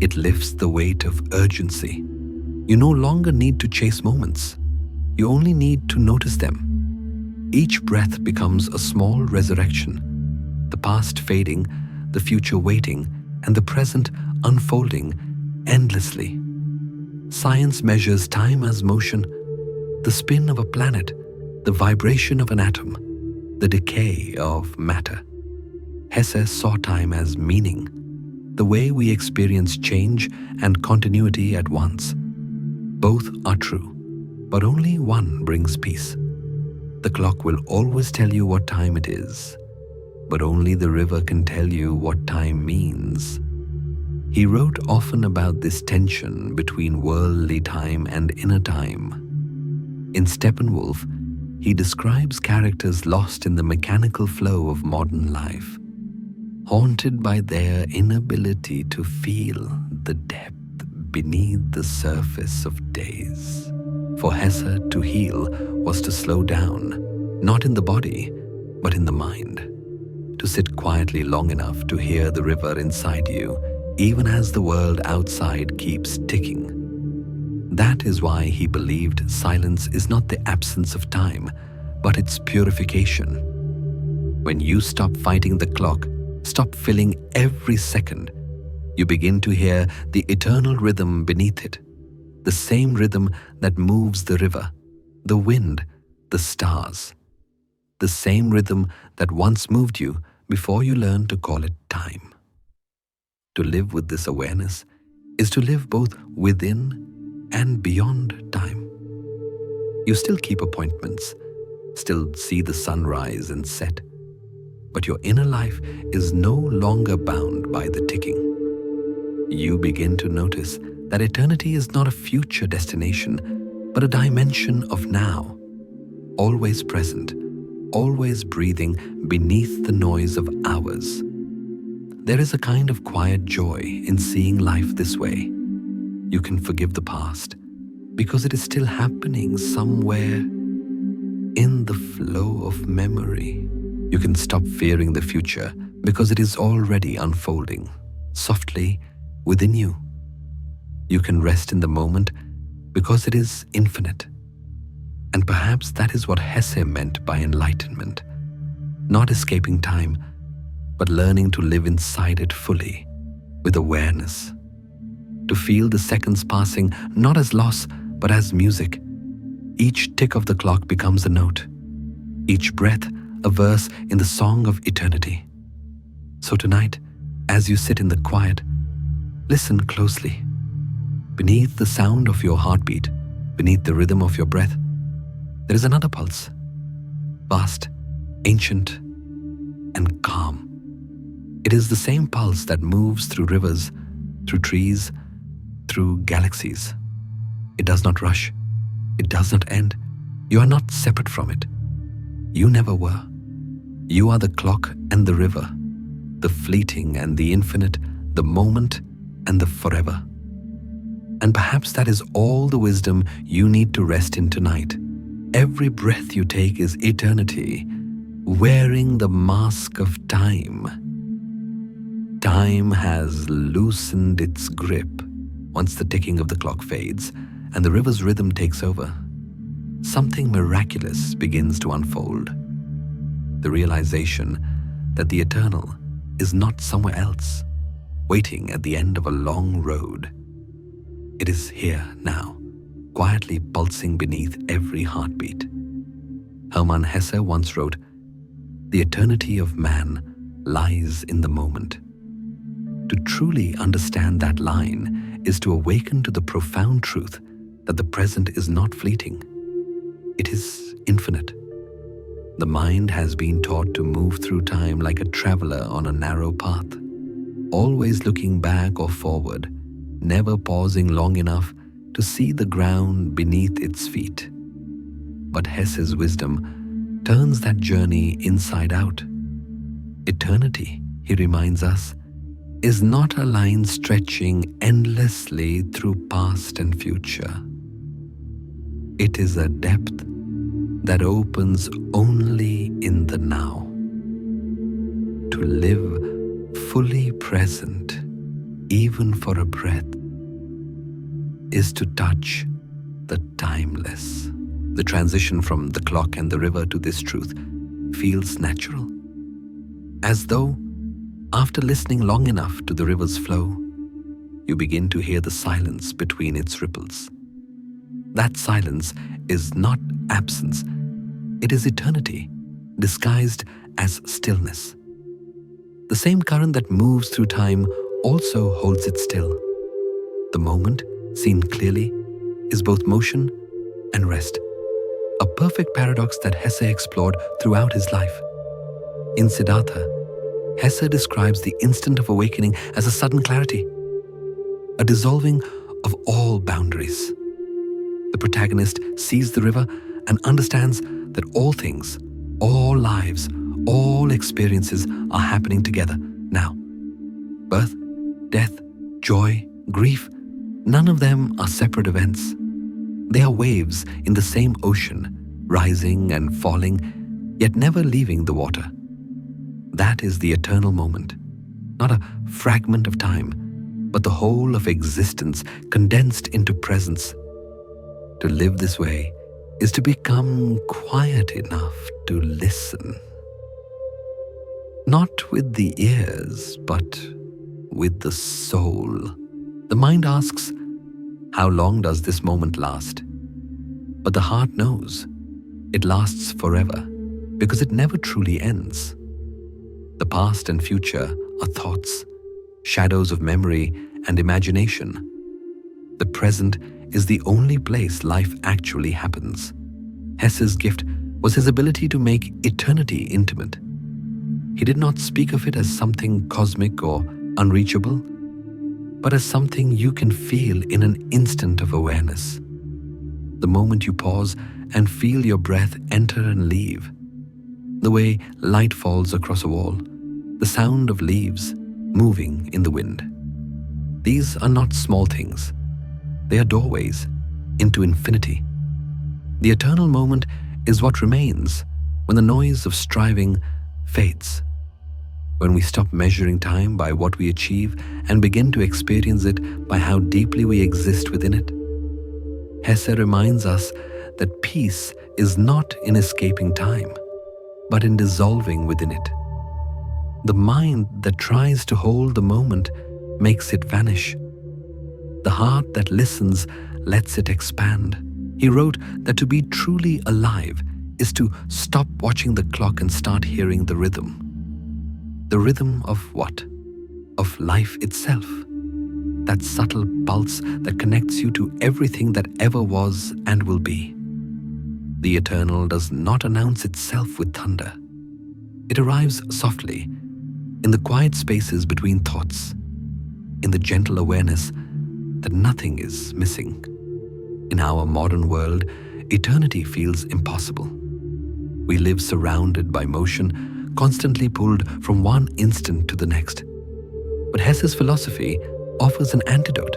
It lifts the weight of urgency. You no longer need to chase moments. You only need to notice them. Each breath becomes a small resurrection, the past fading, the future waiting, and the present unfolding endlessly. Science measures time as motion, the spin of a planet, the vibration of an atom, the decay of matter. Hesse saw time as meaning, the way we experience change and continuity at once. Both are true, but only one brings peace. The clock will always tell you what time it is, but only the river can tell you what time means. He wrote often about this tension between worldly time and inner time. In Steppenwolf, he describes characters lost in the mechanical flow of modern life, haunted by their inability to feel the depth beneath the surface of days. For Hesse, to heal was to slow down, not in the body, but in the mind. To sit quietly long enough to hear the river inside you, even as the world outside keeps ticking. That is why he believed silence is not the absence of time, but its purification. When you stop fighting the clock, stop filling every second, you begin to hear the eternal rhythm beneath it, the same rhythm that moves the river, the wind, the stars, the same rhythm that once moved you before you learned to call it time. To live with this awareness is to live both within and beyond time. You still keep appointments, still see the sun rise and set, but your inner life is no longer bound by the ticking. You begin to notice that eternity is not a future destination, but a dimension of now, always present, always breathing beneath the noise of hours. There is a kind of quiet joy in seeing life this way. You can forgive the past because it is still happening somewhere in the flow of memory. You can stop fearing the future because it is already unfolding, softly within you. You can rest in the moment because it is infinite. And perhaps that is what Hesse meant by enlightenment. Not escaping time, but learning to live inside it fully, with awareness. To feel the seconds passing not as loss, but as music. Each tick of the clock becomes a note. Each breath a verse in the song of eternity. So tonight, as you sit in the quiet, listen closely. Beneath the sound of your heartbeat, beneath the rhythm of your breath, there is another pulse, vast, ancient, and calm. It is the same pulse that moves through rivers, through trees, through galaxies. It does not rush. It does not end. You are not separate from it. You never were. You are the clock and the river, the fleeting and the infinite, the moment and the forever. And perhaps that is all the wisdom you need to rest in tonight. Every breath you take is eternity, wearing the mask of time. Time has loosened its grip once the ticking of the clock fades and the river's rhythm takes over. Something miraculous begins to unfold. The realization that the eternal is not somewhere else, waiting at the end of a long road. It is here now, quietly pulsing beneath every heartbeat. Hermann Hesse once wrote, "The eternity of man lies in the moment." To truly understand that line is to awaken to the profound truth that the present is not fleeting. It is infinite. The mind has been taught to move through time like a traveler on a narrow path, always looking back or forward, never pausing long enough to see the ground beneath its feet. But Hesse's wisdom turns that journey inside out. Eternity, he reminds us, is not a line stretching endlessly through past and future. It is a depth that opens only in the now. To live fully present, even for a breath, is to touch the timeless. The transition from the clock and the river to this truth feels natural, as though after listening long enough to the river's flow, you begin to hear the silence between its ripples. That silence is not absence, it is eternity, disguised as stillness. The same current that moves through time also holds it still. The moment, seen clearly, is both motion and rest, a perfect paradox that Hesse explored throughout his life. In Siddhartha, Hesse describes the instant of awakening as a sudden clarity, a dissolving of all boundaries. The protagonist sees the river and understands that all things, all lives, all experiences are happening together now. Birth, death, joy, grief, none of them are separate events. They are waves in the same ocean, rising and falling, yet never leaving the water. That is the eternal moment, not a fragment of time, but the whole of existence condensed into presence. To live this way is to become quiet enough to listen. Not with the ears, but with the soul. The mind asks, how long does this moment last? But the heart knows it lasts forever because it never truly ends. The past and future are thoughts, shadows of memory and imagination. The present is the only place life actually happens. Hesse's gift was his ability to make eternity intimate. He did not speak of it as something cosmic or unreachable, but as something you can feel in an instant of awareness. The moment you pause and feel your breath enter and leave, the way light falls across a wall, the sound of leaves moving in the wind. These are not small things. They are doorways into infinity. The eternal moment is what remains when the noise of striving fades, when we stop measuring time by what we achieve and begin to experience it by how deeply we exist within it. Hesse reminds us that peace is not in escaping time, but in dissolving within it. The mind that tries to hold the moment makes it vanish. The heart that listens lets it expand. He wrote that to be truly alive is to stop watching the clock and start hearing the rhythm. The rhythm of what? Of life itself. That subtle pulse that connects you to everything that ever was and will be. The eternal does not announce itself with thunder. It arrives softly, in the quiet spaces between thoughts, in the gentle awareness that nothing is missing. In our modern world, eternity feels impossible. We live surrounded by motion, constantly pulled from one instant to the next. But Hesse's philosophy offers an antidote.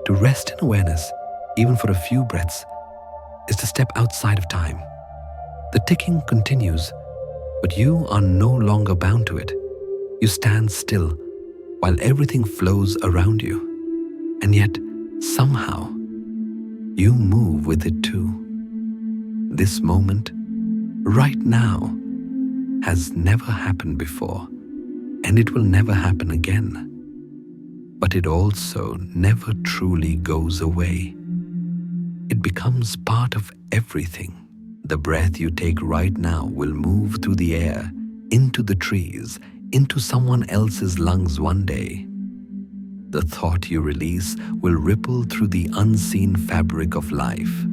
To rest in awareness, even for a few breaths, is to step outside of time. The ticking continues, but you are no longer bound to it. You stand still while everything flows around you. And yet, somehow, you move with it too. This moment, right now, has never happened before, and it will never happen again. But it also never truly goes away. It becomes part of everything. The breath you take right now will move through the air, into the trees, into someone else's lungs one day. The thought you release will ripple through the unseen fabric of life.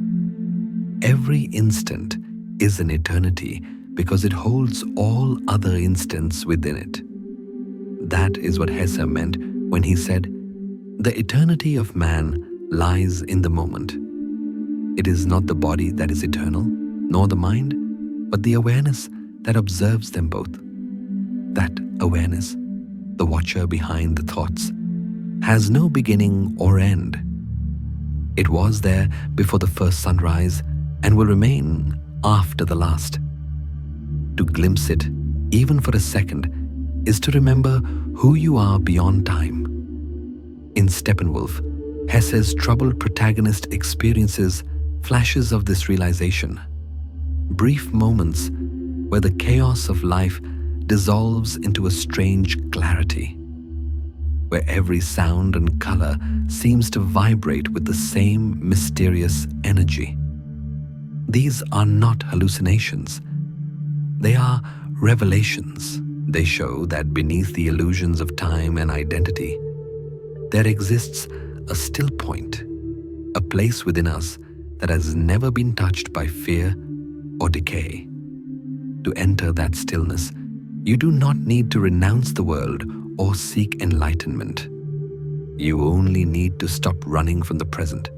Every instant is an eternity because it holds all other instants within it. That is what Hesse meant when he said, "The eternity of man lies in the moment." It is not the body that is eternal, nor the mind, but the awareness that observes them both. That awareness, the watcher behind the thoughts, has no beginning or end. It was there before the first sunrise and will remain after the last. To glimpse it, even for a second, is to remember who you are beyond time. In Steppenwolf, Hesse's troubled protagonist experiences flashes of this realization, brief moments where the chaos of life dissolves into a strange clarity, where every sound and color seems to vibrate with the same mysterious energy. These are not hallucinations. They are revelations. They show that beneath the illusions of time and identity, there exists a still point, a place within us that has never been touched by fear or decay. To enter that stillness, you do not need to renounce the world or seek enlightenment. You only need to stop running from the present.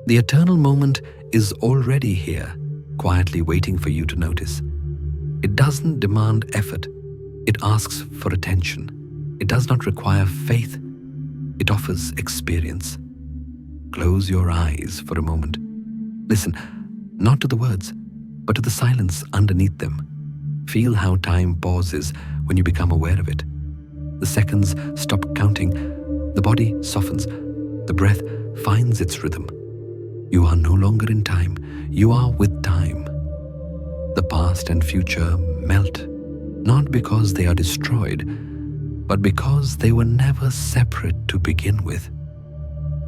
The eternal moment is already here, quietly waiting for you to notice. It doesn't demand effort. It asks for attention. It does not require faith. It offers experience. Close your eyes for a moment. Listen, not to the words, but to the silence underneath them. Feel how time pauses when you become aware of it. The seconds stop counting. The body softens. The breath finds its rhythm. You are no longer in time. You are with time. The past and future melt, not because they are destroyed, but because they were never separate to begin with.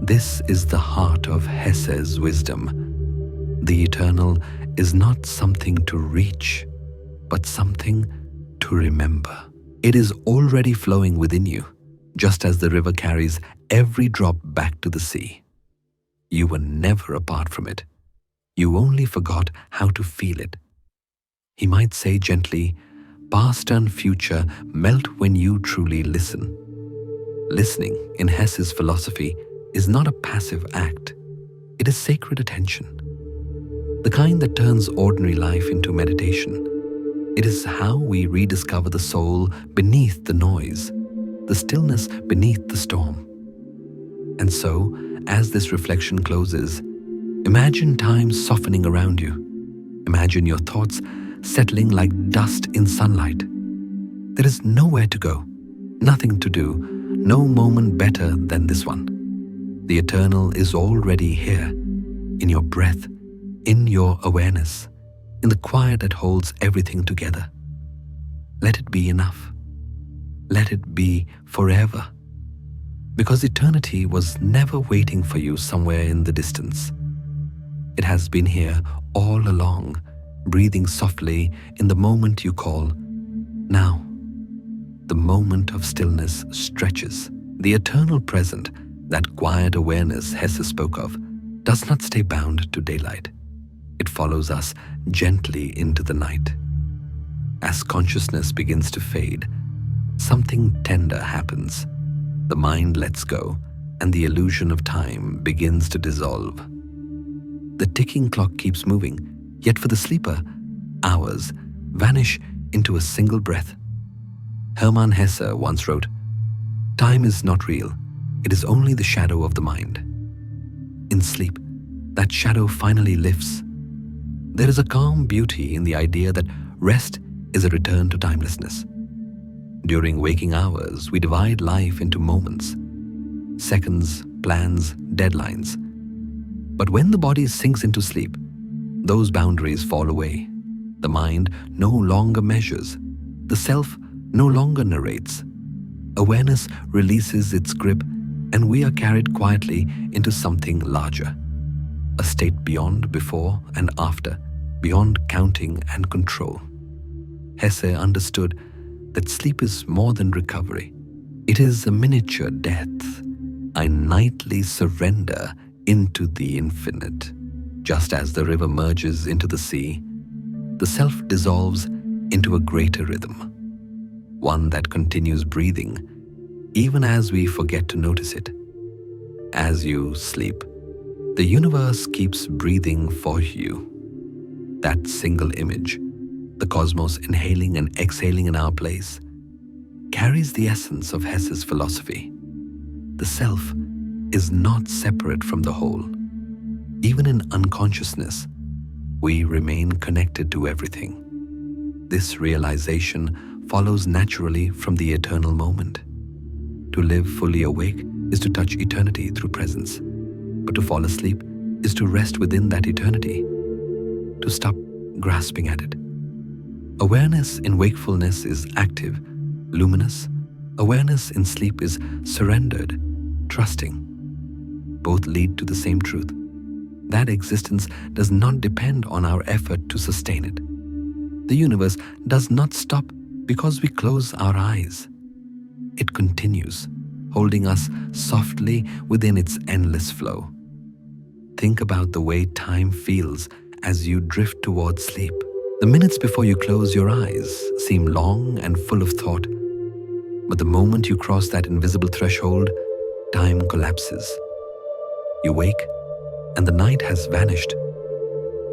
This is the heart of Hesse's wisdom. The eternal is not something to reach, but something to remember. It is already flowing within you, just as the river carries every drop back to the sea. You were never apart from it. You only forgot how to feel it. He might say gently, past and future melt when you truly listen. Listening, in Hesse's philosophy, is not a passive act. It is sacred attention, the kind that turns ordinary life into meditation. It is how we rediscover the soul beneath the noise, the stillness beneath the storm. And so, as this reflection closes, imagine time softening around you. Imagine your thoughts settling like dust in sunlight. There is nowhere to go, nothing to do, no moment better than this one. The eternal is already here, in your breath, in your awareness, in the quiet that holds everything together. Let it be enough. Let it be forever. Because eternity was never waiting for you somewhere in the distance. It has been here all along, breathing softly in the moment you call now. The moment of stillness stretches. The eternal present, that quiet awareness Hesse spoke of, does not stay bound to daylight. It follows us gently into the night. As consciousness begins to fade, something tender happens. The mind lets go, and the illusion of time begins to dissolve. The ticking clock keeps moving, yet for the sleeper, hours vanish into a single breath. Hermann Hesse once wrote, "Time is not real, it is only the shadow of the mind." In sleep, that shadow finally lifts. There is a calm beauty in the idea that rest is a return to timelessness. During waking hours, we divide life into moments, seconds, plans, deadlines. But when the body sinks into sleep, those boundaries fall away. The mind no longer measures. The self no longer narrates. Awareness releases its grip, and we are carried quietly into something larger. A state beyond before and after, beyond counting and control. Hesse understood that sleep is more than recovery. It is a miniature death, a nightly surrender into the infinite. Just as the river merges into the sea, the self dissolves into a greater rhythm, one that continues breathing even as we forget to notice it. As you sleep, the universe keeps breathing for you. That single image, the cosmos inhaling and exhaling in our place, carries the essence of Hesse's philosophy. The self is not separate from the whole. Even in unconsciousness, we remain connected to everything. This realization follows naturally from the eternal moment. To live fully awake is to touch eternity through presence, but to fall asleep is to rest within that eternity, to stop grasping at it. Awareness in wakefulness is active, luminous. Awareness in sleep is surrendered, trusting. Both lead to the same truth. That existence does not depend on our effort to sustain it. The universe does not stop because we close our eyes. It continues, holding us softly within its endless flow. Think about the way time feels as you drift towards sleep. The minutes before you close your eyes seem long and full of thought, but the moment you cross that invisible threshold, time collapses. You wake, and the night has vanished.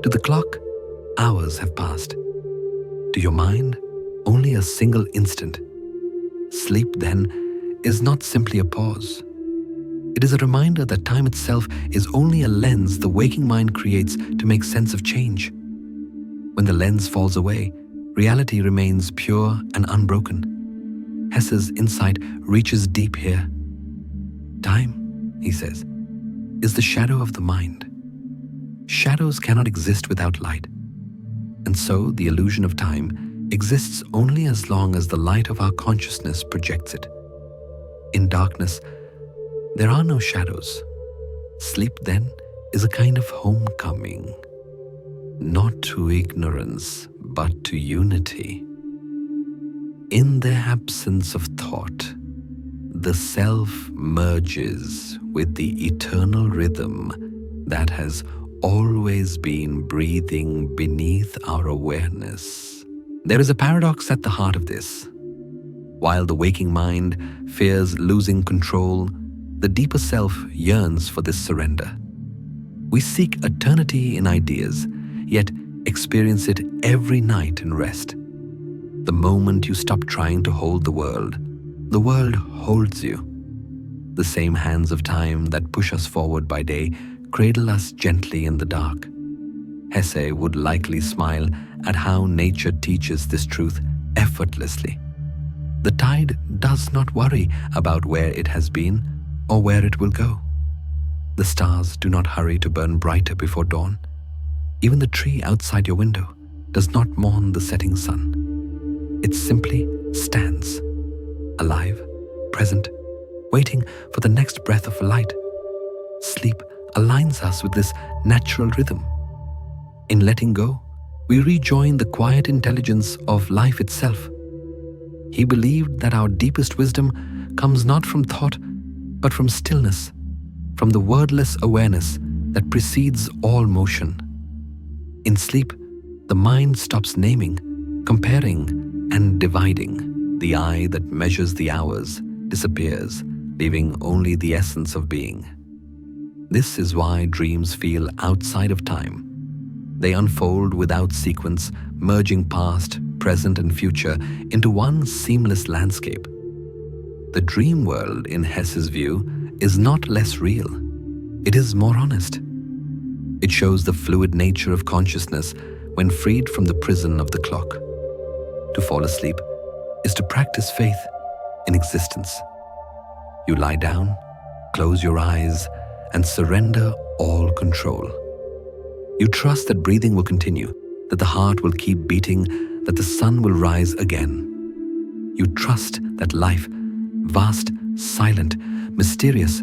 To the clock, hours have passed. To your mind, only a single instant. Sleep, then, is not simply a pause. It is a reminder that time itself is only a lens the waking mind creates to make sense of change. When the lens falls away, reality remains pure and unbroken. Hesse's insight reaches deep here. Time, he says, is the shadow of the mind. Shadows cannot exist without light, and so the illusion of time exists only as long as the light of our consciousness projects it. In darkness, there are no shadows. Sleep, then, is a kind of homecoming, not to ignorance, but to unity. In the absence of thought, the self merges with the eternal rhythm that has always been breathing beneath our awareness. There is a paradox at the heart of this. While the waking mind fears losing control, the deeper self yearns for this surrender. We seek eternity in ideas, yet experience it every night in rest. The moment you stop trying to hold the world holds you. The same hands of time that push us forward by day cradle us gently in the dark. Hesse would likely smile at how nature teaches this truth effortlessly. The tide does not worry about where it has been or where it will go. The stars do not hurry to burn brighter before dawn. Even the tree outside your window does not mourn the setting sun. It simply stands, alive, present, waiting for the next breath of light. Sleep aligns us with this natural rhythm. In letting go, we rejoin the quiet intelligence of life itself. He believed that our deepest wisdom comes not from thought, but from stillness, from the wordless awareness that precedes all motion. In sleep, the mind stops naming, comparing, and dividing. The eye that measures the hours disappears, leaving only the essence of being. This is why dreams feel outside of time. They unfold without sequence, merging past, present, and future into one seamless landscape. The dream world, in Hesse's view, is not less real. It is more honest. It shows the fluid nature of consciousness when freed from the prison of the clock. To fall asleep is to practice faith in existence. You lie down, close your eyes, and surrender all control. You trust that breathing will continue, that the heart will keep beating, that the sun will rise again. You trust that life, vast, silent, mysterious,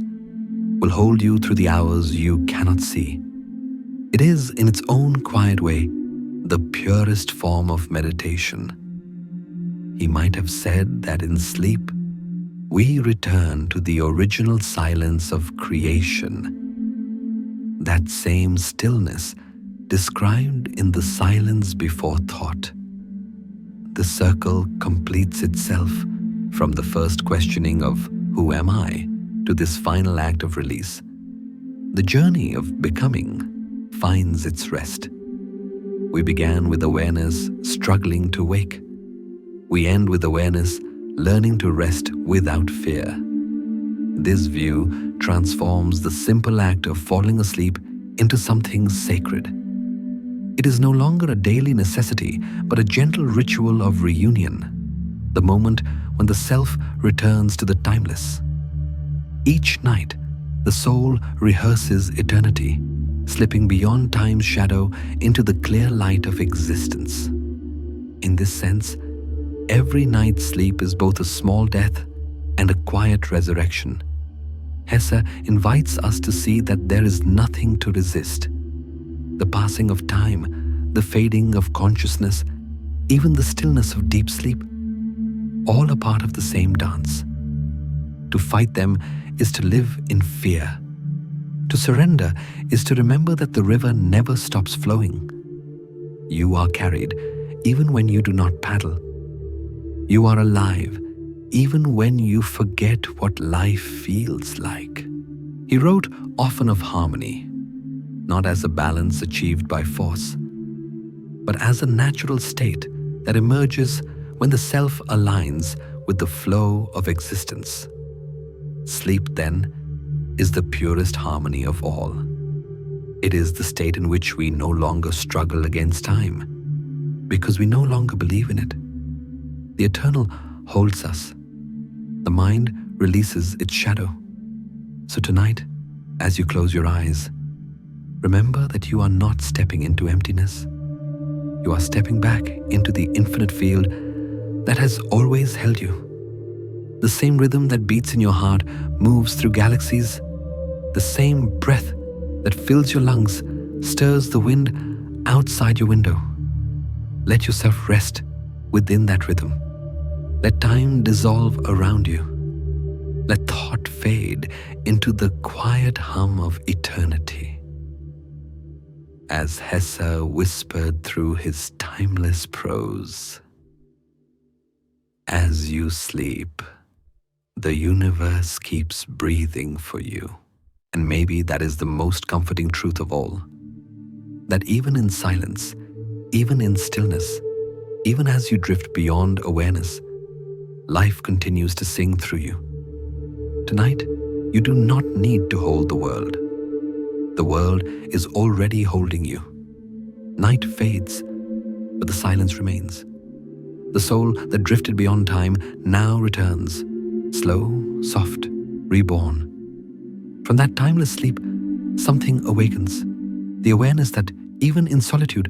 will hold you through the hours you cannot see. It is, in its own quiet way, the purest form of meditation. He might have said that in sleep, we return to the original silence of creation. That same stillness described in the silence before thought. The circle completes itself from the first questioning of who am I to this final act of release. The journey of becoming finds its rest. We began with awareness struggling to wake. We end with awareness learning to rest without fear. This view transforms the simple act of falling asleep into something sacred. It is no longer a daily necessity, but a gentle ritual of reunion, the moment when the self returns to the timeless. Each night, the soul rehearses eternity, slipping beyond time's shadow into the clear light of existence. In this sense, every night's sleep is both a small death and a quiet resurrection. Hesse invites us to see that there is nothing to resist. The passing of time, the fading of consciousness, even the stillness of deep sleep, all are part of the same dance. To fight them is to live in fear. To surrender is to remember that the river never stops flowing. You are carried even when you do not paddle. You are alive even when you forget what life feels like. He wrote often of harmony, not as a balance achieved by force, but as a natural state that emerges when the self aligns with the flow of existence. Sleep, then, is the purest harmony of all. It is the state in which we no longer struggle against time, because we no longer believe in it. The eternal holds us. The mind releases its shadow. So tonight, as you close your eyes, remember that you are not stepping into emptiness. You are stepping back into the infinite field that has always held you. The same rhythm that beats in your heart moves through galaxies. The same breath that fills your lungs stirs the wind outside your window. Let yourself rest within that rhythm. Let time dissolve around you. Let thought fade into the quiet hum of eternity. As Hesse whispered through his timeless prose, as you sleep, the universe keeps breathing for you. And maybe that is the most comforting truth of all. That even in silence, even in stillness, even as you drift beyond awareness, life continues to sing through you. Tonight, you do not need to hold the world. The world is already holding you. Night fades, but the silence remains. The soul that drifted beyond time now returns, slow, soft, reborn. From that timeless sleep, something awakens. The awareness that even in solitude,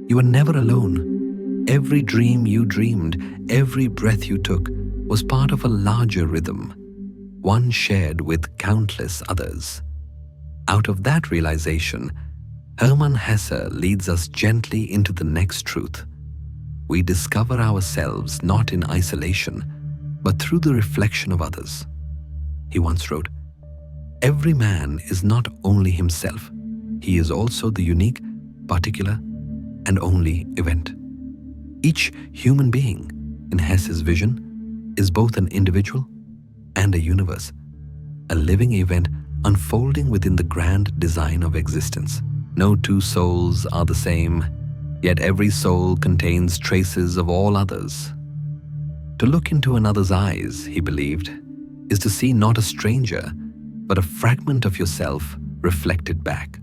you are never alone. Every dream you dreamed, every breath you took was part of a larger rhythm, one shared with countless others. Out of that realization, Hermann Hesse leads us gently into the next truth. We discover ourselves not in isolation, but through the reflection of others. He once wrote, "Every man is not only himself, he is also the unique, particular, and only event." Each human being, in Hesse's vision, is both an individual and a universe, a living event unfolding within the grand design of existence. No two souls are the same, yet every soul contains traces of all others. To look into another's eyes, he believed, is to see not a stranger, but a fragment of yourself reflected back.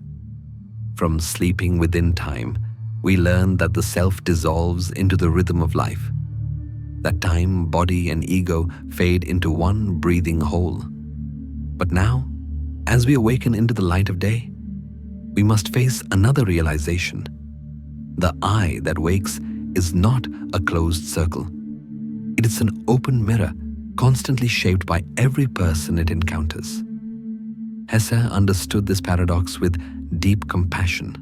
From sleeping within time, we learn that the self dissolves into the rhythm of life, that time, body, and ego fade into one breathing whole. But now, as we awaken into the light of day, we must face another realization. The I that wakes is not a closed circle. It is an open mirror, constantly shaped by every person it encounters. Hesse understood this paradox with deep compassion.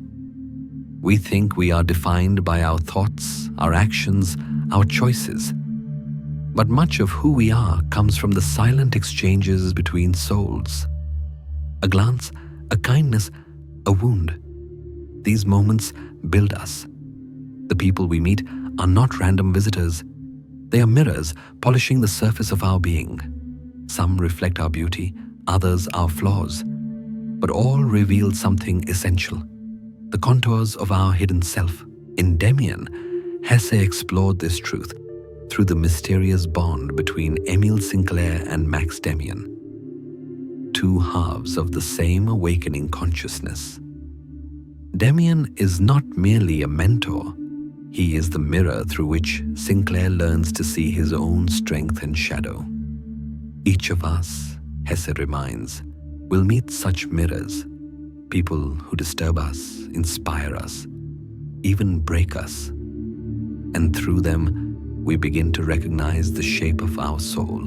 We think we are defined by our thoughts, our actions, our choices. But much of who we are comes from the silent exchanges between souls. A glance, a kindness, a wound. These moments build us. The people we meet are not random visitors. They are mirrors polishing the surface of our being. Some reflect our beauty, others our flaws, but all reveal something essential, the contours of our hidden self. In Demian, Hesse explored this truth through the mysterious bond between Emile Sinclair and Max Demian, two halves of the same awakening consciousness. Demian is not merely a mentor, he is the mirror through which Sinclair learns to see his own strength and shadow. Each of us, Hesse reminds, will meet such mirrors, people who disturb us, inspire us, even break us. And through them, we begin to recognize the shape of our soul.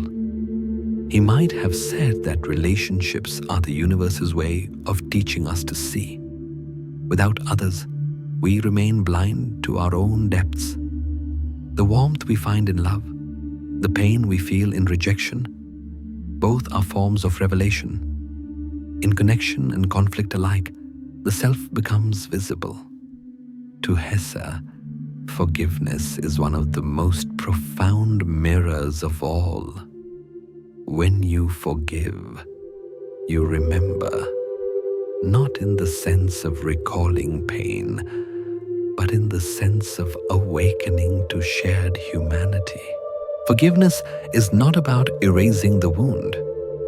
He might have said that relationships are the universe's way of teaching us to see. Without others, we remain blind to our own depths. The warmth we find in love, the pain we feel in rejection, both are forms of revelation. In connection and conflict alike, the self becomes visible. To Hesse, forgiveness is one of the most profound mirrors of all. When you forgive, you remember, not in the sense of recalling pain, but in the sense of awakening to shared humanity. Forgiveness is not about erasing the wound,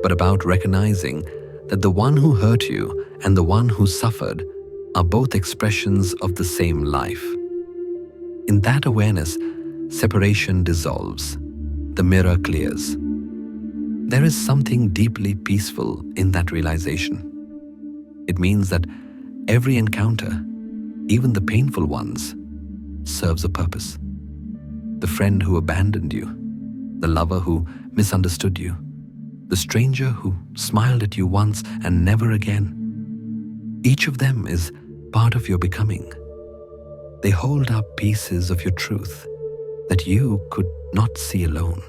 but about recognizing that the one who hurt you and the one who suffered are both expressions of the same life. In that awareness, separation dissolves, the mirror clears. There is something deeply peaceful in that realization. It means that every encounter, even the painful ones, serves a purpose. The friend who abandoned you, the lover who misunderstood you, the stranger who smiled at you once and never again. Each of them is part of your becoming. They hold up pieces of your truth that you could not see alone.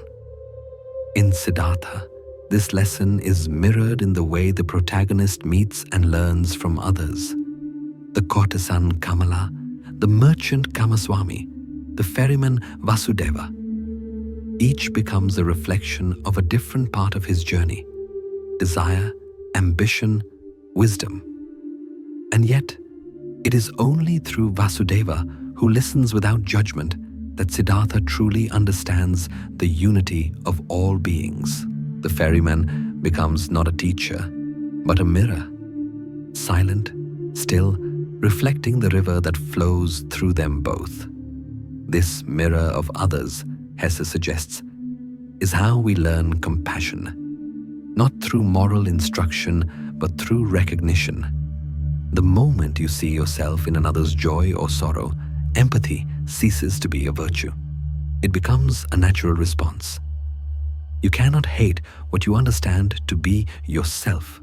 In Siddhartha, this lesson is mirrored in the way the protagonist meets and learns from others. The courtesan Kamala, the merchant Kamaswami, the ferryman Vasudeva. Each becomes a reflection of a different part of his journey: desire, ambition, wisdom. And yet, it is only through Vasudeva, who listens without judgment, that Siddhartha truly understands the unity of all beings. The ferryman becomes not a teacher, but a mirror, silent, still, reflecting the river that flows through them both. This mirror of others, Hesse suggests, is how we learn compassion, not through moral instruction, but through recognition. The moment you see yourself in another's joy or sorrow, empathy ceases to be a virtue. It becomes a natural response. You cannot hate what you understand to be yourself.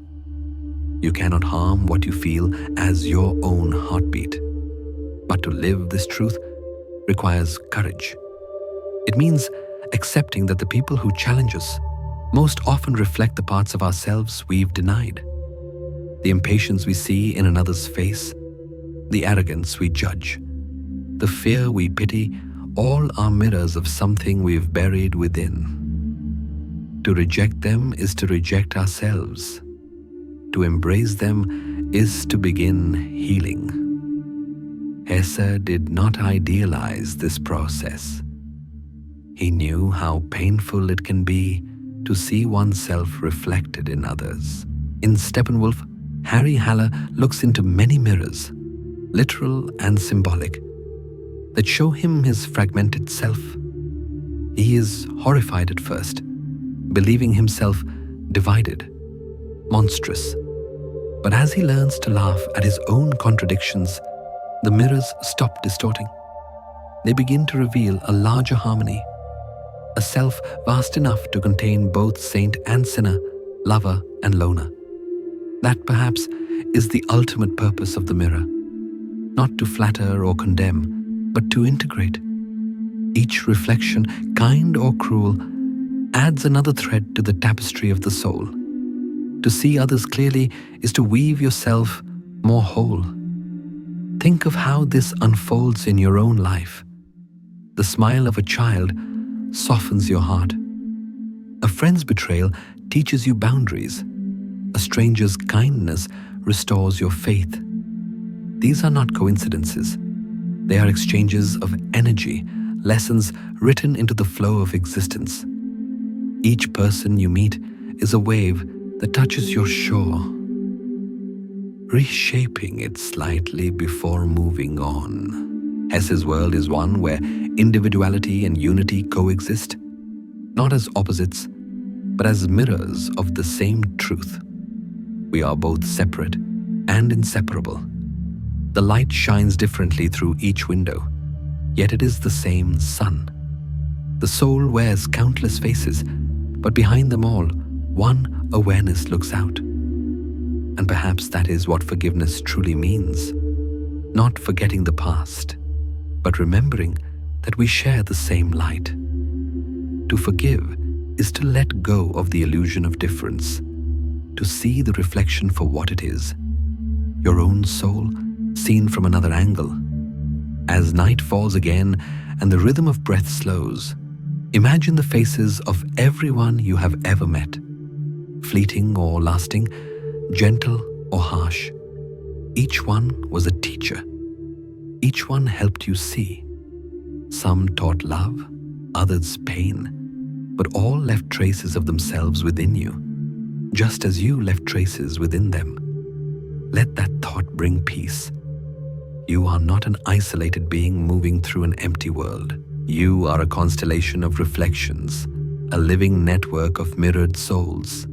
You cannot harm what you feel as your own heartbeat. But to live this truth requires courage. It means accepting that the people who challenge us most often reflect the parts of ourselves we've denied. The impatience we see in another's face, the arrogance we judge, the fear we pity, all are mirrors of something we've buried within. To reject them is to reject ourselves. To embrace them is to begin healing. Hesse did not idealize this process. He knew how painful it can be to see oneself reflected in others. In Steppenwolf, Harry Haller looks into many mirrors, literal and symbolic, that show him his fragmented self. He is horrified at first, believing himself divided, monstrous. But as he learns to laugh at his own contradictions, the mirrors stop distorting. They begin to reveal a larger harmony, a self vast enough to contain both saint and sinner, lover and loner. That perhaps is the ultimate purpose of the mirror, not to flatter or condemn, but to integrate. Each reflection, kind or cruel, adds another thread to the tapestry of the soul. To see others clearly is to weave yourself more whole. Think of how this unfolds in your own life. The smile of a child softens your heart. A friend's betrayal teaches you boundaries. A stranger's kindness restores your faith. These are not coincidences. They are exchanges of energy, lessons written into the flow of existence. Each person you meet is a wave that touches your shore. reshaping it slightly before moving on. Hesse's world is one where individuality and unity coexist, not as opposites, but as mirrors of the same truth. We are both separate and inseparable. The light shines differently through each window, yet it is the same sun. The soul wears countless faces, but behind them all, one awareness looks out. And perhaps that is what forgiveness truly means. Not forgetting the past, but remembering that we share the same light. To forgive is to let go of the illusion of difference, to see the reflection for what it is, your own soul seen from another angle. As night falls again and the rhythm of breath slows, imagine the faces of everyone you have ever met, fleeting or lasting, gentle or harsh. Each one was a teacher. Each one helped you see. Some taught love, others pain, but all left traces of themselves within you, just as you left traces within them. Let that thought bring peace. You are not an isolated being moving through an empty world. You are a constellation of reflections, a living network of mirrored souls.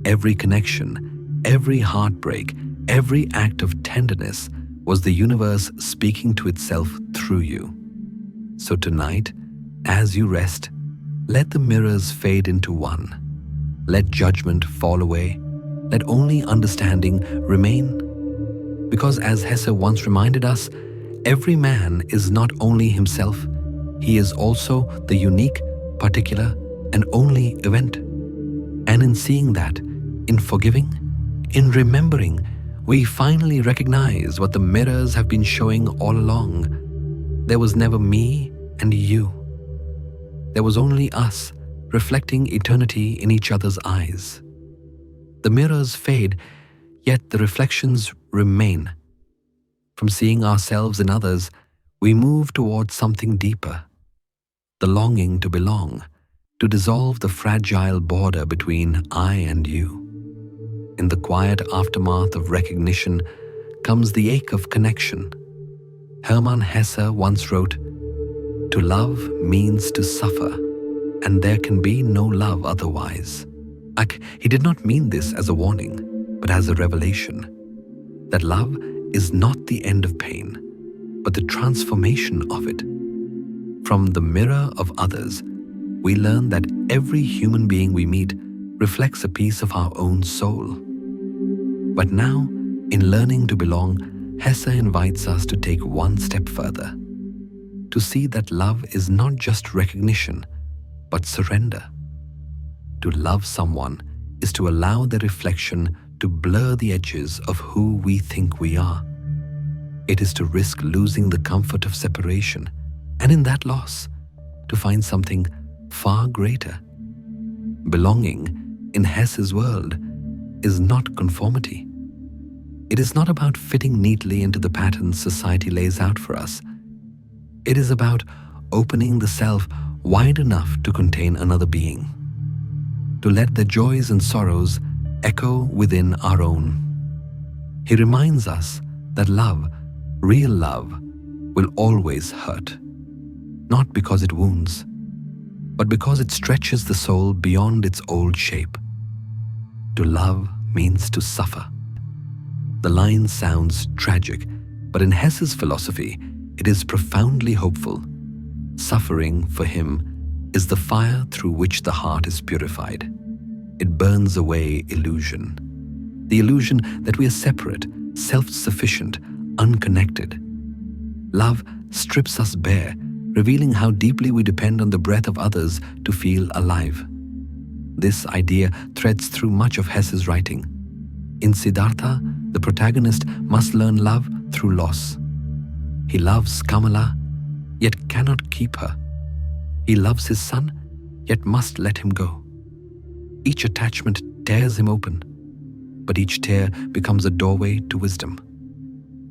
Every connection, every heartbreak, every act of tenderness was the universe speaking to itself through you. So tonight, as you rest, let the mirrors fade into one. Let judgment fall away. Let only understanding remain. Because as Hesse once reminded us, every man is not only himself, he is also the unique, particular, and only event. And in seeing that, in forgiving, in remembering, we finally recognize what the mirrors have been showing all along. There was never me and you. There was only us, reflecting eternity in each other's eyes. The mirrors fade, yet the reflections remain. From seeing ourselves in others, we move towards something deeper. The longing to belong, to dissolve the fragile border between I and you. In the quiet aftermath of recognition comes the ache of connection. Hermann Hesse once wrote, "To love means to suffer, and there can be no love otherwise." He did not mean this as a warning, but as a revelation. That love is not the end of pain, but the transformation of it. From the mirror of others, we learn that every human being we meet reflects a piece of our own soul. But now, in learning to belong, Hesse invites us to take one step further, to see that love is not just recognition, but surrender. To love someone is to allow their reflection to blur the edges of who we think we are. It is to risk losing the comfort of separation, and in that loss, to find something far greater. Belonging in Hesse's world is not conformity. It is not about fitting neatly into the patterns society lays out for us. It is about opening the self wide enough to contain another being, to let their joys and sorrows echo within our own. He reminds us that love, real love, will always hurt, not because it wounds, but because it stretches the soul beyond its old shape. To love means to suffer. The line sounds tragic, but in Hesse's philosophy, it is profoundly hopeful. Suffering, for him, is the fire through which the heart is purified. It burns away illusion. The illusion that we are separate, self-sufficient, unconnected. Love strips us bare, revealing how deeply we depend on the breath of others to feel alive. This idea threads through much of Hesse's writing. In Siddhartha, the protagonist must learn love through loss. He loves Kamala, yet cannot keep her. He loves his son, yet must let him go. Each attachment tears him open, but each tear becomes a doorway to wisdom.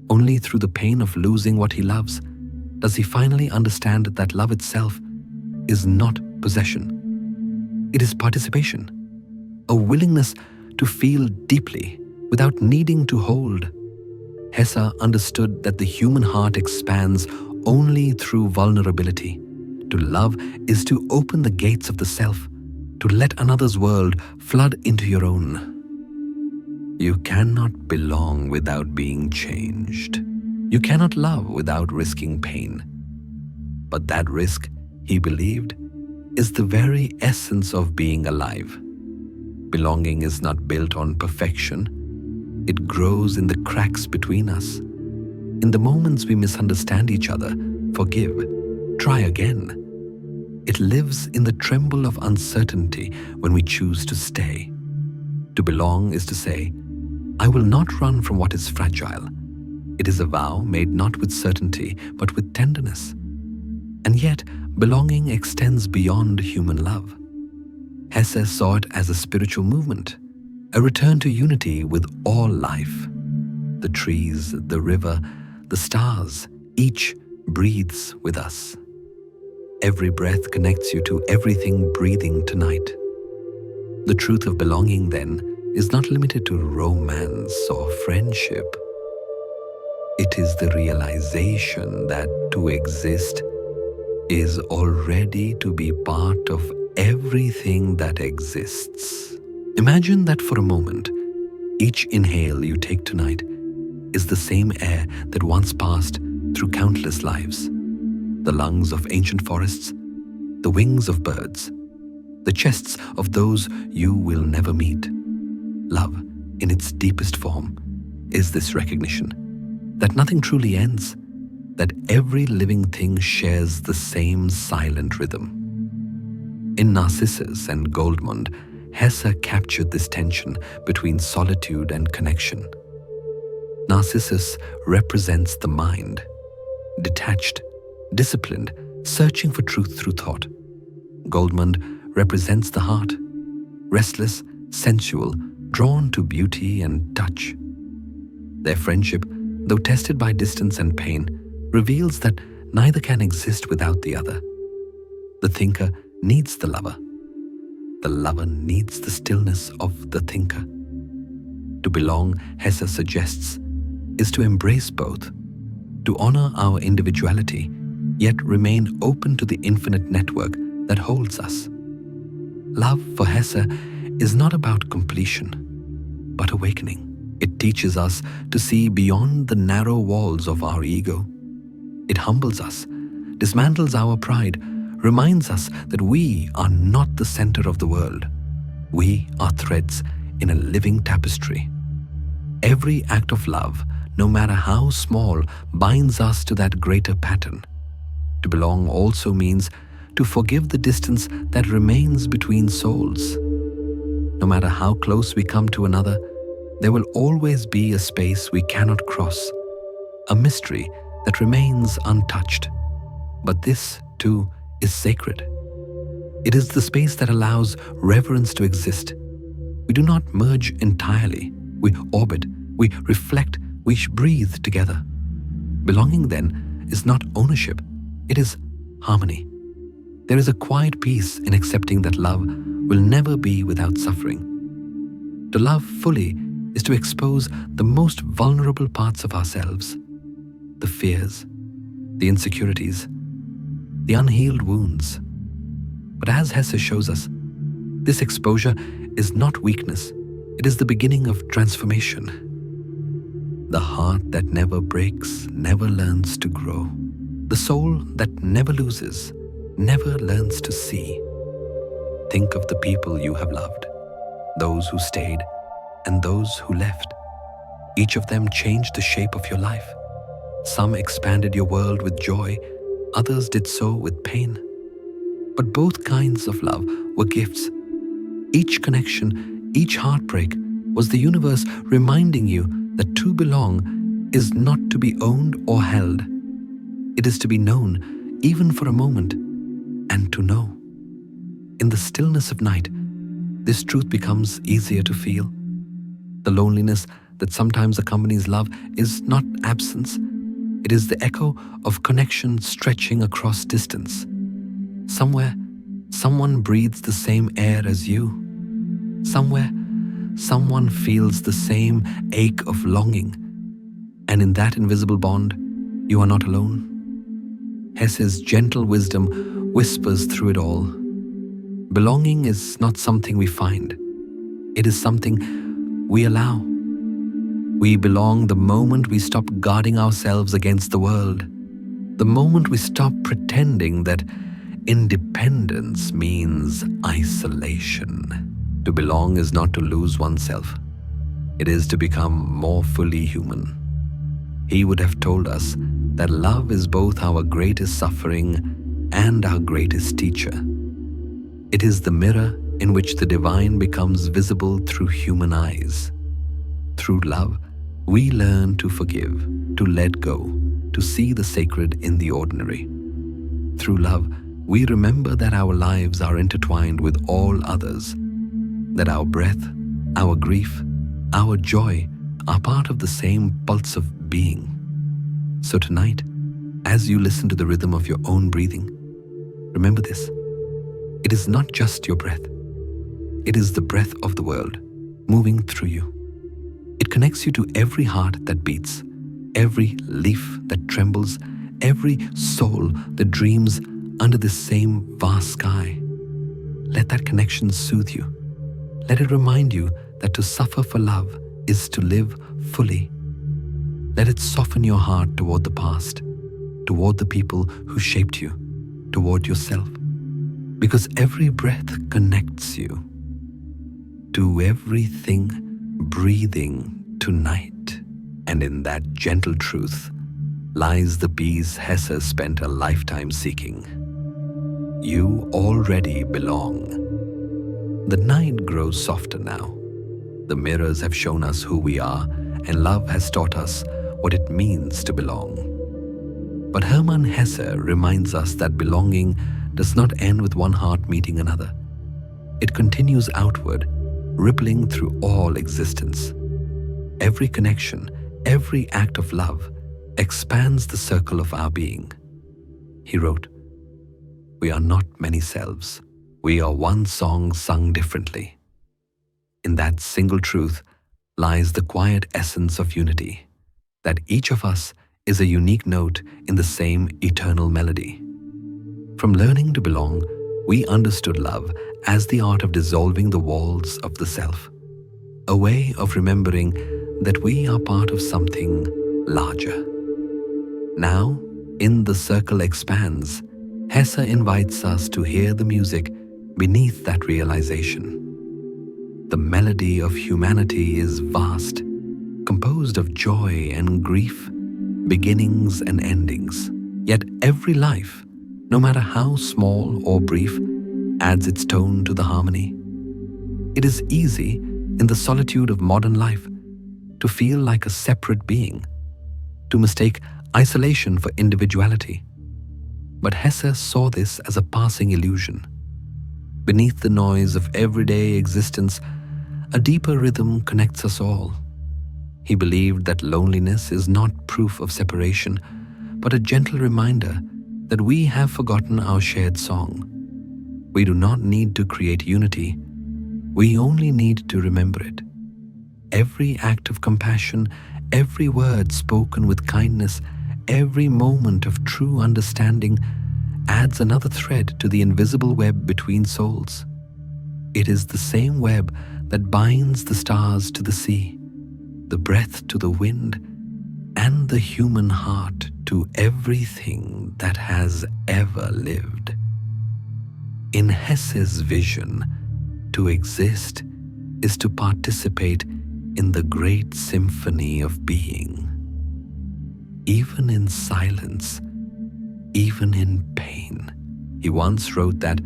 Only through the pain of losing what he loves does he finally understand that love itself is not possession. It is participation, a willingness to feel deeply without needing to hold, Hesse understood that the human heart expands only through vulnerability. To love is to open the gates of the self, to let another's world flood into your own. You cannot belong without being changed. You cannot love without risking pain. But that risk, he believed, is the very essence of being alive. Belonging is not built on perfection. It grows in the cracks between us. In the moments we misunderstand each other, forgive, try again. It lives in the tremble of uncertainty when we choose to stay. To belong is to say, I will not run from what is fragile. It is a vow made not with certainty, but with tenderness. And yet, belonging extends beyond human love. Hesse saw it as a spiritual movement, a return to unity with all life. The trees, the river, the stars, each breathes with us. Every breath connects you to everything breathing tonight. The truth of belonging, then, is not limited to romance or friendship. It is the realization that to exist is already to be part of everything that exists. Imagine that for a moment, each inhale you take tonight is the same air that once passed through countless lives. The lungs of ancient forests, the wings of birds, the chests of those you will never meet. Love, in its deepest form, is this recognition that nothing truly ends, that every living thing shares the same silent rhythm. In Narcissus and Goldmund, Hesse captured this tension between solitude and connection. Narcissus represents the mind, detached, disciplined, searching for truth through thought. Goldmund represents the heart, restless, sensual, drawn to beauty and touch. Their friendship, though tested by distance and pain, reveals that neither can exist without the other. The thinker needs the lover. The lover needs the stillness of the thinker. To belong, Hesse suggests, is to embrace both, to honor our individuality, yet remain open to the infinite network that holds us. Love for Hesse is not about completion, but awakening. It teaches us to see beyond the narrow walls of our ego. It humbles us, dismantles our pride, reminds us that we are not the center of the world. We are threads in a living tapestry. Every act of love, no matter how small, binds us to that greater pattern. To belong also means to forgive the distance that remains between souls. No matter how close we come to another, there will always be a space we cannot cross, a mystery that remains untouched. But this, too, is sacred. It is the space that allows reverence to exist. We do not merge entirely. We orbit, we reflect, we breathe together. Belonging, then, is not ownership. It is harmony. There is a quiet peace in accepting that love will never be without suffering. To love fully is to expose the most vulnerable parts of ourselves, the fears, the insecurities, the unhealed wounds. But as Hesse shows us, this exposure is not weakness, it is the beginning of transformation. The heart that never breaks never learns to grow. The soul that never loses never learns to see. Think of the people you have loved, those who stayed and those who left. Each of them changed the shape of your life. Some expanded your world with joy, others did so with pain. But both kinds of love were gifts. Each connection, each heartbreak was the universe reminding you that to belong is not to be owned or held. It is to be known, even for a moment, and to know. In the stillness of night, this truth becomes easier to feel. The loneliness that sometimes accompanies love is not absence. It is the echo of connection stretching across distance. Somewhere, someone breathes the same air as you. Somewhere, someone feels the same ache of longing. And in that invisible bond, you are not alone. Hesse's gentle wisdom whispers through it all. Belonging is not something we find. It is something we allow. We belong the moment we stop guarding ourselves against the world, the moment we stop pretending that independence means isolation. To belong is not to lose oneself. It is to become more fully human. He would have told us that love is both our greatest suffering and our greatest teacher. It is the mirror in which the divine becomes visible through human eyes. Through love, we learn to forgive, to let go, to see the sacred in the ordinary. Through love, we remember that our lives are intertwined with all others, that our breath, our grief, our joy are part of the same pulse of being. So tonight, as you listen to the rhythm of your own breathing, remember this. It is not just your breath. It is the breath of the world moving through you. It connects you to every heart that beats, every leaf that trembles, every soul that dreams under this same vast sky. Let that connection soothe you. Let it remind you that to suffer for love is to live fully. Let it soften your heart toward the past, toward the people who shaped you, toward yourself. Because every breath connects you to everything breathing tonight. And in that gentle truth lies the peace Hesse spent a lifetime seeking. You already belong. The night grows softer now. The mirrors have shown us who we are, and love has taught us what it means to belong. But Hermann Hesse reminds us that belonging does not end with one heart meeting another. It continues outward, rippling through all existence. Every connection, every act of love expands the circle of our being. He wrote, "We are not many selves. We are one song sung differently." In that single truth lies the quiet essence of unity, that each of us is a unique note in the same eternal melody. From learning to belong, we understood love as the art of dissolving the walls of the self, a way of remembering that we are part of something larger. Now, in The Circle Expands, Hesse invites us to hear the music beneath that realization. The melody of humanity is vast, composed of joy and grief, beginnings and endings. Yet every life, no matter how small or brief, adds its tone to the harmony. It is easy, in the solitude of modern life, to feel like a separate being, to mistake isolation for individuality. But Hesse saw this as a passing illusion. Beneath the noise of everyday existence, a deeper rhythm connects us all. He believed that loneliness is not proof of separation, but a gentle reminder that we have forgotten our shared song. We do not need to create unity. We only need to remember it. Every act of compassion, every word spoken with kindness, every moment of true understanding adds another thread to the invisible web between souls. It is the same web that binds the stars to the sea, the breath to the wind, and the human heart to everything that has ever lived. In Hesse's vision, to exist is to participate in the great symphony of being. Even in silence, even in pain. He once wrote that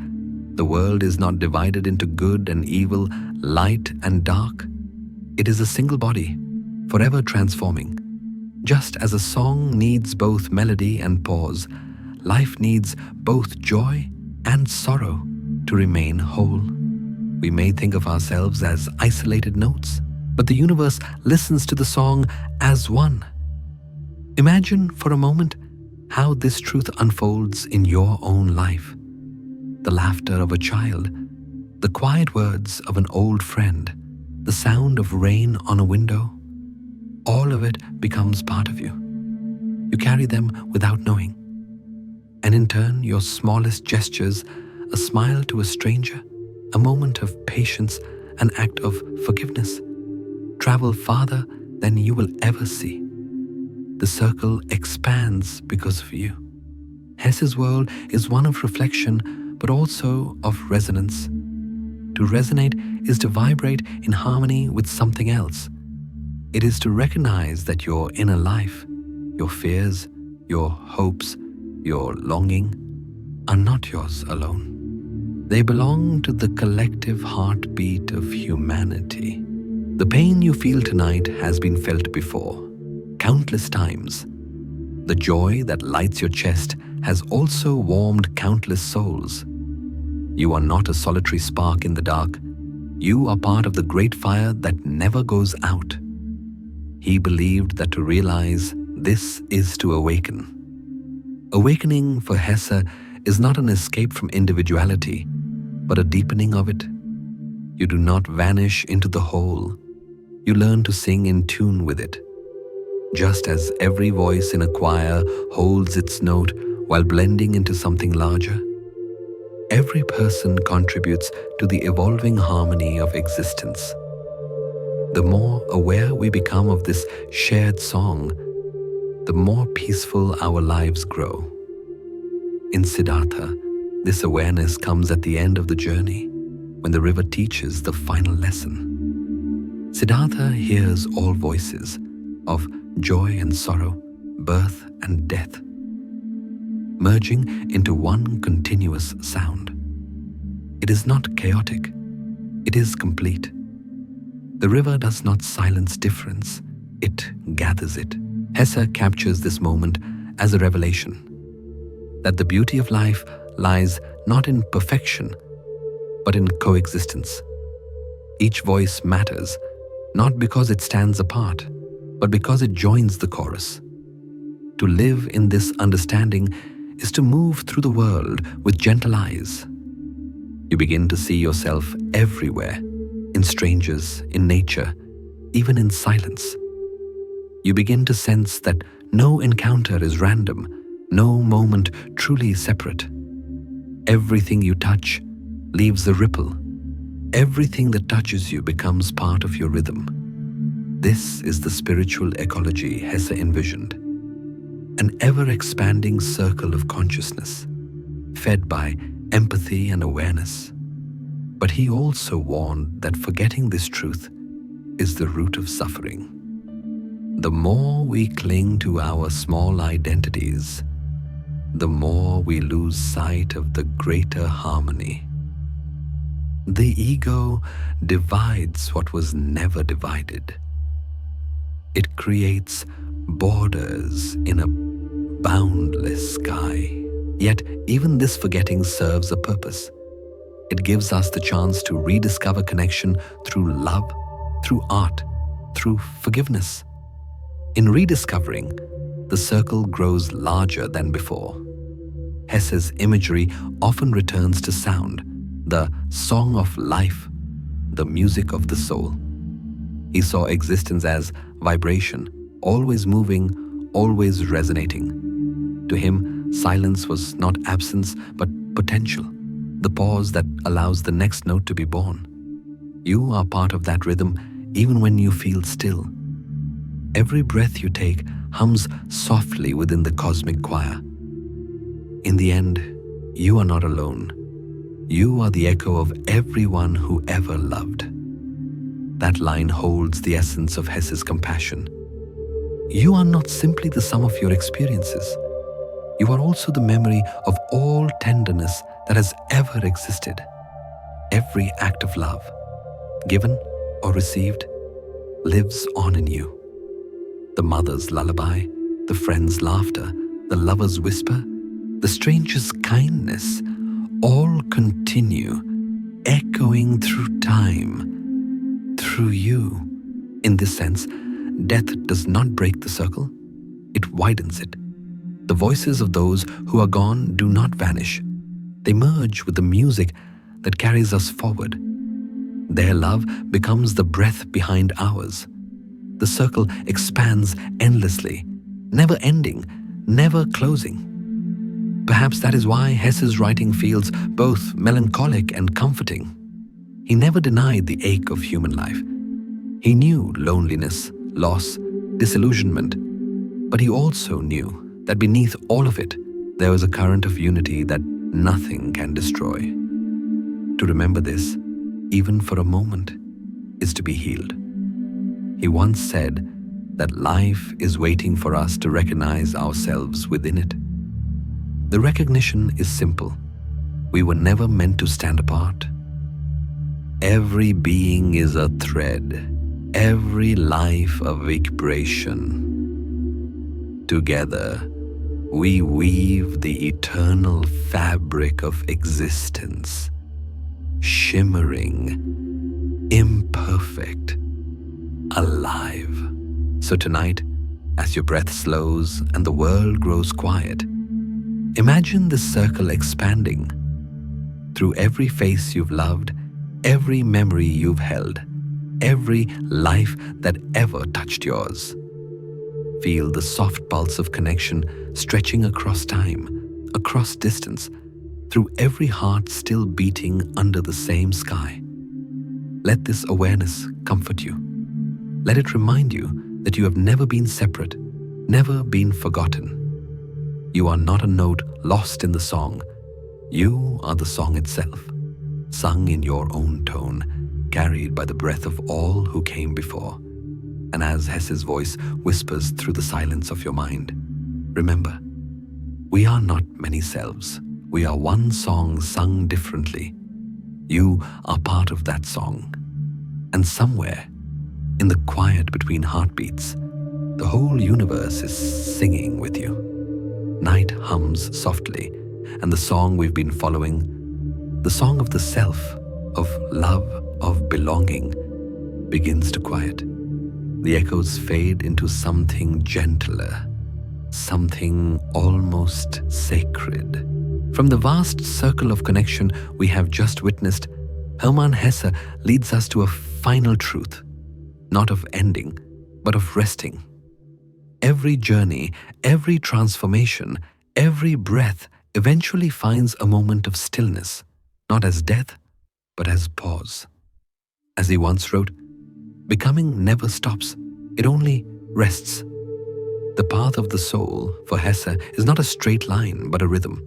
the world is not divided into good and evil, light and dark. It is a single body, forever transforming. Just as a song needs both melody and pause, life needs both joy and sorrow to remain whole. We may think of ourselves as isolated notes, but the universe listens to the song as one. Imagine for a moment how this truth unfolds in your own life. The laughter of a child, the quiet words of an old friend, the sound of rain on a window. all of it becomes part of you. You carry them without knowing. And in turn, your smallest gestures, a smile to a stranger, a moment of patience, an act of forgiveness, travel farther than you will ever see. The circle expands because of you. Hesse's world is one of reflection, but also of resonance. To resonate is to vibrate in harmony with something else. It is to recognize that your inner life, your fears, your hopes, your longing are not yours alone. They belong to the collective heartbeat of humanity. The pain you feel tonight has been felt before, countless times. The joy that lights your chest has also warmed countless souls. You are not a solitary spark in the dark. You are part of the great fire that never goes out. He believed that to realize this is to awaken. Awakening for Hesse is not an escape from individuality, but a deepening of it. You do not vanish into the whole. You learn to sing in tune with it. Just as every voice in a choir holds its note while blending into something larger, every person contributes to the evolving harmony of existence. The more aware we become of this shared song, the more peaceful our lives grow. In Siddhartha, this awareness comes at the end of the journey, when the river teaches the final lesson. Siddhartha hears all voices of joy and sorrow, birth and death, merging into one continuous sound. It is not chaotic, it is complete. The river does not silence difference, it gathers it. Hesse captures this moment as a revelation that the beauty of life lies not in perfection, but in coexistence. Each voice matters, not because it stands apart, but because it joins the chorus. To live in this understanding is to move through the world with gentle eyes. You begin to see yourself everywhere, in strangers, in nature, even in silence. You begin to sense that no encounter is random, no moment truly separate. Everything you touch leaves a ripple. Everything that touches you becomes part of your rhythm. This is the spiritual ecology Hesse envisioned, an ever-expanding circle of consciousness, fed by empathy and awareness. But he also warned that forgetting this truth is the root of suffering. The more we cling to our small identities, the more we lose sight of the greater harmony. The ego divides what was never divided. It creates borders in a boundless sky. Yet even this forgetting serves a purpose. It gives us the chance to rediscover connection through love, through art, through forgiveness. In rediscovering, the circle grows larger than before. Hesse's imagery often returns to sound, the song of life, the music of the soul. He saw existence as vibration, always moving, always resonating. To him, silence was not absence, but potential, the pause that allows the next note to be born. You are part of that rhythm even when you feel still. Every breath you take hums softly within the cosmic choir. In the end, you are not alone. You are the echo of everyone who ever loved. That line holds the essence of Hesse's compassion. You are not simply the sum of your experiences. You are also the memory of all tenderness that has ever existed. Every act of love, given or received, lives on in you. The mother's lullaby, the friend's laughter, the lover's whisper, the stranger's kindness, all continue, echoing through time, through you. In this sense, death does not break the circle, it widens it. The voices of those who are gone do not vanish. They merge with the music that carries us forward. Their love becomes the breath behind ours. The circle expands endlessly, never ending, never closing. Perhaps that is why Hesse's writing feels both melancholic and comforting. He never denied the ache of human life. He knew loneliness, loss, disillusionment, but he also knew that beneath all of it, there was a current of unity that nothing can destroy. To remember this, even for a moment, is to be healed. He once said that life is waiting for us to recognize ourselves within it. The recognition is simple. We were never meant to stand apart. Every being is a thread, every life a vibration. Together, we weave the eternal fabric of existence, shimmering, imperfect, alive. So tonight, as your breath slows and the world grows quiet, imagine this circle expanding through every face you've loved, every memory you've held, every life that ever touched yours. Feel the soft pulse of connection stretching across time, across distance, through every heart still beating under the same sky. Let this awareness comfort you. Let it remind you that you have never been separate, never been forgotten. You are not a note lost in the song. You are the song itself, sung in your own tone, carried by the breath of all who came before. And as Hesse's voice whispers through the silence of your mind, remember, we are not many selves. We are one song sung differently. You are part of that song. And somewhere, in the quiet between heartbeats, the whole universe is singing with you. Night hums softly, and the song we've been following, the song of the self, of love, of belonging, begins to quiet. The echoes fade into something gentler, something almost sacred. From the vast circle of connection we have just witnessed, Hermann Hesse leads us to a final truth, not of ending, but of resting. Every journey, every transformation, every breath eventually finds a moment of stillness, not as death, but as pause. As he once wrote, becoming never stops, it only rests. The path of the soul, for Hesse, is not a straight line, but a rhythm.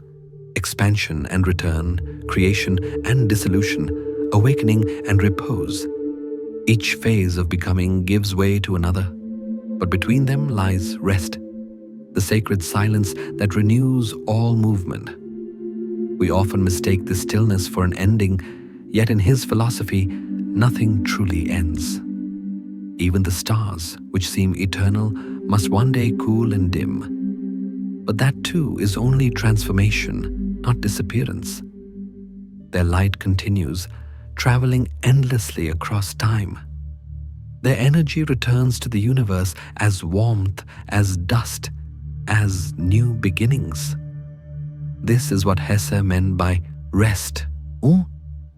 Expansion and return, creation and dissolution, awakening and repose. Each phase of becoming gives way to another, but between them lies rest, the sacred silence that renews all movement. We often mistake this stillness for an ending, yet in his philosophy, nothing truly ends. Even the stars, which seem eternal, must one day cool and dim. But that too is only transformation, not disappearance. Their light continues, traveling endlessly across time. Their energy returns to the universe as warmth, as dust, as new beginnings. This is what Hesse meant by rest.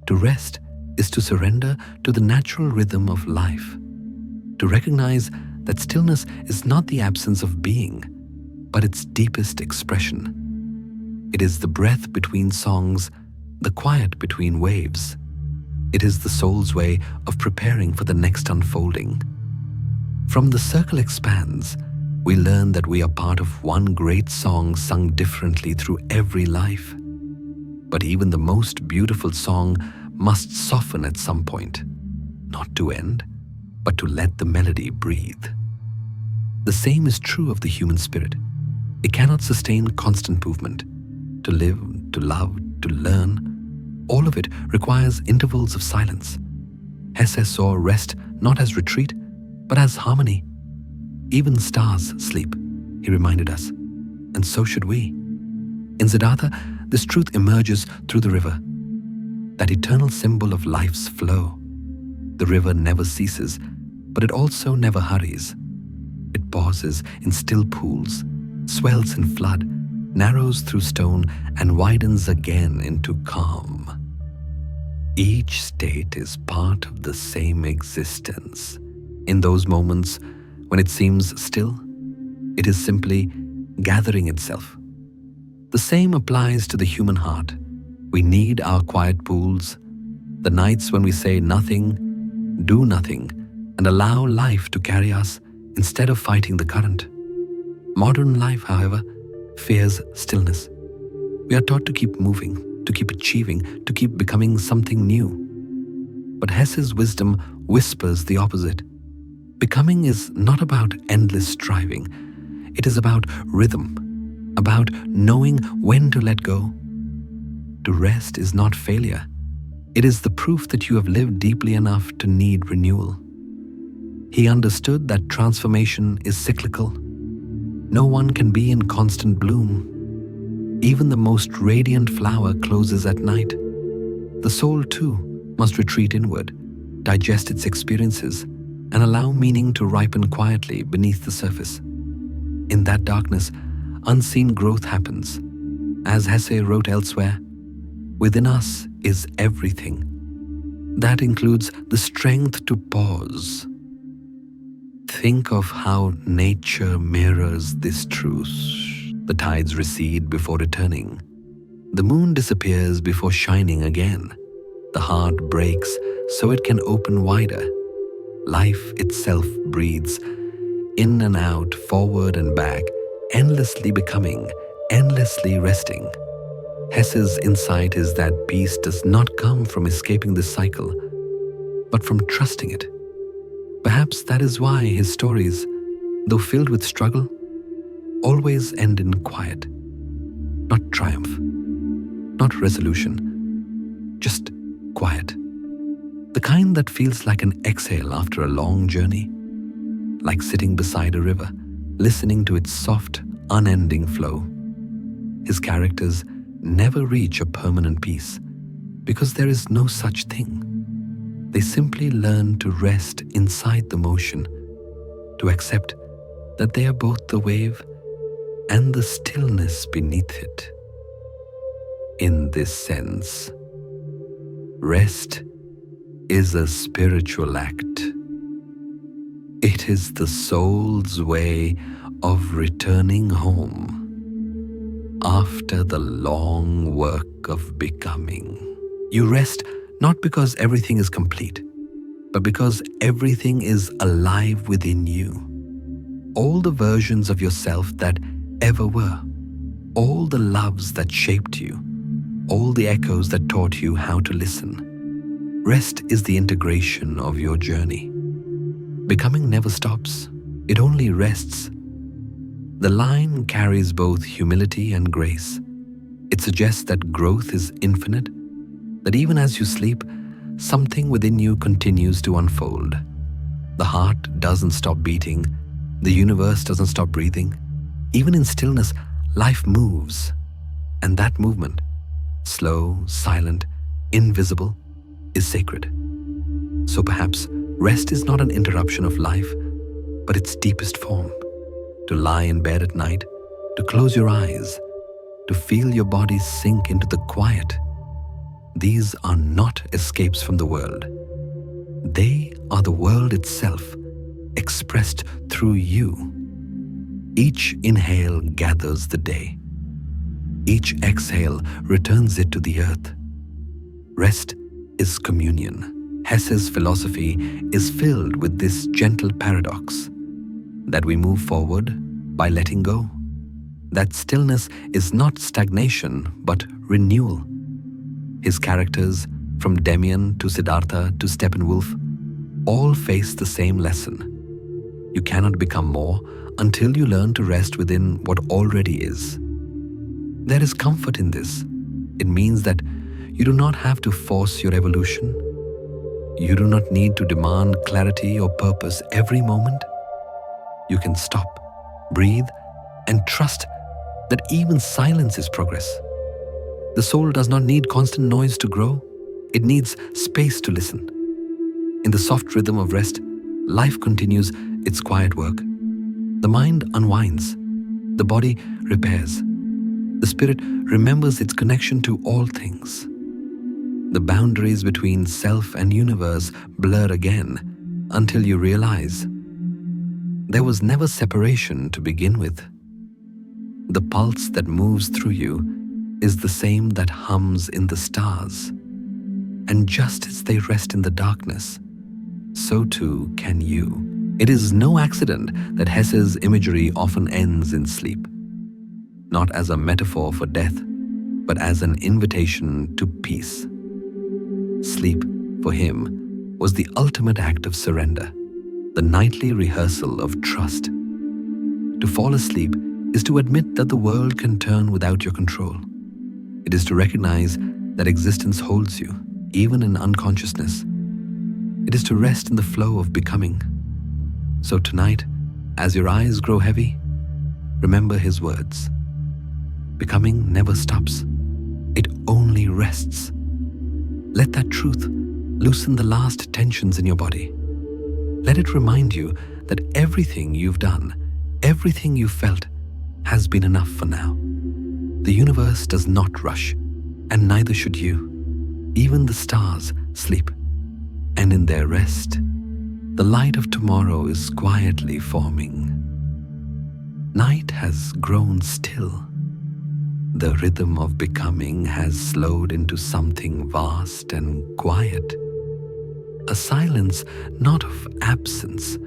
To rest is to surrender to the natural rhythm of life, to recognize that stillness is not the absence of being, but its deepest expression. It is the breath between songs, the quiet between waves. It is the soul's way of preparing for the next unfolding. From the circle expands, we learn that we are part of one great song sung differently through every life. But even the most beautiful song must soften at some point, not to end, but to let the melody breathe. The same is true of the human spirit. It cannot sustain constant movement. To live, to love, to learn, all of it requires intervals of silence. Hesse saw rest not as retreat, but as harmony. Even stars sleep, he reminded us, and so should we. In Siddhartha, this truth emerges through the river, that eternal symbol of life's flow. The river never ceases, but it also never hurries. It pauses in still pools, swells in flood, narrows through stone, and widens again into calm. Each state is part of the same existence. In those moments, When it seems still, it is simply gathering itself. The same applies to the human heart. We need our quiet pools, the nights when we say nothing, do nothing, and allow life to carry us instead of fighting the current. Modern life, however, fears stillness. We are taught to keep moving, to keep achieving, to keep becoming something new. But Hesse's wisdom whispers the opposite. Becoming is not about endless striving. It is about rhythm, about knowing when to let go. To rest is not failure. It is the proof that you have lived deeply enough to need renewal. He understood that transformation is cyclical. No one can be in constant bloom. Even the most radiant flower closes at night. The soul, too, must retreat inward, digest its experiences, and allow meaning to ripen quietly beneath the surface. In that darkness, unseen growth happens. As Hesse wrote elsewhere, within us is everything. That includes the strength to pause. Think of how nature mirrors this truth. The tides recede before returning. The moon disappears before shining again. The heart breaks so it can open wider. Life itself breathes in and out, forward and back, endlessly becoming, endlessly resting. Hesse's insight is that peace does not come from escaping this cycle, but from trusting it. Perhaps that is why his stories, though filled with struggle, always end in quiet. Not triumph, not resolution, just quiet. The kind that feels like an exhale after a long journey, like sitting beside a river, listening to its soft, unending flow. His characters never reach a permanent peace because there is no such thing. They simply learn to rest inside the motion, to accept that they are both the wave and the stillness beneath it. In this sense, rest is a spiritual act. It is the soul's way of returning home after the long work of becoming. You rest not because everything is complete, but because everything is alive within you. All the versions of yourself that ever were, all the loves that shaped you, all the echoes that taught you how to listen. Rest is the integration of your journey. Becoming never stops, it only rests. The line carries both humility and grace. It suggests that growth is infinite, that even as you sleep, something within you continues to unfold. The heart doesn't stop beating, the universe doesn't stop breathing. Even in stillness, life moves. And that movement, slow, silent, invisible, is sacred. So perhaps rest is not an interruption of life, but its deepest form. To lie in bed at night, to close your eyes, to feel your body sink into the quiet. These are not escapes from the world. They are the world itself, expressed through you. Each inhale gathers the day. Each exhale returns it to the earth. Rest is communion. Hesse's philosophy is filled with this gentle paradox, that we move forward by letting go. That stillness is not stagnation, but renewal. His characters, from Demian to Siddhartha to Steppenwolf, all face the same lesson. You cannot become more until you learn to rest within what already is. There is comfort in this. It means that you do not have to force your evolution. You do not need to demand clarity or purpose every moment. You can stop, breathe, and trust that even silence is progress. The soul does not need constant noise to grow. It needs space to listen. In the soft rhythm of rest, life continues its quiet work. The mind unwinds. The body repairs. The spirit remembers its connection to all things. The boundaries between self and universe blur again until you realize There was never separation to begin with. The pulse that moves through you is the same that hums in the stars. And just as they rest in the darkness, so too can you. It is no accident that Hesse's imagery often ends in sleep, not as a metaphor for death, but as an invitation to peace. Sleep, for him, was the ultimate act of surrender, the nightly rehearsal of trust. To fall asleep is to admit that the world can turn without your control. It is to recognize that existence holds you, even in unconsciousness. It is to rest in the flow of becoming. So tonight, as your eyes grow heavy, remember his words. Becoming never stops. It only rests. Let that truth loosen the last tensions in your body. Let it remind you that everything you've done, everything you've felt, has been enough for now. The universe does not rush, and neither should you. Even the stars sleep, and in their rest, the light of tomorrow is quietly forming. Night has grown still. The rhythm of becoming has slowed into something vast and quiet. A silence not of absence,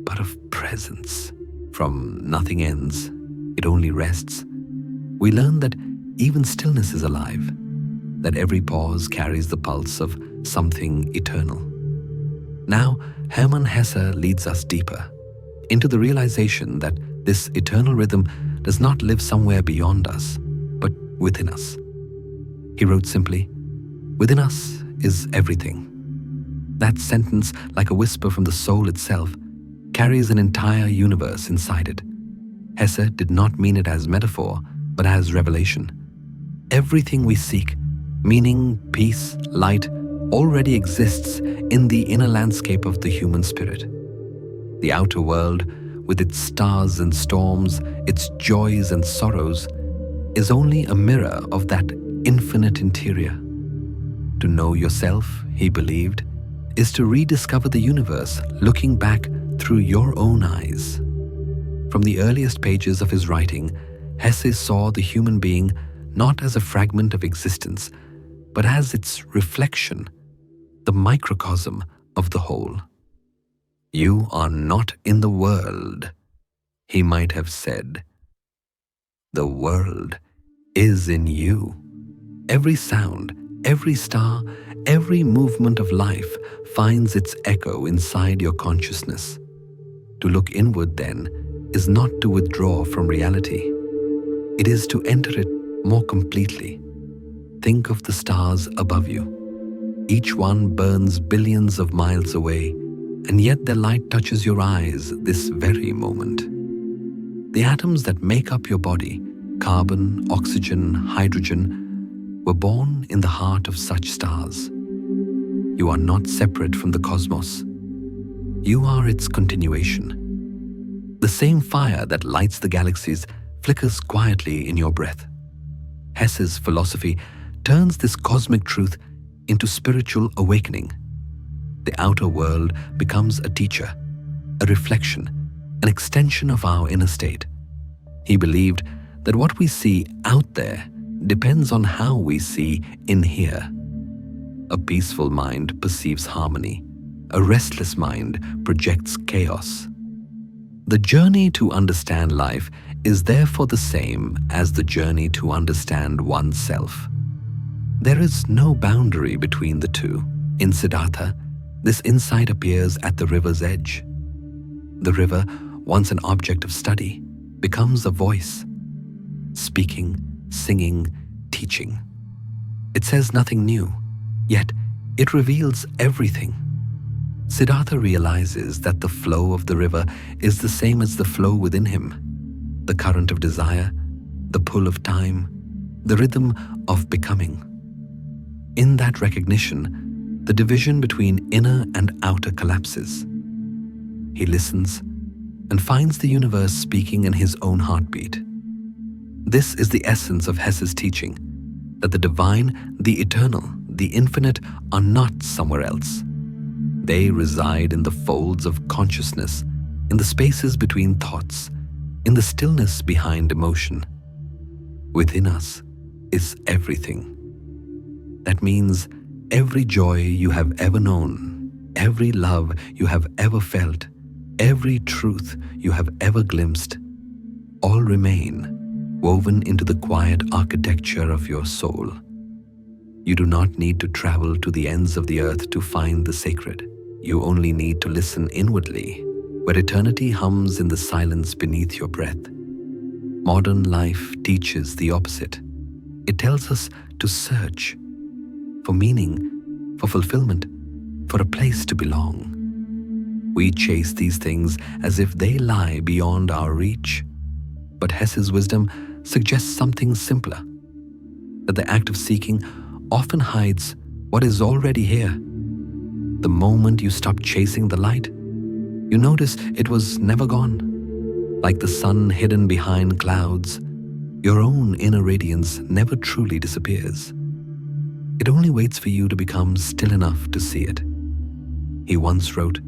but of presence. From nothing ends, it only rests. We learn that even stillness is alive, that every pause carries the pulse of something eternal. Now, Hermann Hesse leads us deeper into the realization that this eternal rhythm does not live somewhere beyond us, but within us. He wrote simply, "Within us is everything." That sentence, like a whisper from the soul itself, carries an entire universe inside it. Hesse did not mean it as metaphor, but as revelation. Everything we seek, meaning, peace, light, already exists in the inner landscape of the human spirit. The outer world, with its stars and storms, its joys and sorrows, is only a mirror of that infinite interior. To know yourself, he believed, is to rediscover the universe looking back through your own eyes. From the earliest pages of his writing, Hesse saw the human being not as a fragment of existence, but as its reflection, the microcosm of the whole. "You are not in the world," he might have said. "The world is in you." Every sound, every star, every movement of life finds its echo inside your consciousness. To look inward, then, is not to withdraw from reality. It is to enter it more completely. Think of the stars above you. Each one burns billions of miles away, and yet their light touches your eyes this very moment. The atoms that make up your body, carbon, oxygen, hydrogen, were born in the heart of such stars. You are not separate from the cosmos. You are its continuation. The same fire that lights the galaxies flickers quietly in your breath. Hesse's philosophy turns this cosmic truth into spiritual awakening. The outer world becomes a teacher, a reflection, an extension of our inner state. He believed that what we see out there depends on how we see in here. A peaceful mind perceives harmony. A restless mind projects chaos. The journey to understand life is therefore the same as the journey to understand oneself. There is no boundary between the two. In Siddhartha, this insight appears at the river's edge. The river, once an object of study, becomes a voice, speaking, singing, teaching. It says nothing new, yet it reveals everything. Siddhartha realizes that the flow of the river is the same as the flow within him, the current of desire, the pull of time, the rhythm of becoming. In that recognition, the division between inner and outer collapses. He listens and finds the universe speaking in his own heartbeat. This is the essence of Hesse's teaching, that the divine, the eternal, the infinite are not somewhere else. They reside in the folds of consciousness, in the spaces between thoughts, in the stillness behind emotion. Within us is everything. That means every joy you have ever known, every love you have ever felt, every truth you have ever glimpsed, all remain woven into the quiet architecture of your soul. You do not need to travel to the ends of the earth to find the sacred. You only need to listen inwardly, where eternity hums in the silence beneath your breath. Modern life teaches the opposite. It tells us to search for meaning, for fulfillment, for a place to belong. We chase these things as if they lie beyond our reach. But Hesse's wisdom suggests something simpler, that the act of seeking often hides what is already here. The moment you stop chasing the light, you notice it was never gone. Like the sun hidden behind clouds, your own inner radiance never truly disappears. It only waits for you to become still enough to see it. He once wrote,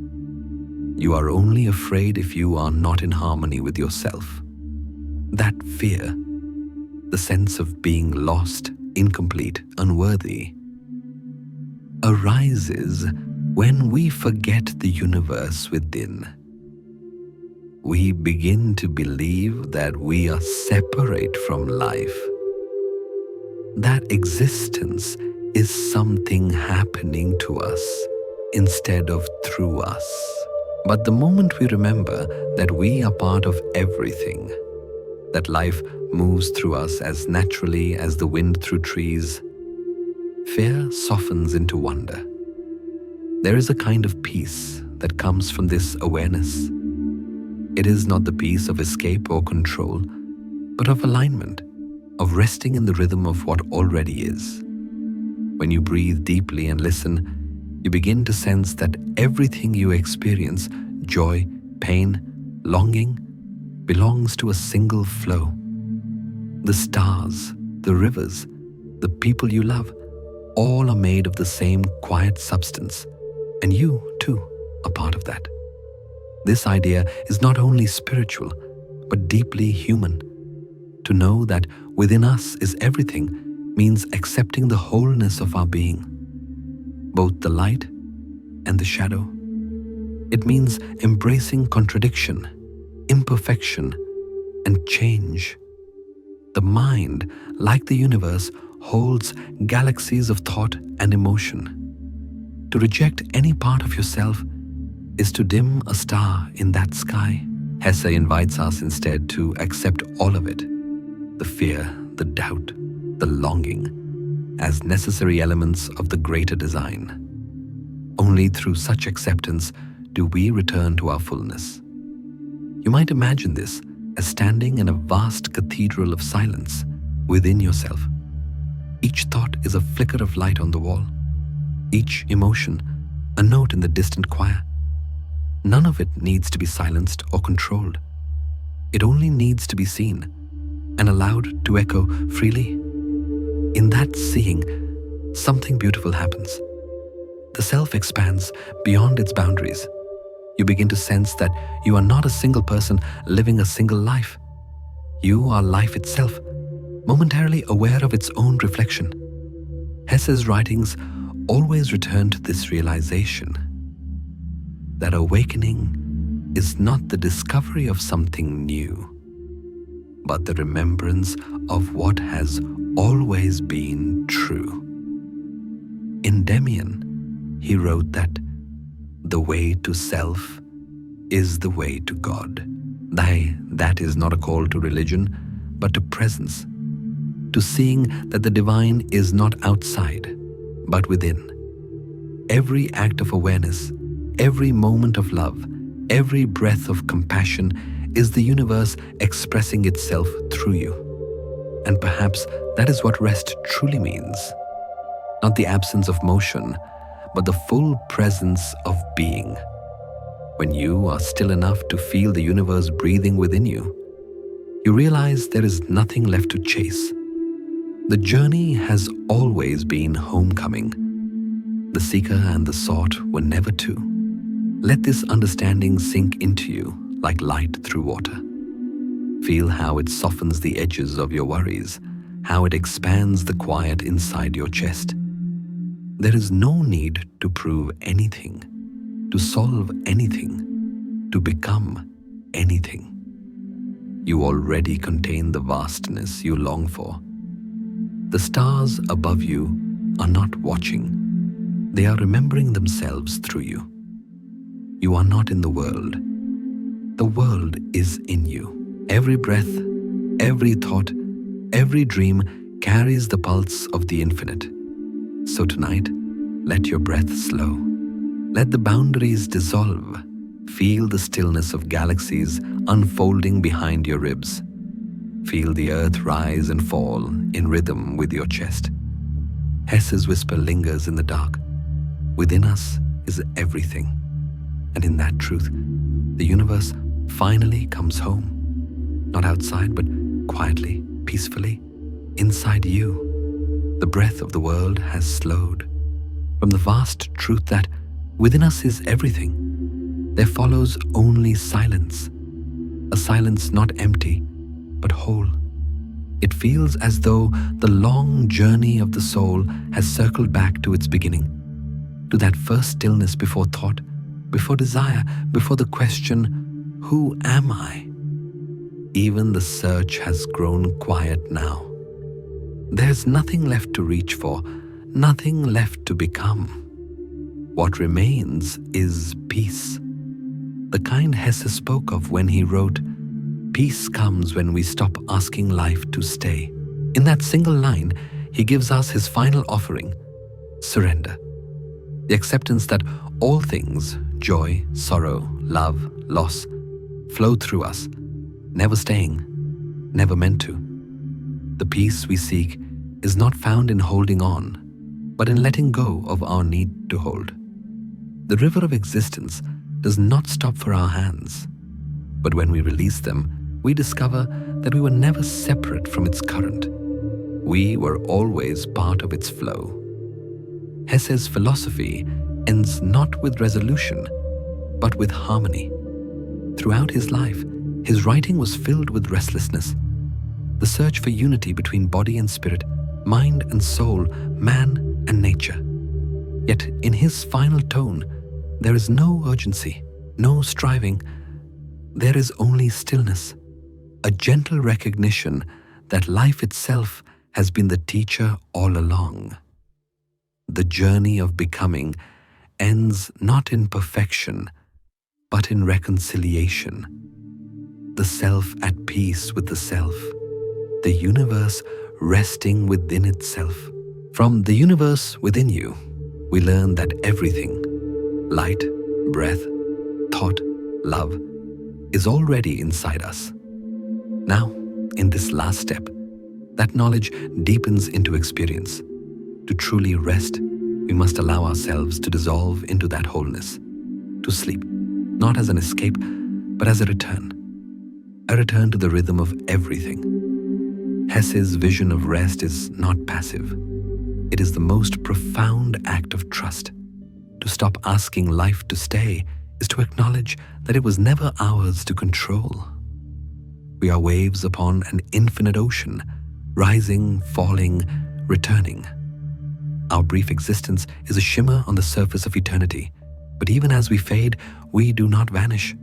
"You are only afraid if you are not in harmony with yourself." That fear, the sense of being lost, incomplete, unworthy, arises when we forget the universe within. We begin to believe that we are separate from life, that existence is something happening to us instead of through us. But the moment we remember that we are part of everything, that life moves through us as naturally as the wind through trees, fear softens into wonder. There is a kind of peace that comes from this awareness. It is not the peace of escape or control, but of alignment, of resting in the rhythm of what already is. When you breathe deeply and listen, you begin to sense that everything you experience, joy, pain, longing, belongs to a single flow. The stars, the rivers, the people you love, all are made of the same quiet substance, and you, too, are part of that. This idea is not only spiritual, but deeply human. To know that within us is everything means accepting the wholeness of our being, both the light and the shadow. It means embracing contradiction, imperfection, and change. The mind, like the universe, holds galaxies of thought and emotion. To reject any part of yourself is to dim a star in that sky. Hesse invites us instead to accept all of it, the fear, the doubt, the longing, as necessary elements of the greater design. Only through such acceptance do we return to our fullness. You might imagine this as standing in a vast cathedral of silence within yourself. Each thought is a flicker of light on the wall. Each emotion, a note in the distant choir. None of it needs to be silenced or controlled. It only needs to be seen and allowed to echo freely. In that seeing, something beautiful happens. The self expands beyond its boundaries. You begin to sense that you are not a single person living a single life. You are life itself, momentarily aware of its own reflection. Hesse's writings always return to this realization, that awakening is not the discovery of something new, but the remembrance of what has always been true. In Demian, he wrote that the way to self is the way to God. That is not a call to religion, but to presence, to seeing that the divine is not outside, but within. Every act of awareness, every moment of love, every breath of compassion is the universe expressing itself through you. And perhaps that is what rest truly means. Not the absence of motion, but the full presence of being. When you are still enough to feel the universe breathing within you, you realize there is nothing left to chase. The journey has always been homecoming. The seeker and the sought were never two. Let this understanding sink into you like light through water. Feel how it softens the edges of your worries, how it expands the quiet inside your chest. There is no need to prove anything, to solve anything, to become anything. You already contain the vastness you long for. The stars above you are not watching. They are remembering themselves through you. You are not in the world. The world is in you. Every breath, every thought, every dream carries the pulse of the infinite. So tonight, let your breath slow. Let the boundaries dissolve. Feel the stillness of galaxies unfolding behind your ribs. Feel the earth rise and fall in rhythm with your chest. Hesse's whisper lingers in the dark. Within us is everything. And in that truth, the universe finally comes home. Not outside, but quietly, peacefully, inside you. The breath of the world has slowed. From the vast truth that within us is everything, there follows only silence. A silence not empty, but whole. It feels as though the long journey of the soul has circled back to its beginning, to that first stillness before thought, before desire, before the question, who am I? Even the search has grown quiet now. There's nothing left to reach for, nothing left to become. What remains is peace. The kind Hesse spoke of when he wrote, "Peace comes when we stop asking life to stay." In that single line, he gives us his final offering, surrender. The acceptance that all things, joy, sorrow, love, loss, flow through us, never staying, never meant to. The peace we seek is not found in holding on, but in letting go of our need to hold. The river of existence does not stop for our hands, but when we release them, we discover that we were never separate from its current. We were always part of its flow. Hesse's philosophy ends not with resolution, but with harmony. Throughout his life, his writing was filled with restlessness, the search for unity between body and spirit, mind and soul, man and nature. Yet in his final tone, there is no urgency, no striving. There is only stillness, a gentle recognition that life itself has been the teacher all along. The journey of becoming ends not in perfection, but in reconciliation. The self at peace with the self, the universe resting within itself. From the universe within you, we learn that everything, light, breath, thought, love, is already inside us. Now, in this last step, that knowledge deepens into experience. To truly rest, we must allow ourselves to dissolve into that wholeness, to sleep, not as an escape, but as a return to the rhythm of everything. Hesse's vision of rest is not passive. It is the most profound act of trust. To stop asking life to stay is to acknowledge that it was never ours to control. We are waves upon an infinite ocean, rising, falling, returning. Our brief existence is a shimmer on the surface of eternity, but even as we fade, we do not vanish.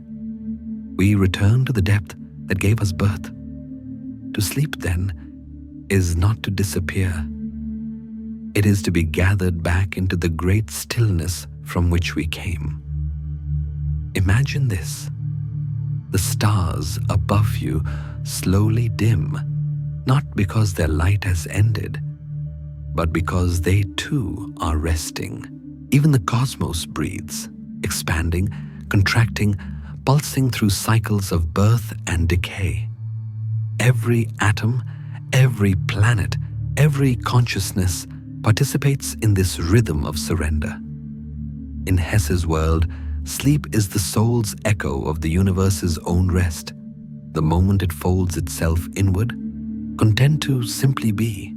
We return to the depth that gave us birth. To sleep, then, is not to disappear. It is to be gathered back into the great stillness from which we came. Imagine this: the stars above you slowly dim, not because their light has ended, but because they too are resting. Even the cosmos breathes, expanding, contracting, pulsing through cycles of birth and decay. Every atom, every planet, every consciousness participates in this rhythm of surrender. In Hesse's world, sleep is the soul's echo of the universe's own rest, the moment it folds itself inward, content to simply be.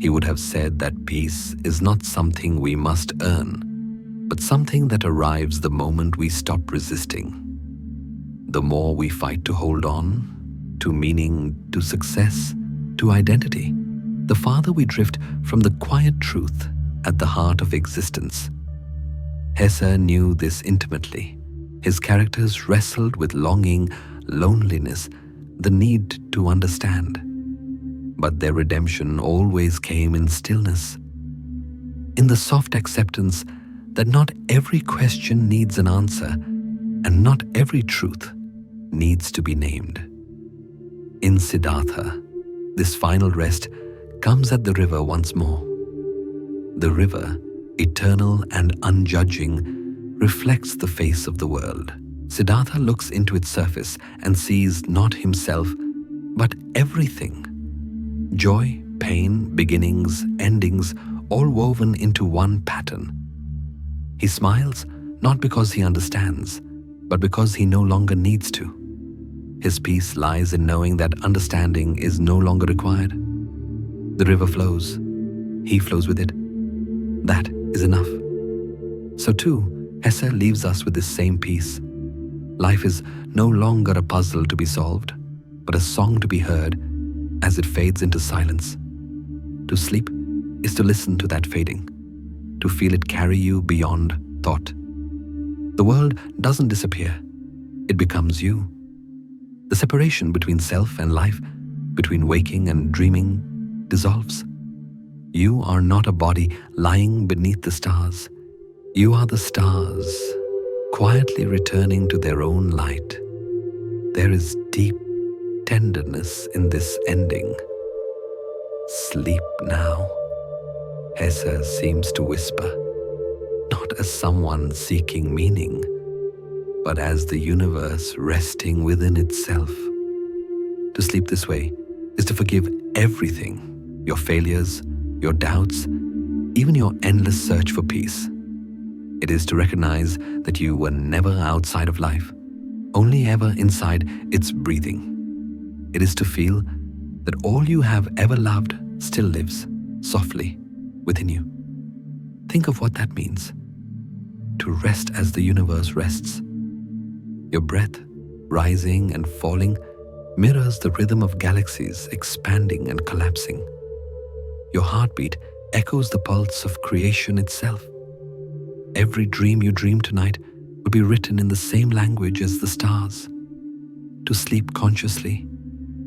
He would have said that peace is not something we must earn, but something that arrives the moment we stop resisting. the more we fight to hold on, to meaning, to success, to identity, the farther we drift from the quiet truth at the heart of existence. Hesse knew this intimately. His characters wrestled with longing, loneliness, the need to understand. But their redemption always came in stillness, in the soft acceptance that not every question needs an answer, and not every truth needs to be named. In Siddhartha, this final rest comes at the river once more. The river, eternal and unjudging, reflects the face of the world. Siddhartha looks into its surface and sees not himself, but everything. Joy, pain, beginnings, endings, all woven into one pattern. He smiles not because he understands, but because he no longer needs to. His peace lies in knowing that understanding is no longer required. The river flows. He flows with it. That is enough. So too, Hesse leaves us with this same peace. Life is no longer a puzzle to be solved, but a song to be heard as it fades into silence. To sleep is to listen to that fading, to feel it carry you beyond thought. The world doesn't disappear. It becomes you. The separation between self and life, between waking and dreaming, dissolves. You are not a body lying beneath the stars. You are the stars, quietly returning to their own light. There is deep tenderness in this ending. Sleep now, Hesse seems to whisper, not as someone seeking meaning, but as the universe resting within itself. To sleep this way is to forgive everything, your failures, your doubts, even your endless search for peace. It is to recognize that you were never outside of life, only ever inside its breathing. It is to feel that all you have ever loved still lives softly within you. Think of what that means. To rest as the universe rests. Your breath, rising and falling, mirrors the rhythm of galaxies expanding and collapsing. Your heartbeat echoes the pulse of creation itself. Every dream you dream tonight will be written in the same language as the stars. To sleep consciously,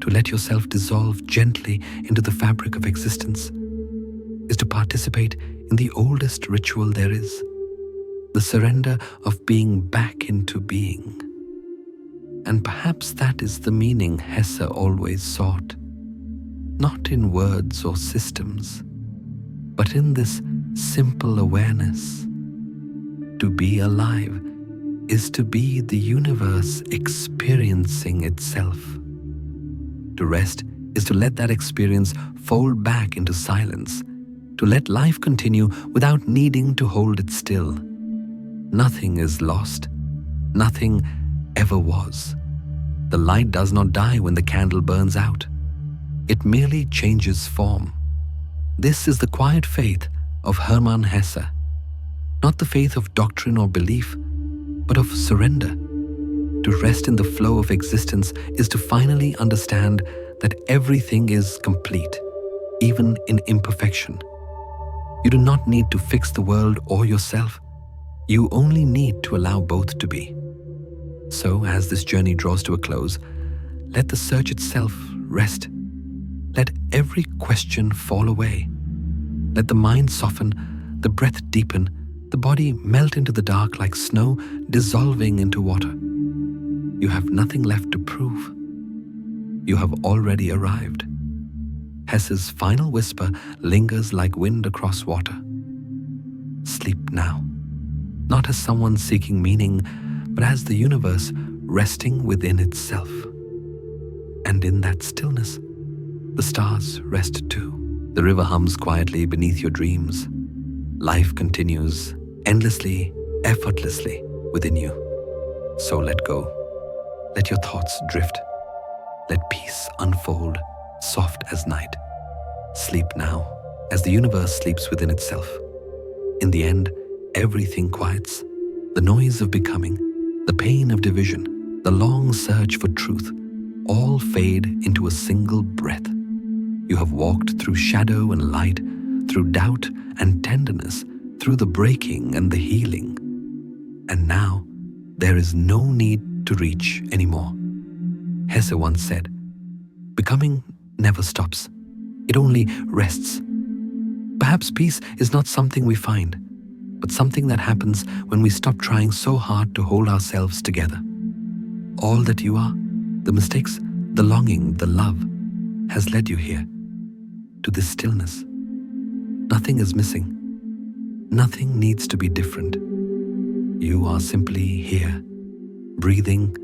to let yourself dissolve gently into the fabric of existence, is to participate in the oldest ritual there is, the surrender of being back into being. And perhaps that is the meaning Hesse always sought, not in words or systems, but in this simple awareness. To be alive is to be the universe experiencing itself. To rest is to let that experience fold back into silence, to let life continue without needing to hold it still. Nothing is lost. Nothing ever was. The light does not die when the candle burns out. It merely changes form. This is the quiet faith of Hermann Hesse. Not the faith of doctrine or belief, but of surrender. To rest in the flow of existence is to finally understand that everything is complete, even in imperfection. You do not need to fix the world or yourself. You only need to allow both to be. So, as this journey draws to a close, let the search itself rest. Let every question fall away. Let the mind soften, the breath deepen, the body melt into the dark like snow dissolving into water. You have nothing left to prove. You have already arrived. Hesse's final whisper lingers like wind across water. Sleep now, not as someone seeking meaning, but as the universe resting within itself. And in that stillness, the stars rest too. The river hums quietly beneath your dreams. Life continues endlessly, effortlessly within you. So let go. Let your thoughts drift. Let peace unfold, soft as night. Sleep now, as the universe sleeps within itself. In the end, everything quiets. The noise of becoming, the pain of division, the long search for truth, all fade into a single breath. You have walked through shadow and light, through doubt and tenderness, through the breaking and the healing. And now, there is no need to reach anymore. Hesse once said, "Becoming never stops. It only rests." Perhaps peace is not something we find, but something that happens when we stop trying so hard to hold ourselves together. All that you are, the mistakes, the longing, the love, has led you here, to this stillness. Nothing is missing. Nothing needs to be different. You are simply here, breathing,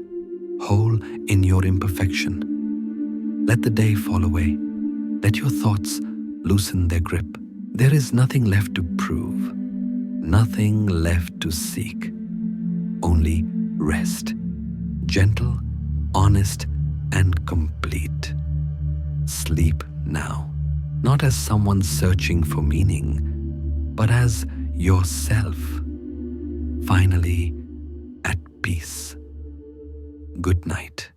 whole in your imperfection. Let the day fall away. Let your thoughts loosen their grip. There is nothing left to prove, nothing left to seek. Only rest, gentle, honest, and complete. Sleep now, not as someone searching for meaning, but as yourself, finally at peace. Good night.